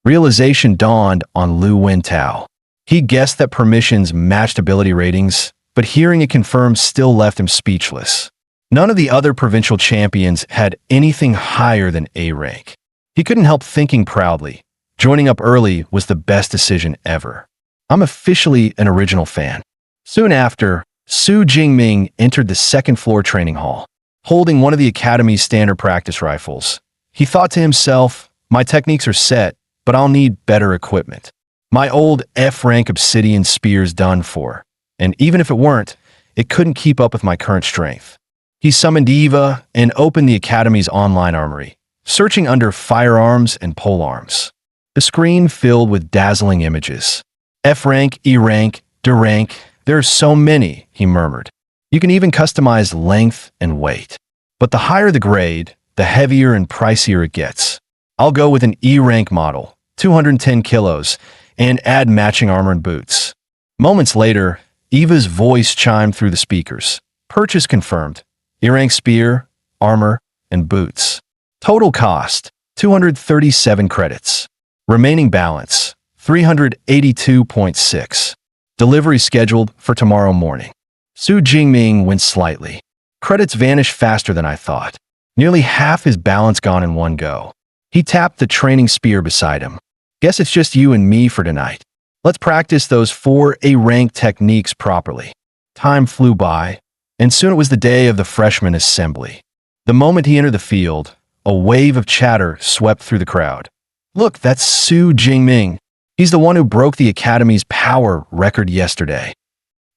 Realization dawned on Lu Wintao. He guessed that permissions matched ability ratings, but hearing it confirmed still left him speechless. None of the other provincial champions had anything higher than A-rank. He couldn't help thinking proudly, joining up early was the best decision ever. I'm officially an original fan. Soon after, Su Jingming entered the second-floor training hall, holding one of the academy's standard practice rifles. He thought to himself, "My techniques are set, but I'll need better equipment. My old F-rank obsidian spear's done for, and even if it weren't, it couldn't keep up with my current strength." He summoned Eva and opened the academy's online armory, searching under firearms and polearms. The screen filled with dazzling images. F-rank, E-rank, D-rank, there are so many, he murmured. You can even customize length and weight. But the higher the grade, the heavier and pricier it gets. I'll go with an E-rank model, 210 kilos, and add matching armor and boots. Moments later, Eva's voice chimed through the speakers. Purchase confirmed. E-rank spear, armor, and boots. Total cost, 237 credits. Remaining balance, 382.6. Delivery scheduled for tomorrow morning. Su Jingming winced slightly. Credits vanished faster than I thought. Nearly half his balance gone in one go. He tapped the training spear beside him. Guess it's just you and me for tonight. Let's practice those 4 A-rank techniques properly. Time flew by, and soon it was the day of the freshman assembly. The moment he entered the field, a wave of chatter swept through the crowd. Look, that's Su Jingming. He's the one who broke the academy's power record yesterday.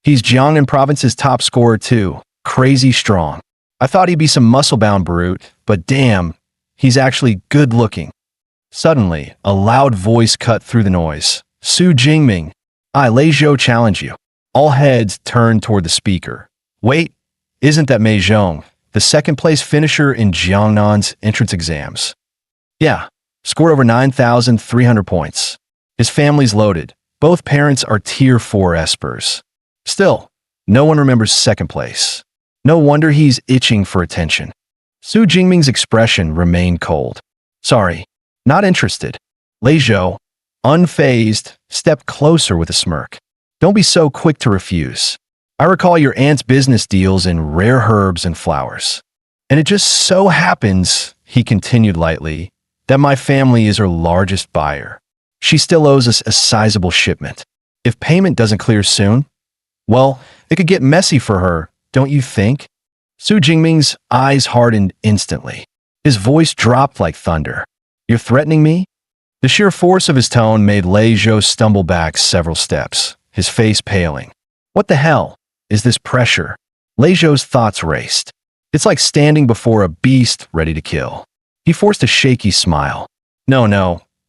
He's Jiangnan province's top scorer too. Crazy strong. I thought he'd be some muscle-bound brute, but damn, he's actually good-looking. Suddenly, a loud voice cut through the noise. Su Jingming, I, Lei Zhou, challenge you. All heads turned toward the speaker. Wait, isn't that Mei Zhong, the second-place finisher in Jiangnan's entrance exams? Yeah, scored over 9,300 points. His family's loaded. Both parents are Tier 4 espers. Still, no one remembers second place. No wonder he's itching for attention. Su Jingming's expression remained cold. Sorry, not interested. Lei Zhou, unfazed, stepped closer with a smirk. Don't be so quick to refuse. I recall your aunt's business deals in rare herbs and flowers. And it just so happens, he continued lightly, that my family is her largest buyer. She still owes us a sizable shipment. If payment doesn't clear soon, well, it could get messy for her, don't you think? Su Jingming's eyes hardened instantly. His voice dropped like thunder. You're threatening me? The sheer force of his tone made Lei Zhou stumble back several steps, his face paling. What the hell is this pressure? Lei Zhou's thoughts raced. It's like standing before a beast ready to kill. He forced a shaky smile. No,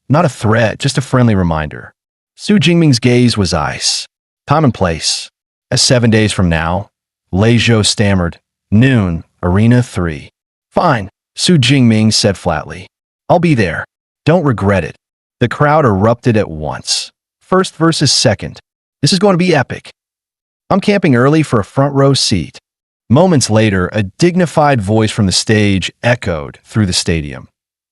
not a threat, just a friendly reminder. Su Jingming's gaze was ice. Time and place. As 7 days from now, Lei Zhou stammered. Noon, Arena 3. Fine, Su Jingming said flatly. I'll be there. Don't regret it. The crowd erupted at once. First versus second. This is going to be epic. I'm camping early for a front row seat. Moments later, a dignified voice from the stage echoed through the stadium.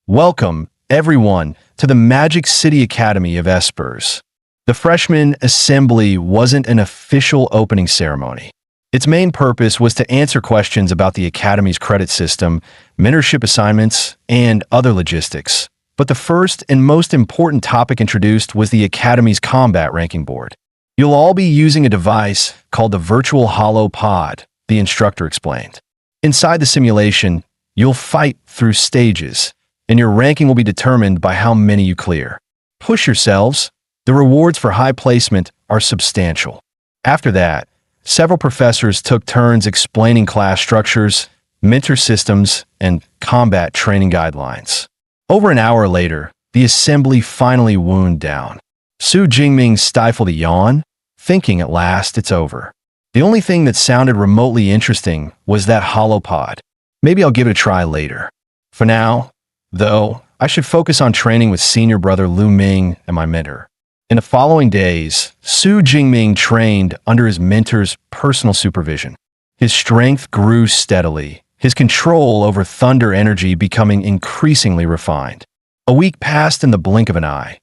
Welcome, everyone, to the Magic City Academy of Espers. The freshman assembly wasn't an official opening ceremony. Its main purpose was to answer questions about the Academy's credit system, mentorship assignments, and other logistics. But the first and most important topic introduced was the Academy's combat ranking board. You'll all be using a device called the Virtual Hollow Pod, the instructor explained. Inside the simulation, you'll fight through stages, and your ranking will be determined by how many you clear. Push yourselves. The rewards for high placement are substantial. After that, several professors took turns explaining class structures, mentor systems, and combat training guidelines. Over an hour later, the assembly finally wound down. Su Jingming stifled a yawn, thinking at last it's over. The only thing that sounded remotely interesting was that holopod. Maybe I'll give it a try later. For now, though, I should focus on training with senior brother Lu Ming and my mentor. In the following days, Su Jingming trained under his mentor's personal supervision. His strength grew steadily, his control over thunder energy becoming increasingly refined. A week passed in the blink of an eye.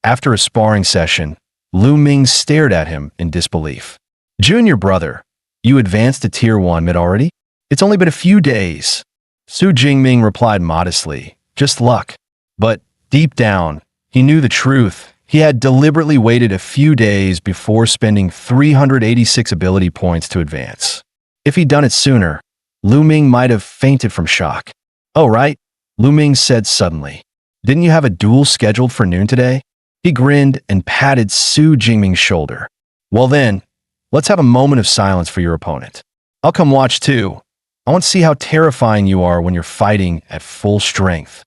After a sparring session, Lu Ming stared at him in disbelief. Junior brother, you advanced to Tier 1 mid already? It's only been a few days. Su Jingming replied modestly, just luck. But deep down, he knew the truth. He had deliberately waited a few days before spending 386 ability points to advance. If he'd done it sooner, Lu Ming might have fainted from shock. Oh, right, Lu Ming said suddenly. Didn't you have a duel scheduled for noon today? He grinned and patted Su Jingming's shoulder. Well then, let's have a moment of silence for your opponent. I'll come watch too. I want to see how terrifying you are when you're fighting at full strength.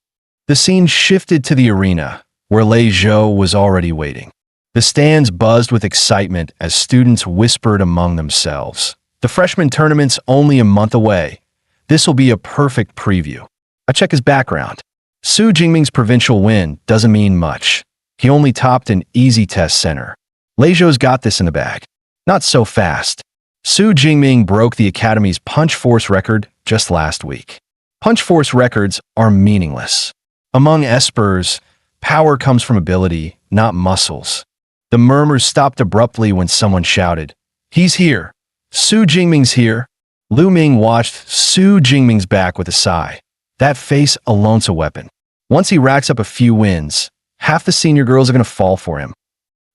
The scene shifted to the arena, where Lei Zhou was already waiting. The stands buzzed with excitement as students whispered among themselves. The freshman tournament's only a month away. This will be a perfect preview. I check his background. Su Jingming's provincial win doesn't mean much. He only topped an easy test center. Lei Zhou's got this in the bag. Not so fast. Su Jingming broke the Academy's punch force record just last week. Punch force records are meaningless. Among espers, power comes from ability, not muscles. The murmurs stopped abruptly when someone shouted, He's here! Su Jingming's here! Lu Ming watched Su Jingming's back with a sigh. That face alone's a weapon. Once he racks up a few wins, half the senior girls are going to fall for him.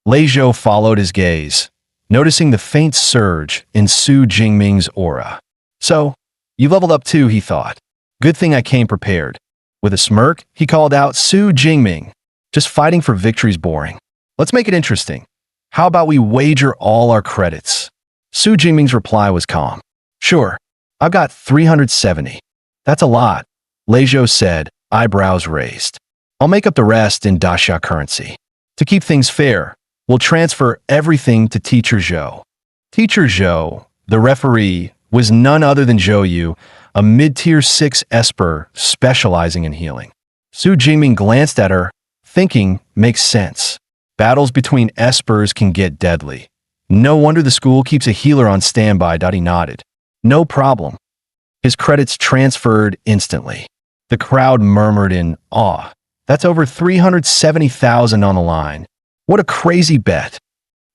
Lei Zhou followed his gaze, noticing the faint surge in Su Jingming's aura. So, you leveled up too, he thought. Good thing I came prepared. With a smirk, he called out, Su Jingming. Just fighting for victory's boring. Let's make it interesting. How about we wager all our credits? Su Jingming's reply was calm. Sure, I've got 370. That's a lot, Lei Zhou said, eyebrows raised. I'll make up the rest in Daxia currency. To keep things fair, we'll transfer everything to Teacher Zhou. Teacher Zhou, the referee, was none other than Zhou Yu, a mid-tier 6 esper specializing in healing. Su Jingming glanced at her, thinking, makes sense. Battles between espers can get deadly. No wonder the school keeps a healer on standby. He nodded. No problem. His credits transferred instantly. The crowd murmured in awe. That's over 370,000 on the line. What a crazy bet.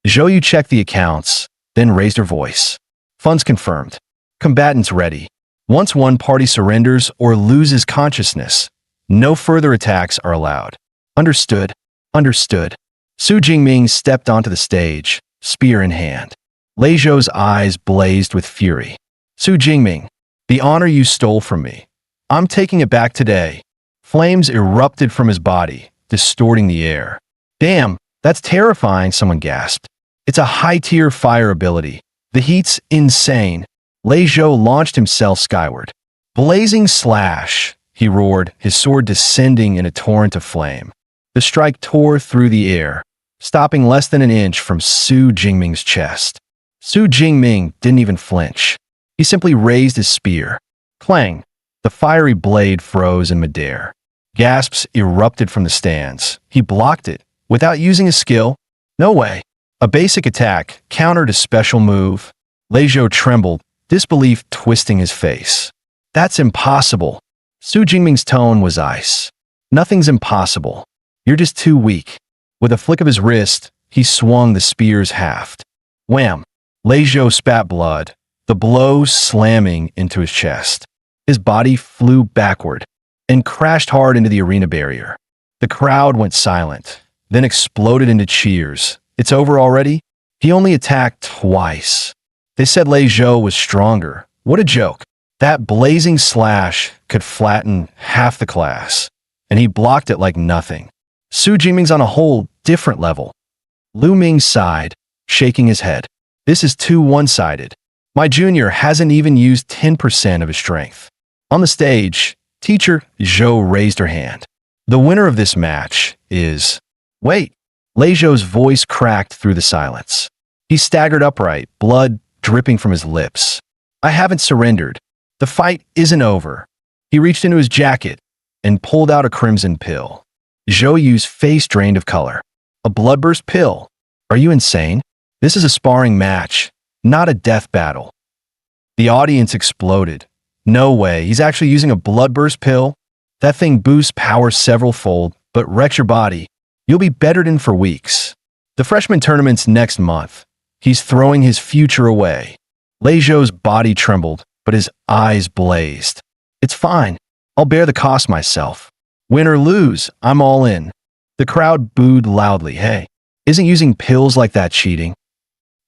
Zhou Yu checked the accounts, then raised her voice. Funds confirmed. Combatants ready. Once one party surrenders or loses consciousness, no further attacks are allowed. Understood. Understood. Su Jingming stepped onto the stage, spear in hand. Lei Zhou's eyes blazed with fury. Su Jingming, the honor you stole from me. I'm taking it back today. Flames erupted from his body, distorting the air. Damn, that's terrifying, someone gasped. It's a high-tier fire ability. The heat's insane. Lei Zhou launched himself skyward. Blazing slash, he roared, his sword descending in a torrent of flame. The strike tore through the air, stopping less than an inch from Su Jingming's chest. Su Jingming didn't even flinch. He simply raised his spear. Clang! The fiery blade froze in midair. Gasps erupted from the stands. He blocked it, without using his skill. No way. A basic attack, countered a special move. Lei Zhou trembled, disbelief twisting his face. That's impossible. Su Jingming's tone was ice. Nothing's impossible. You're just too weak. With a flick of his wrist, he swung the spear's haft. Wham! Lei Zhou spat blood, the blow slamming into his chest. His body flew backward and crashed hard into the arena barrier. The crowd went silent, then exploded into cheers. It's over already? He only attacked twice. They said Lei Zhou was stronger. What a joke. That blazing slash could flatten half the class, and he blocked it like nothing. Su Jingming's on a whole different level. Lu Ming sighed, shaking his head. This is too one-sided. My junior hasn't even used 10% of his strength. On the stage, teacher Zhou raised her hand. The winner of this match is... Wait! Lei Zhou's voice cracked through the silence. He staggered upright, blood dripping from his lips. I haven't surrendered. The fight isn't over. He reached into his jacket and pulled out a crimson pill. Zhou Yu's face drained of color. A bloodburst pill? Are you insane? This is a sparring match, not a death battle. The audience exploded. No way, he's actually using a bloodburst pill? That thing boosts power several-fold, but wrecks your body. You'll be bettered in for weeks. The freshman tournament's next month. He's throwing his future away. Lei Zhou's body trembled, but his eyes blazed. It's fine. I'll bear the cost myself. Win or lose, I'm all in. The crowd booed loudly. Hey, isn't using pills like that cheating?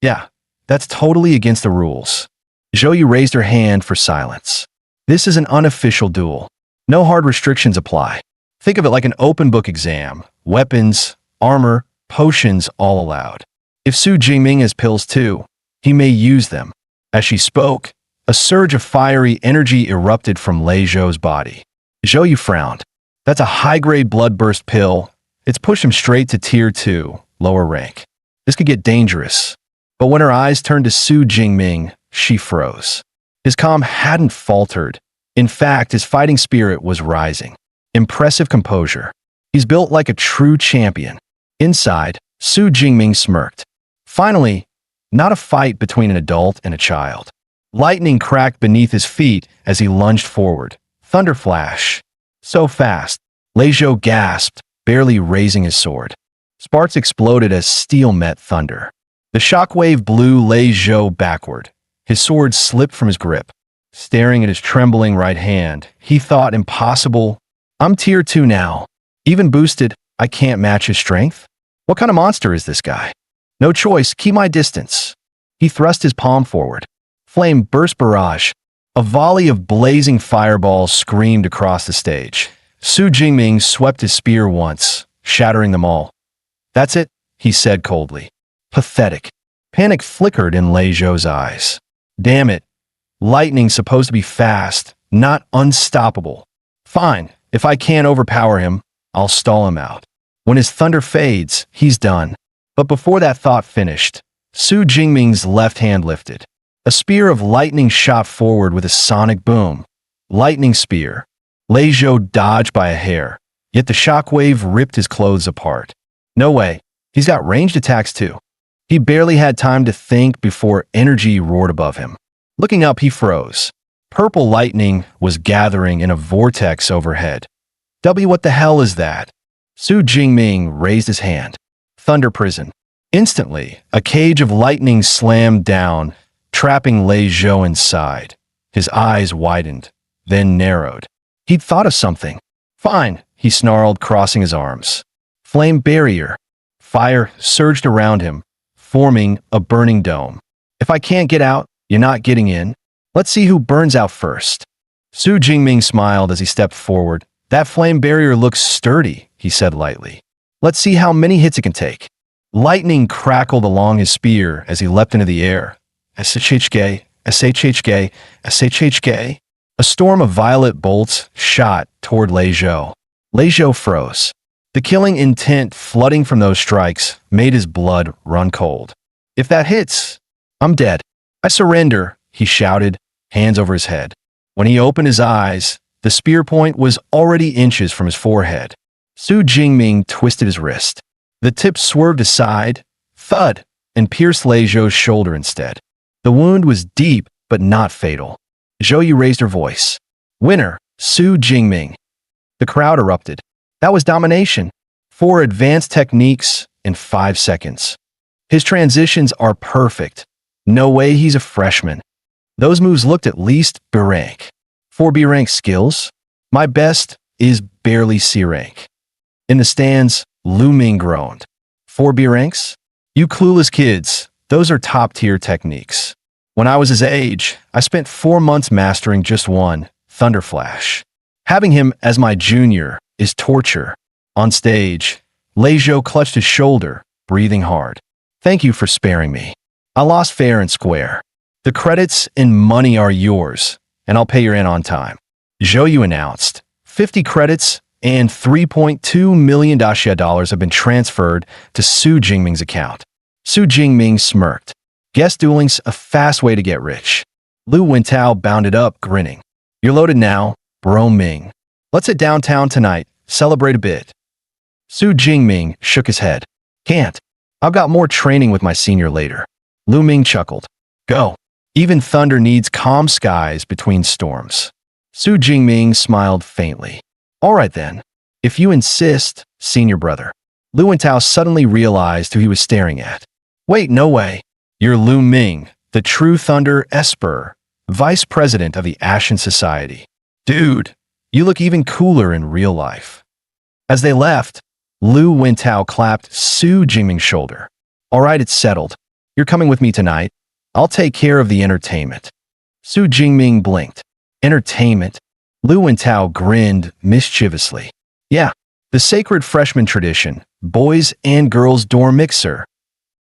Yeah, that's totally against the rules. Zhou Yu raised her hand for silence. This is an unofficial duel. No hard restrictions apply. Think of it like an open book exam. Weapons, armor, potions all allowed. If Su Jingming has pills too, he may use them. As she spoke, a surge of fiery energy erupted from Lei Zhou's body. Zhou Yu frowned. That's a high-grade bloodburst pill. It's pushed him straight to Tier 2, lower rank. This could get dangerous. But when her eyes turned to Su Jingming, she froze. His calm hadn't faltered. In fact, his fighting spirit was rising. Impressive composure. He's built like a true champion. Inside, Su Jingming smirked. Finally, not a fight between an adult and a child. Lightning cracked beneath his feet as he lunged forward. Thunder flash. So fast, Lei Zhou gasped, barely raising his sword. Sparks exploded as steel met thunder. The shockwave blew Lei Zhou backward. His sword slipped from his grip. Staring at his trembling right hand, he thought impossible. I'm Tier 2 now. Even boosted, I can't match his strength? What kind of monster is this guy? No choice, keep my distance. He thrust his palm forward. Flame burst barrage. A volley of blazing fireballs screamed across the stage. Su Jingming swept his spear once, shattering them all. That's it, he said coldly. Pathetic. Panic flickered in Lei Zhou's eyes. Damn it. Lightning's supposed to be fast, not unstoppable. Fine, if I can't overpower him, I'll stall him out. When his thunder fades, he's done. But before that thought finished, Su Jingming's left hand lifted. A spear of lightning shot forward with a sonic boom. Lightning spear. Lei Zhou dodged by a hair, yet the shockwave ripped his clothes apart. No way, he's got ranged attacks too. He barely had time to think before energy roared above him. Looking up, he froze. Purple lightning was gathering in a vortex overhead. What the hell is that? Su Jingming raised his hand. Thunder prison. Instantly, a cage of lightning slammed down, trapping Lei Zhou inside. His eyes widened, then narrowed. He'd thought of something. Fine, he snarled, crossing his arms. Flame barrier. Fire surged around him, forming a burning dome. If I can't get out, you're not getting in. Let's see who burns out first. Su Jingming smiled as he stepped forward. That flame barrier looks sturdy, he said lightly. Let's see how many hits it can take. Lightning crackled along his spear as he leapt into the air. SHHK, SHHK, SHHK. A storm of violet bolts shot toward Lei Zhou. Lei Zhou froze. The killing intent flooding from those strikes made his blood run cold. If that hits, I'm dead. I surrender, he shouted, hands over his head. When he opened his eyes, the spear point was already inches from his forehead. Su Jingming twisted his wrist. The tip swerved aside, thud, and pierced Lei Zhou's shoulder instead. The wound was deep, but not fatal. Zhou Yu raised her voice. Winner, Su Jingming. The crowd erupted. That was domination. 4 advanced techniques in 5 seconds. His transitions are perfect. No way he's a freshman. Those moves looked at least B rank. 4 B rank skills? My best is barely C rank. In the stands, Lu Ming groaned. 4 B ranks? You clueless kids, those are top-tier techniques. When I was his age, I spent 4 months mastering just one, Thunder Flash. Having him as my junior is torture. On stage, Lei Zhou clutched his shoulder, breathing hard. Thank you for sparing me. I lost fair and square. The credits and money are yours, and I'll pay your in on time. Zhou Yu announced. 50 credits and $3.2 million have been transferred to Su Jingming's account. Su Jingming smirked. Guess dueling's a fast way to get rich. Lu Wintao bounded up, grinning. You're loaded now, Bro Ming. Let's hit downtown tonight, celebrate a bit. Su Jingming shook his head. Can't. I've got more training with my senior later. Lu Ming chuckled. Go. Even thunder needs calm skies between storms. Su Jingming smiled faintly. All right then. If you insist, senior brother. Lu Wintao suddenly realized who he was staring at. Wait, no way. You're Lu Ming, the true Thunder Esper, vice president of the Ashen Society. Dude, you look even cooler in real life. As they left, Lu Wintao clapped Su Jingming's shoulder. All right, it's settled. You're coming with me tonight. I'll take care of the entertainment. Su Jingming blinked. Entertainment? Lu Wintao grinned mischievously. Yeah, the sacred freshman tradition, boys and girls dorm mixer.